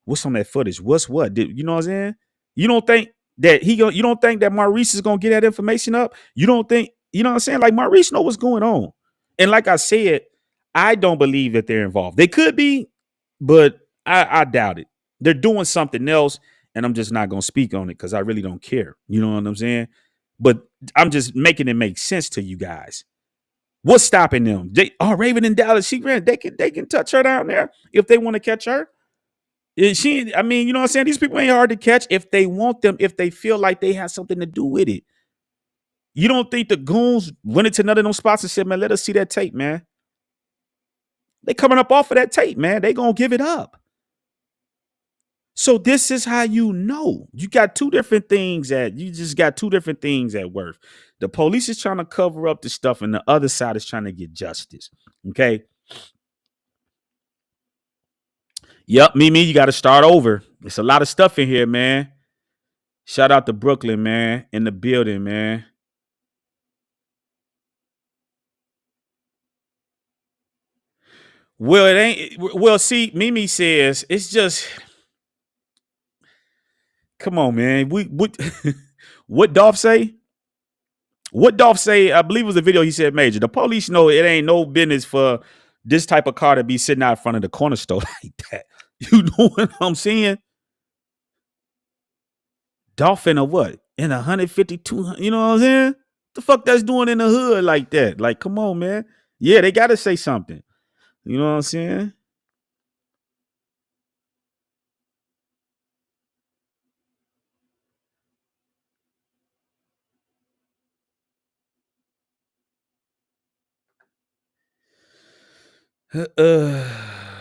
what's on that footage. What's what? You know what I'm saying? You don't think that you don't think that Maurice is gonna get that information up? You don't think, you know what I'm saying? Like, Maurice know what's going on. And like I said, I don't believe that they're involved. They could be, but I doubt it. They're doing something else. and I'm just not gonna speak on it because I really don't care. You know what I'm saying? But I'm just making it make sense to you guys. What's stopping them? Raven and Dallas, she ran. They can touch her down there if they want to catch her. I mean, you know what I'm saying? These people ain't hard to catch if they want them, if they feel like they have something to do with it. You don't think the goons went into none of those spots and said, man, let us see that tape, man. They coming up off of that tape, man. They gonna give it up. So this is how you know. You got two different things at work. The police is trying to cover up the stuff, and the other side is trying to get justice. Okay. Yep, Mimi, you got to start over. It's a lot of stuff in here, man. Shout out to Brooklyn, man, in the building, man. Well, it ain't. Well, see, Mimi says it's just. Come on, man. What Dolph say? What Dolph say? I believe it was a video he said, Major. The police know it ain't no business for this type of car to be sitting out in front of the corner store like that. You know what I'm saying? Dolph in a what? In 150, 200, you know what I'm saying? The fuck that's doing in the hood like that? Like, come on, man. Yeah, they got to say something. You know what I'm saying? But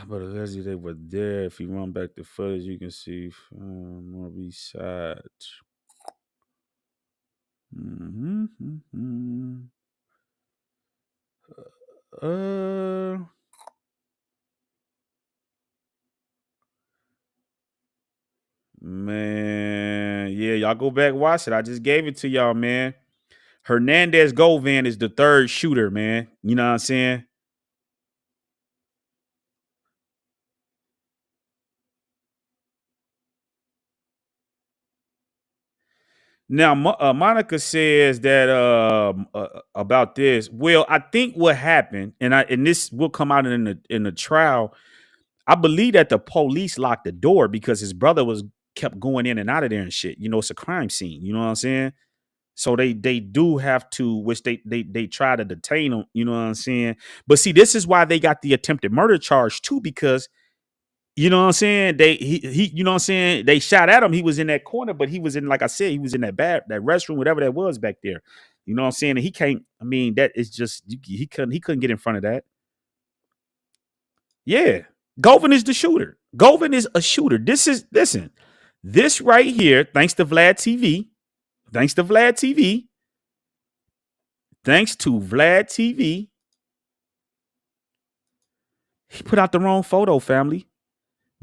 allegedly they were there. If you run back the footage, you can see more beside. Man, yeah, y'all go back watch it. I just gave it to y'all, man. Hernandez Govan is the third shooter, man. You know what I'm saying? Now, Monica says that about this. Well, I think what happened, and this will come out in the trial. I believe that the police locked the door because his brother kept going in and out of there and shit. You know, it's a crime scene. You know what I'm saying? So they do have to, which they try to detain him. You know what I'm saying? But see, this is why they got the attempted murder charge too, because you know what I'm saying? He you know what I'm saying? They shot at him. He was in that corner, but he was in, like I said, he was in that restroom, whatever that was back there. You know what I'm saying? And he can't, I mean, that is just he couldn't get in front of that. Yeah. Govan is the shooter. Govan is a shooter. This right here, thanks to Vlad TV. Thanks to Vlad TV. He put out the wrong photo, family.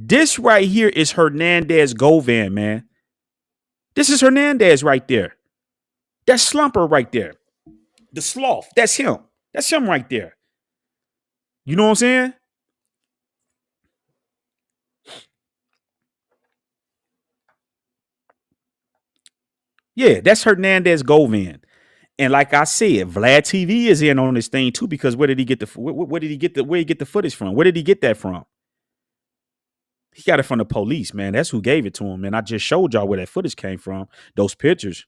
This right here is Hernandez Govan, man. This is Hernandez right there. That's Slumper right there. The sloth. That's him. That's him right there. You know what I'm saying? Yeah, that's Hernandez Govan. And like I said, Vlad TV is in on this thing too, because where he get the footage from? Where did he get that from? He got it from the police, man. That's who gave it to him. And I just showed y'all where that footage came from. Those pictures.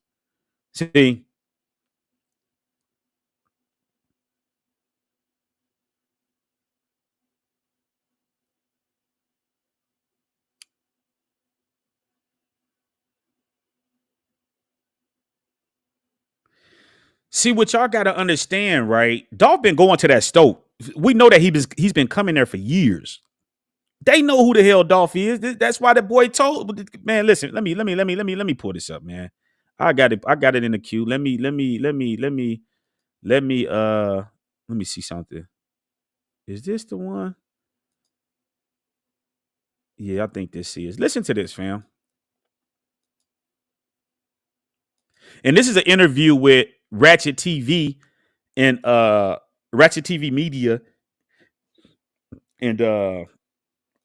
See what y'all got to understand, right? Dolph been going to that stove. We know that he's been coming there for years. They know who the hell Dolph is. That's why the boy told. Man, listen. Let me pull this up, man. I got it in the queue. Let me see something. Is this the one? Yeah, I think this is. Listen to this, fam. And this is an interview with Ratchet TV and Ratchet TV Media and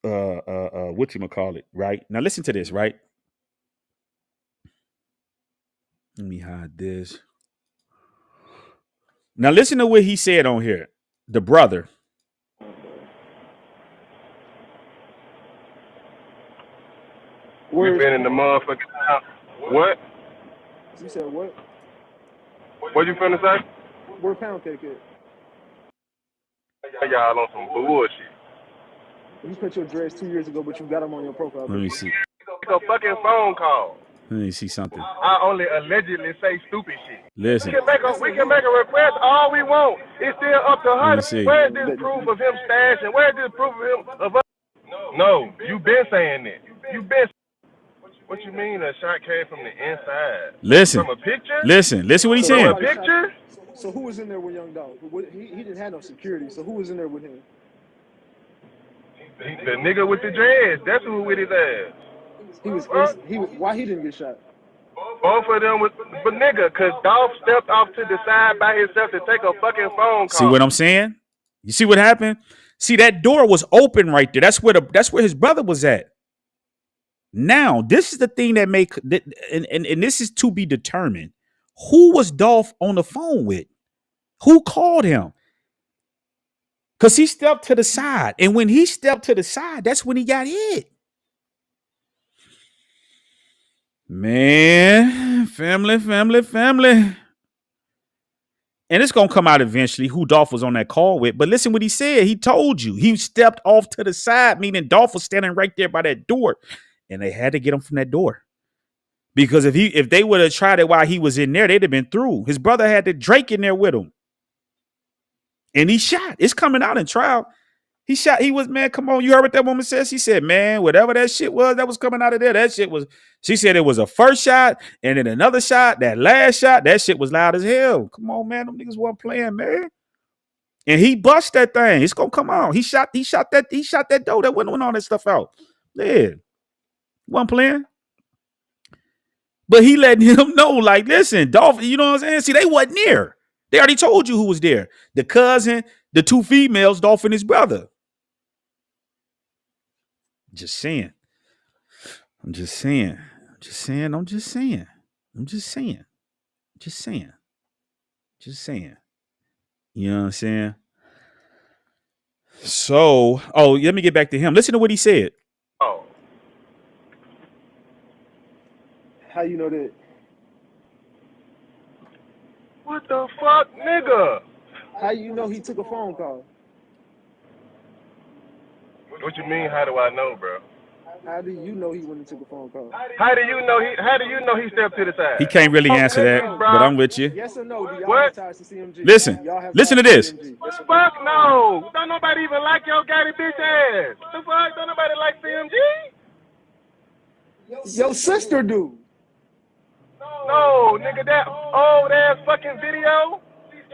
whatchamacallit, right? Now listen to this, right? Let me hide this. Now listen to what he said on here. The brother. We been in the motherfucking house. What? You said what? What you finna say? Where Pound Cake at? Y'all on some bullshit. You cut your dreads 2 years ago, but you got them on your profile. Let me see. It's a fucking phone call. Let me see something. I only allegedly say stupid shit. Listen. We can make a request all we want. It's still up to her. See. Where's this proof of him stashing? Where's this proof of him of us? No, you been saying that. You been. What you mean a shot came from the inside? Listen. From a picture? Listen what he's saying. From a picture? So who was in there with Young Dolph? He didn't have no security. So who was in there with him? The nigga with the dreads. That's who with his ass. Why he didn't get shot? Both of them was but nigga, cause Dolph stepped off to the side by himself to take a fucking phone call. See what I'm saying? You see what happened? See, that door was open right there. That's where his brother was at. Now, this is the thing that and this is to be determined. Who was Dolph on the phone with? Who called him? Because he stepped to the side. And when he stepped to the side, that's when he got hit. Man, family. And it's going to come out eventually who Dolph was on that call with. But listen what he said. He told you. He stepped off to the side, meaning Dolph was standing right there by that door. And they had to get him from that door. Because if they would have tried it while he was in there, they'd have been through. His brother had the Drake in there with him. And he shot. It's coming out in trial. He shot. He was, man, come on. You heard what that woman says? She said, man, whatever that shit was that was coming out of there, that shit was, she said it was a first shot and then another shot. That last shot, that shit was loud as hell. Come on, man. Them niggas weren't playing, man. And he bust that thing. It's gonna come out. He shot that dough that went all that stuff out. Yeah. Wasn't playing. But he letting him know, like, listen, Dolph, you know what I'm saying? See, they wasn't there. They already told you who was there. The cousin, the two females, Dolph and his brother. Just saying. I'm just saying. You know what I'm saying? So, let me get back to him. Listen to what he said. Oh. How you know that? What the fuck, nigga? How you know he took a phone call? What you mean, how do I know, bro? How do you know he went and took a phone call? How do you know he stepped to the side? He can't really answer that, but I'm with you. Yes or no? Do y'all what? have ties to CMG? Listen to this. Fuck no. Don't nobody even like your Gotti bitch ass. The fuck? Don't nobody like CMG? Your sister do. No, nigga, that old ass fucking video.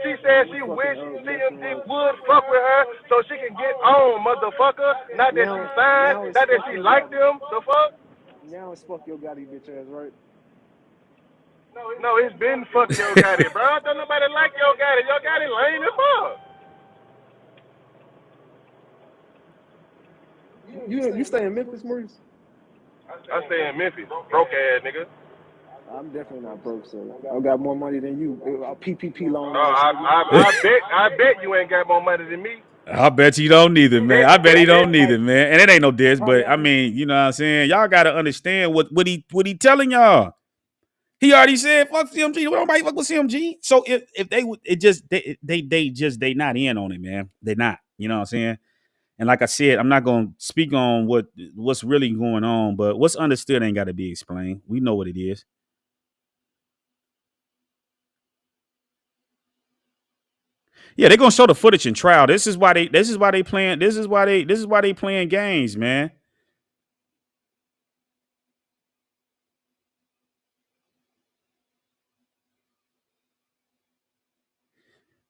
She said she wished CMG would fuck with her so she can get on, motherfucker. Not that she signed, not that she liked them. The fuck? Now it's fuck your Gotti bitch ass, right? No, it's been fuck your Gotti, bro. Don't nobody like your Gotti. Your Gotti lame as fuck. You stay in Memphis, Maurice? I stay in Memphis. Broke ass nigga. I'm definitely not broke, so I got more money than you. A PPP loan. No, I bet you ain't got more money than me. I bet you don't neither, man. I bet he don't neither, man. And it ain't no diss, but I mean, you know what I'm saying? Y'all gotta understand what he telling y'all. He already said fuck CMG. Nobody fuck with CMG. So if they would, they not in on it, man. They not. You know what I'm saying? And like I said, I'm not gonna speak on what's really going on, but what's understood ain't got to be explained. We know what it is. Yeah, they're gonna show the footage in trial. This is why they playing games, man.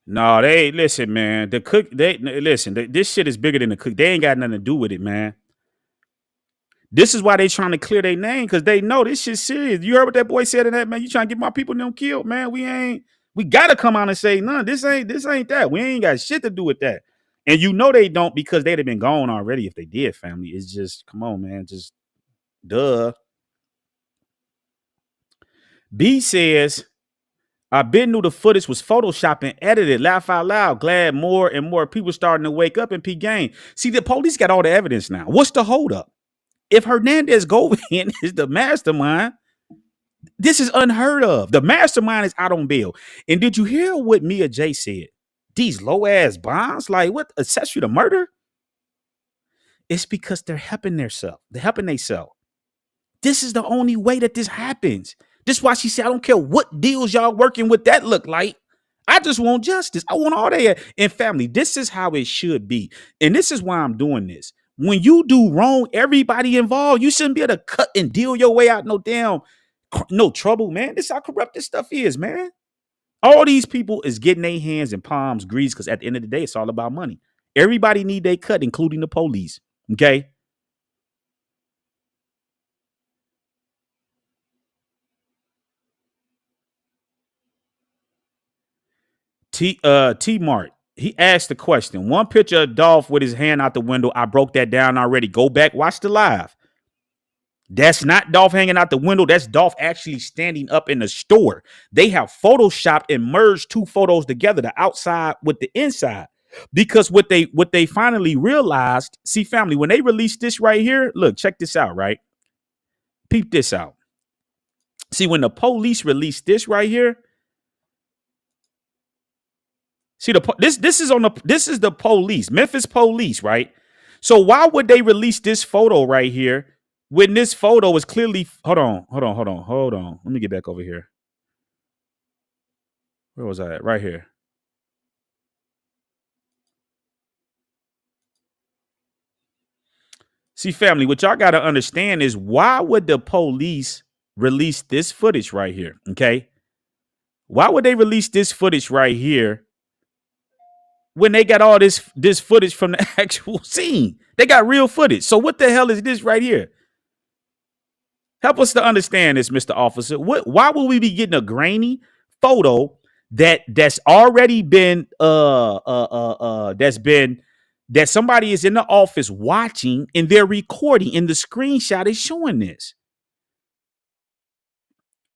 No, listen, man. This shit is bigger than the cook. They ain't got nothing to do with it, man. This is why they trying to clear their name, because they know this shit's serious. You heard what that boy said in that, man. You trying to get my people them killed, man. We gotta come out and say, no, this ain't that. We ain't got shit to do with that. And you know they don't, because they'd have been gone already if they did, family. It's just, come on, man. Just duh. B says, I been knew the footage was photoshopped and edited. Laugh out loud. Glad more and more people starting to wake up in P game. See, the police got all the evidence now. What's the holdup? If Hernandez Govan is the mastermind, this is unheard of. The mastermind is out on bail. And did you hear what Mia J said? These low ass bonds, like what, accessory to murder? It's because they're helping themselves. They're helping themselves. This is the only way that this happens. This is why she said, I don't care what deals y'all working with that look like. I just want justice. I want all that. And family, this is how it should be. And this is why I'm doing this. When you do wrong, everybody involved, you shouldn't be able to cut and deal your way out no trouble, man. This is how corrupt this stuff is, man. All these people is getting their hands and palms greased because at the end of the day, it's all about money. Everybody need their cut, including the police. Okay. T Mart. He asked the question. One picture of Dolph with his hand out the window. I broke that down already. Go back, watch the live. That's not Dolph hanging out the window. That's Dolph actually standing up in the store. They have photoshopped and merged two photos together, the outside with the inside. Because what they finally realized, see, family, when they released this right here, look, check this out, right? Peep this out. See, when the police released this right here, see, this is the police, Memphis police, right? So why would they release this photo right here when this photo is clearly, hold on. Let me get back over here. Where was I at? Right here. See, family, what y'all got to understand is why would the police release this footage right here? Okay. Why would they release this footage right here when they got all this footage from the actual scene? They got real footage. So what the hell is this right here? Help us to understand this, Mr. Officer. Why would we be getting a grainy photo that's already been that somebody is in the office watching and they're recording and the screenshot is showing this?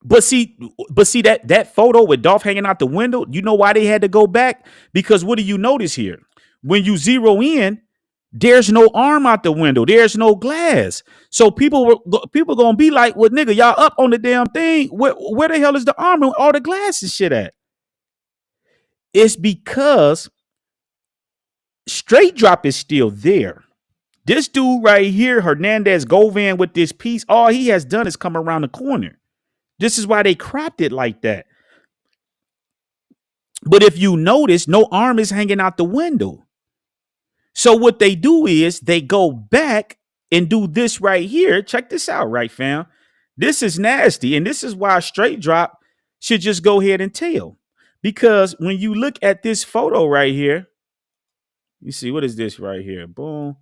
But see that photo with Dolph hanging out the window, you know why they had to go back? Because what do you notice here? When you zero in, there's no arm out the window. There's no glass. So people gonna be like, well, nigga, y'all up on the damn thing. Where the hell is the arm and all the glass and shit at? It's because straight drop is still there. This dude right here, Hernandez Govan, with this piece, all he has done is come around the corner. This is why they cropped it like that. But if you notice, no arm is hanging out the window. So what they do is they go back and do this right here. Check this out, right, fam? This is nasty. And this is why straight drop should just go ahead and tell. Because when you look at this photo right here, you see, what is this right here? Boom.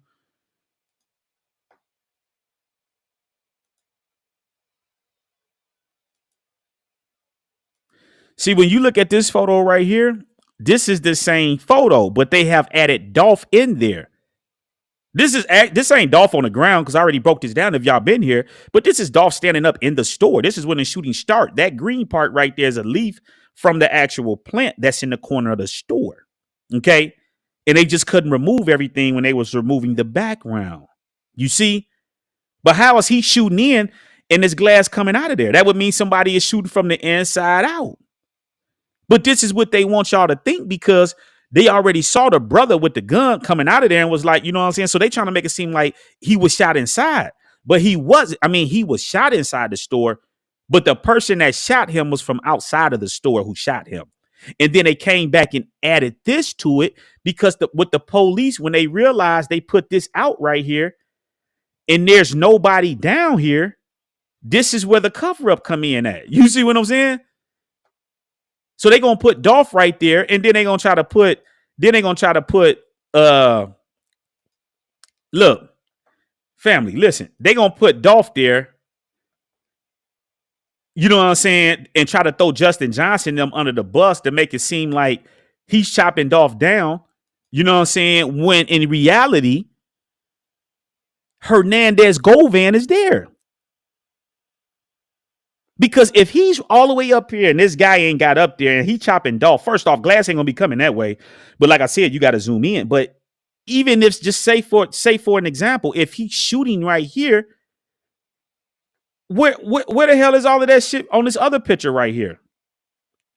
See, when you look at this photo right here, this is the same photo, but they have added Dolph in there. This ain't Dolph on the ground because I already broke this down if y'all been here, but this is Dolph standing up in the store. This is when the shooting start. That green part right there is a leaf from the actual plant that's in the corner of the store. Okay. And they just couldn't remove everything when they was removing the background. You see? But how is he shooting in and this glass coming out of there? That would mean somebody is shooting from the inside out. But this is what they want y'all to think because they already saw the brother with the gun coming out of there and was like, you know what I'm saying? So they trying to make it seem like he was shot inside, but he wasn't. I mean, he was shot inside the store, but the person that shot him was from outside of the store who shot him. And then they came back and added this to it because with the police, when they realized they put this out right here and there's nobody down here, this is where the cover up come in at. You see what I'm saying? So they're gonna put Dolph right there, and then they're gonna try to put, look, family, listen, they're gonna put Dolph there, you know what I'm saying, and try to throw Justin Johnson them under the bus to make it seem like he's chopping Dolph down, you know what I'm saying, when in reality, Hernandez Govan is there. Because if he's all the way up here and this guy ain't got up there and he chopping Dolph, first off, glass ain't gonna be coming that way. But like I said, you got to zoom in. But even if just say for an example, if he's shooting right here Where the hell is all of that shit on this other picture right here?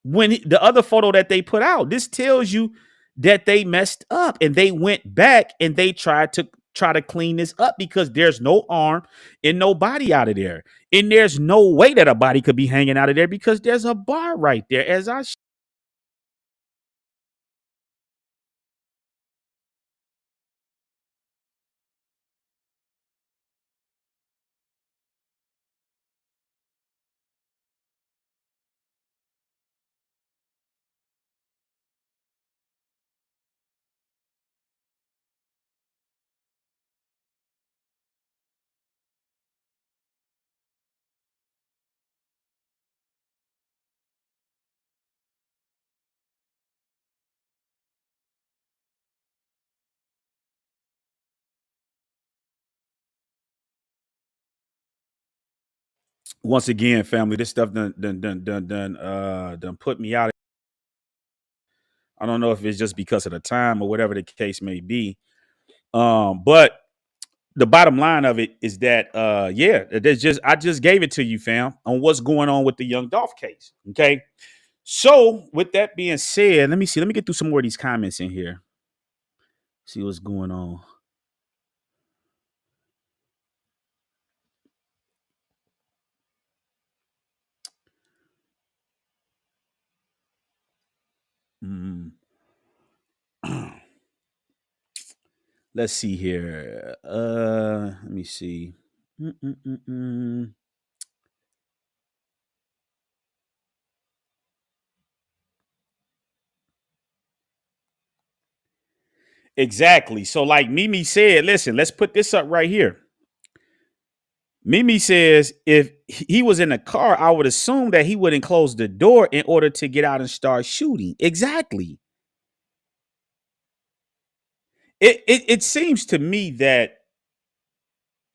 The other photo that they put out, this tells you that they messed up and they went back and they tried to clean this up because there's no arm and no body out of there. And there's no way that a body could be hanging out of there because there's a bar right there. Once again, family, this stuff done put me out. I don't know if it's just because of the time or whatever the case may be. But the bottom line of it is that I just gave it to you, fam, on what's going on with the young Dolph case. Okay. So with that being said, let me get through some more of these comments in here. See what's going on. Let's see here. Let me see. Exactly. So like Mimi said, listen, let's put this up right here. Mimi says if he was in a car, I would assume that he wouldn't close the door in order to get out and start shooting. Exactly. It seems to me that,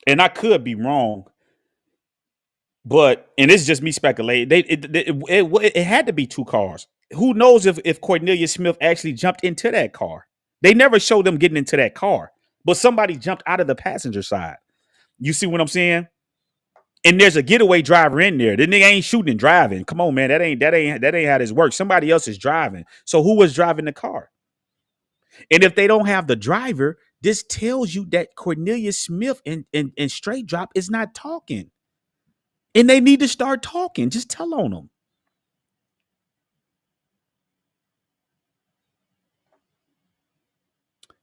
and I could be wrong, but and it's just me speculating. It had to be two cars. Who knows if Cornelius Smith actually jumped into that car? They never showed them getting into that car, but somebody jumped out of the passenger side. You see what I'm saying? And there's a getaway driver in there. The nigga ain't shooting and driving. Come on, man. That ain't how this works. Somebody else is driving. So who was driving the car? And if they don't have the driver, this tells you that Cornelius Smith and Straight Drop is not talking. And they need to start talking. Just tell on them.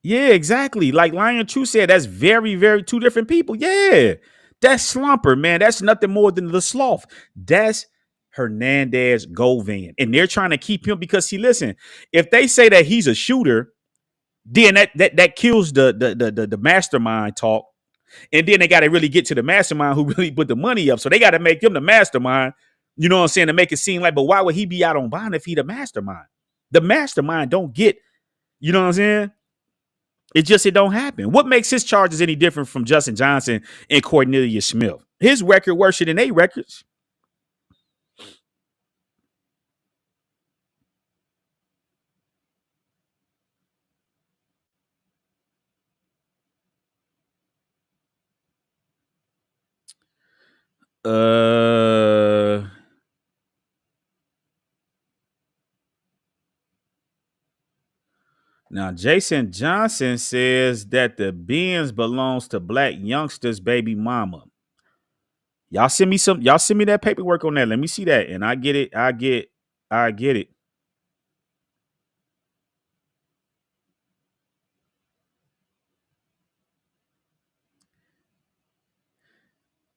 Yeah, exactly. Like Lion True said, that's very, very two different people. Yeah. That's Slumper, man. That's nothing more than the sloth. That's Hernandez Govan. And they're trying to keep him because, see, listen, if they say that he's a shooter, then that kills the mastermind talk. And then they got to really get to the mastermind who really put the money up. So they got to make him the mastermind, you know what I'm saying, to make it seem like, but why would he be out on bond if he the mastermind? The mastermind don't get, you know what I'm saying? It don't happen. What makes his charges any different from Justin Johnson and Cornelius Smith? His record worse than their records. Now Jason Johnson says that the Benz belongs to Black Youngster's baby mama. Y'all send me that paperwork on that. Let me see that. And I get it. I get it.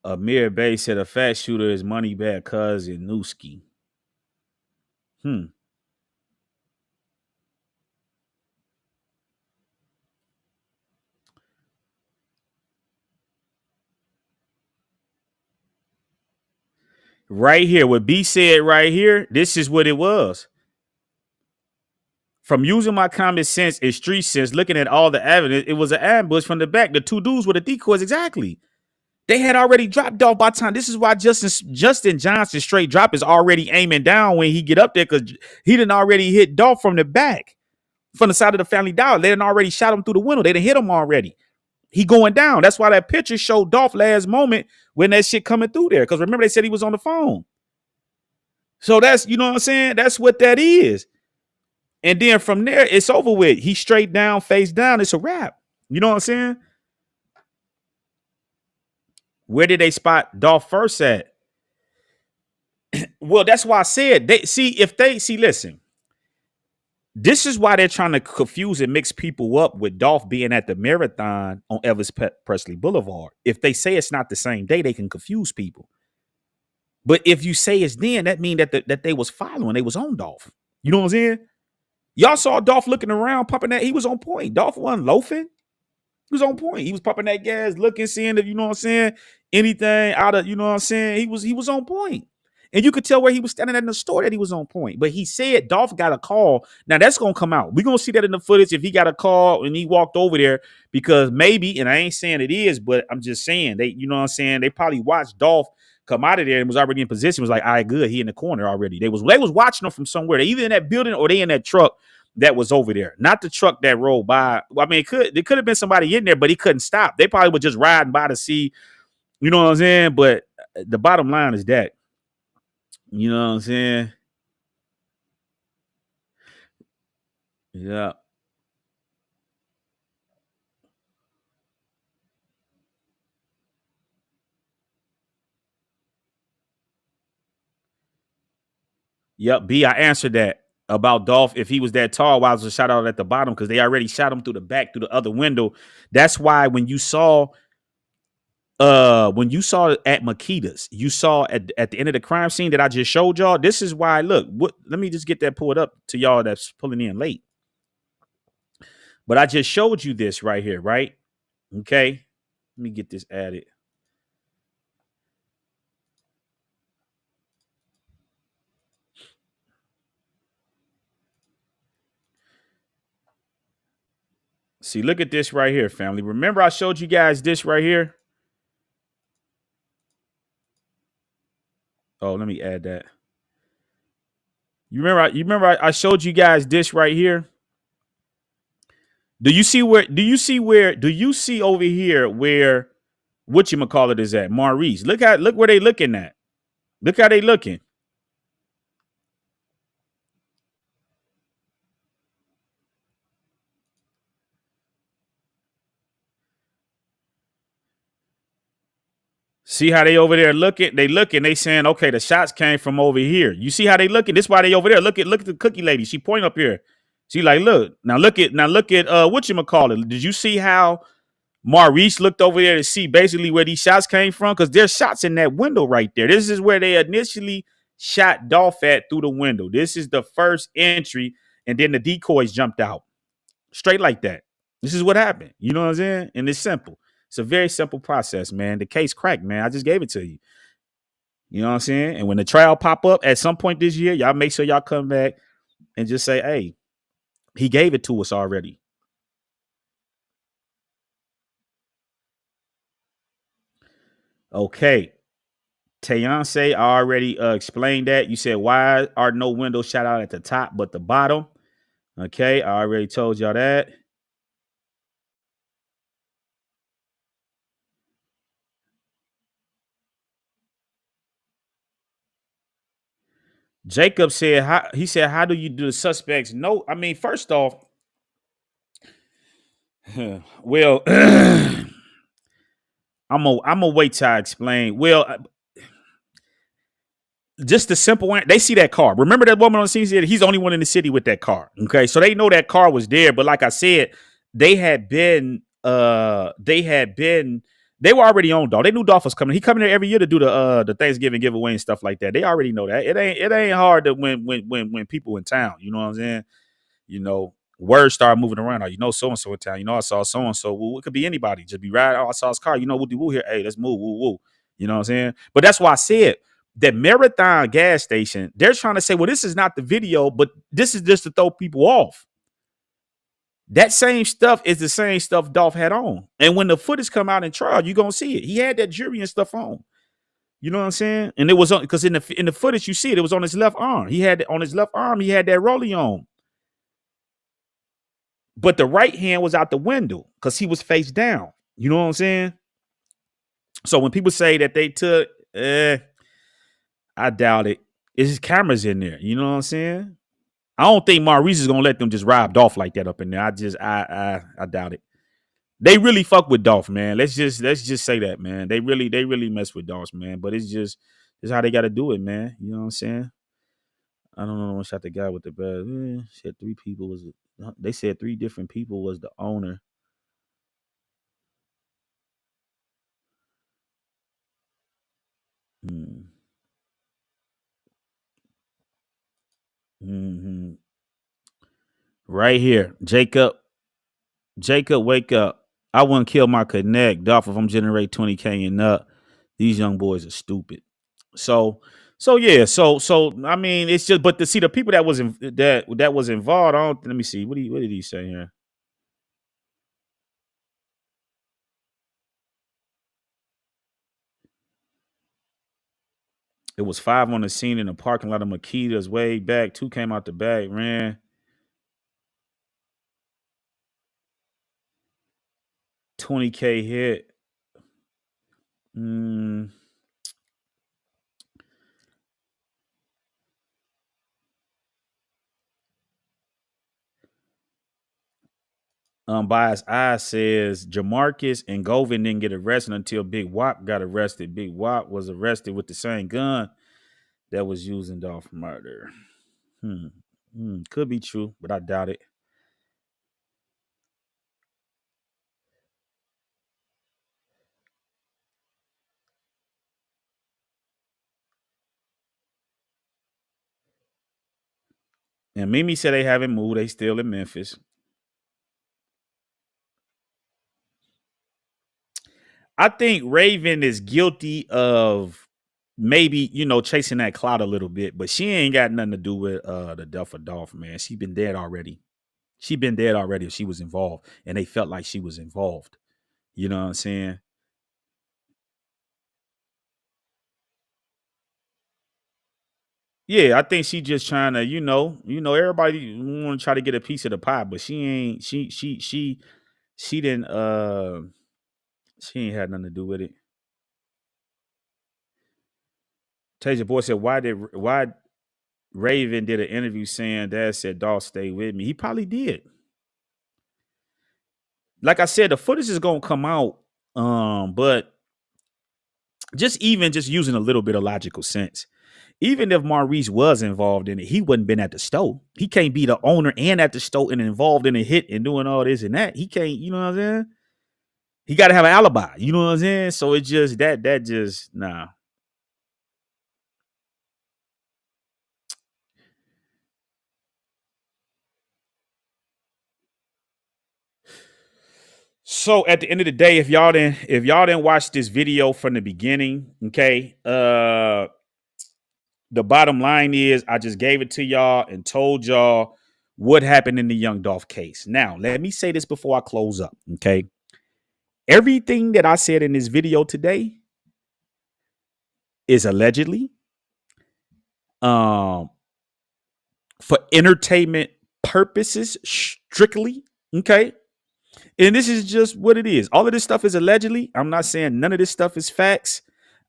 Amir Bay said a fat shooter is money bag cousin Newski. Right here, what B said right here, this is what it was. From using my common sense and street sense, looking at all the evidence, it was an ambush from the back. The two dudes with the decoys, exactly. They had already dropped off by time. This is why Justin Johnson Straight Drop is already aiming down when he get up there because he didn't already hit Dolph from the back, from the side of the Family Dollar. They didn't already shot him through the window. They didn't hit him already. He going down. That's why that picture showed Dolph last moment when that shit coming through there. Because remember, they said he was on the phone. So that's, you know what I'm saying? That's what that is. And then from there, it's over with. He straight down, face down. It's a wrap. You know what I'm saying? Where did they spot Dolph first at? Well, that's why I said listen, this is why they're trying to confuse and mix people up with Dolph being at the marathon on Elvis Presley Boulevard. If they say it's not the same day, they can confuse people. But if you say it's then, that means that they was following, they was on Dolph. You know what I'm saying? Y'all saw Dolph looking around, pumping that. He was on point. Dolph wasn't loafing. He was on point. He was pumping that gas, looking, seeing if, you know what I'm saying, anything out of, you know what I'm saying? He was on point. And you could tell where he was standing in the store that he was on point. But he said Dolph got a call. Now that's gonna come out. We're gonna see that in the footage if he got a call and he walked over there, because maybe, and I ain't saying it is, but I'm just saying they, you know what I'm saying, they probably watched Dolph come out of there and was already in position, was like, all right, good, he in the corner already. They was watching him from somewhere. They either in that building or they in that truck that was over there, not the truck that rolled by. I mean, there could have been somebody in there, but he couldn't stop. They probably were just riding by to see, you know what I'm saying? But the bottom line is that, you know what I'm saying? Yeah. Yep, B, I answered that about Dolph. If he was that tall, why was a shot out at the bottom? Because they already shot him through the back, through the other window. That's why when you saw at Makita's, you saw at the end of the crime scene that I just showed y'all. This is why, look, let me just get that pulled up to y'all that's pulling in late. But I just showed you this right here, right? Okay. Let me get this added. See, look at this right here, family. Remember I showed you guys this right here? Oh, let me add that. You remember I showed you guys this right here? Do you see over here where whatchamacallit is at? Maurice. Look where they looking at. Look how they looking. See how they over there looking? They saying, okay, the shots came from over here. You see how they looking? This is why they over there. Look at the cookie lady. She point up here. She like, look at whatchamacallit. Did you see how Maurice looked over there to see basically where these shots came from? Because there's shots in that window right there. This is where they initially shot Dolph at through the window. This is the first entry, and then the decoys jumped out. Straight like that. This is what happened. You know what I'm saying? And it's simple. It's a very simple process, man. The case cracked, man. I just gave it to you. You know what I'm saying? And when the trial pop up at some point this year, y'all make sure y'all come back and just say, hey, he gave it to us already. Okay. Tayonce, I already explained that. You said, why are no windows shot out at the top but the bottom? Okay, I already told y'all that. Jacob said, how do you do the suspects? No, I mean, first off, well, I'm gonna wait till I explain. Well, just the simple one. They see that car. Remember that woman on the scene said he's the only one in the city with that car. Okay, so they know that car was there. But like I said, they were already on Dolph. They knew Dolph was coming. He coming there every year to do the Thanksgiving giveaway and stuff like that. They already know that. It ain't hard to when people in town. You know what I'm saying? You know, words start moving around. Oh, you know, so and so in town. You know, I saw so and so. Well, it could be anybody. Just be right. Oh, I saw his car. You know, woo here. Hey, let's move. Woo woo. You know what I'm saying? But that's why I said that Marathon gas station. They're trying to say, well, this is not the video, but this is just to throw people off. That same stuff is the same stuff Dolph had on. And when the footage come out in trial, you're going to see it. He had that jewelry and stuff on. You know what I'm saying? And it was on, because in the footage, you see it was on his left arm. He had on his left arm, he had that rollie on. But the right hand was out the window because he was face down. You know what I'm saying? So when people say that they took, I doubt it. It's cameras in there. You know what I'm saying? I don't think Maurice is gonna let them just rob Dolph like that up in there. I doubt it. They really fuck with Dolph, man. Let's just say that, man. They really mess with Dolph, man. But it's how they gotta do it, man. You know what I'm saying? I don't know. Shot the guy with the bad. Said 3 people was. They said 3 different people was the owner. Mm-hmm. Right here, Jacob, wake up. I wouldn't kill my connect, Dolph, if I'm generate 20K and up. These young boys are stupid. So yeah, so I mean, it's just, but to see the people that was that was involved. Let me see. What did he say here? It was 5 on the scene in the parking lot of Makita's way back. 2 came out the back, ran. 20K hit. Bias Eye says Jamarcus and Govin didn't get arrested until Big Wop got arrested. Big Wop was arrested with the same gun that was used in Dolph murder. Could be true, but I doubt it. And Mimi said they haven't moved. They still in Memphis. I think Raven is guilty of maybe, chasing that clout a little bit, but she ain't got nothing to do with the death of Dolph, man. She been dead already. She been dead already if she was involved, and they felt like she was involved. You know what I'm saying? Yeah, I think she just trying to, everybody want to try to get a piece of the pie, but she ain't. She didn't. She ain't had nothing to do with it. Tasia Boy said, why Raven did an interview saying Dad said Dolph stay with me? He probably did. Like I said, the footage is gonna come out. But just using a little bit of logical sense. Even if Maurice was involved in it, he wouldn't been at the store. He can't be the owner and at the store and involved in a hit and doing all this and that. He can't, you know what I'm saying? He got to have an alibi, you know what I'm saying? So it's just that just, nah. So at the end of the day, if y'all didn't watch this video from the beginning, okay, the bottom line is I just gave it to y'all and told y'all what happened in the Young Dolph case. Now, let me say this before I close up, okay? Everything that I said in this video today is allegedly for entertainment purposes strictly, okay? And this is just what it is. All of this stuff is allegedly. I'm not saying none of this stuff is facts.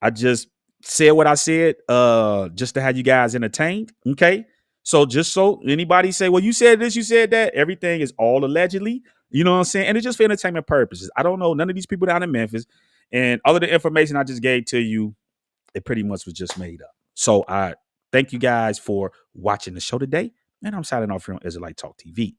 I just said what I said just to have you guys entertained, okay? So just so anybody say, well, you said this, you said that, everything is all allegedly, you know what I'm saying? And it's just for entertainment purposes. I don't know none of these people down in Memphis, and all of the information I just gave to you, it pretty much was just made up. So I thank you guys for watching the show today, and I'm signing off here on Israelite Talk TV.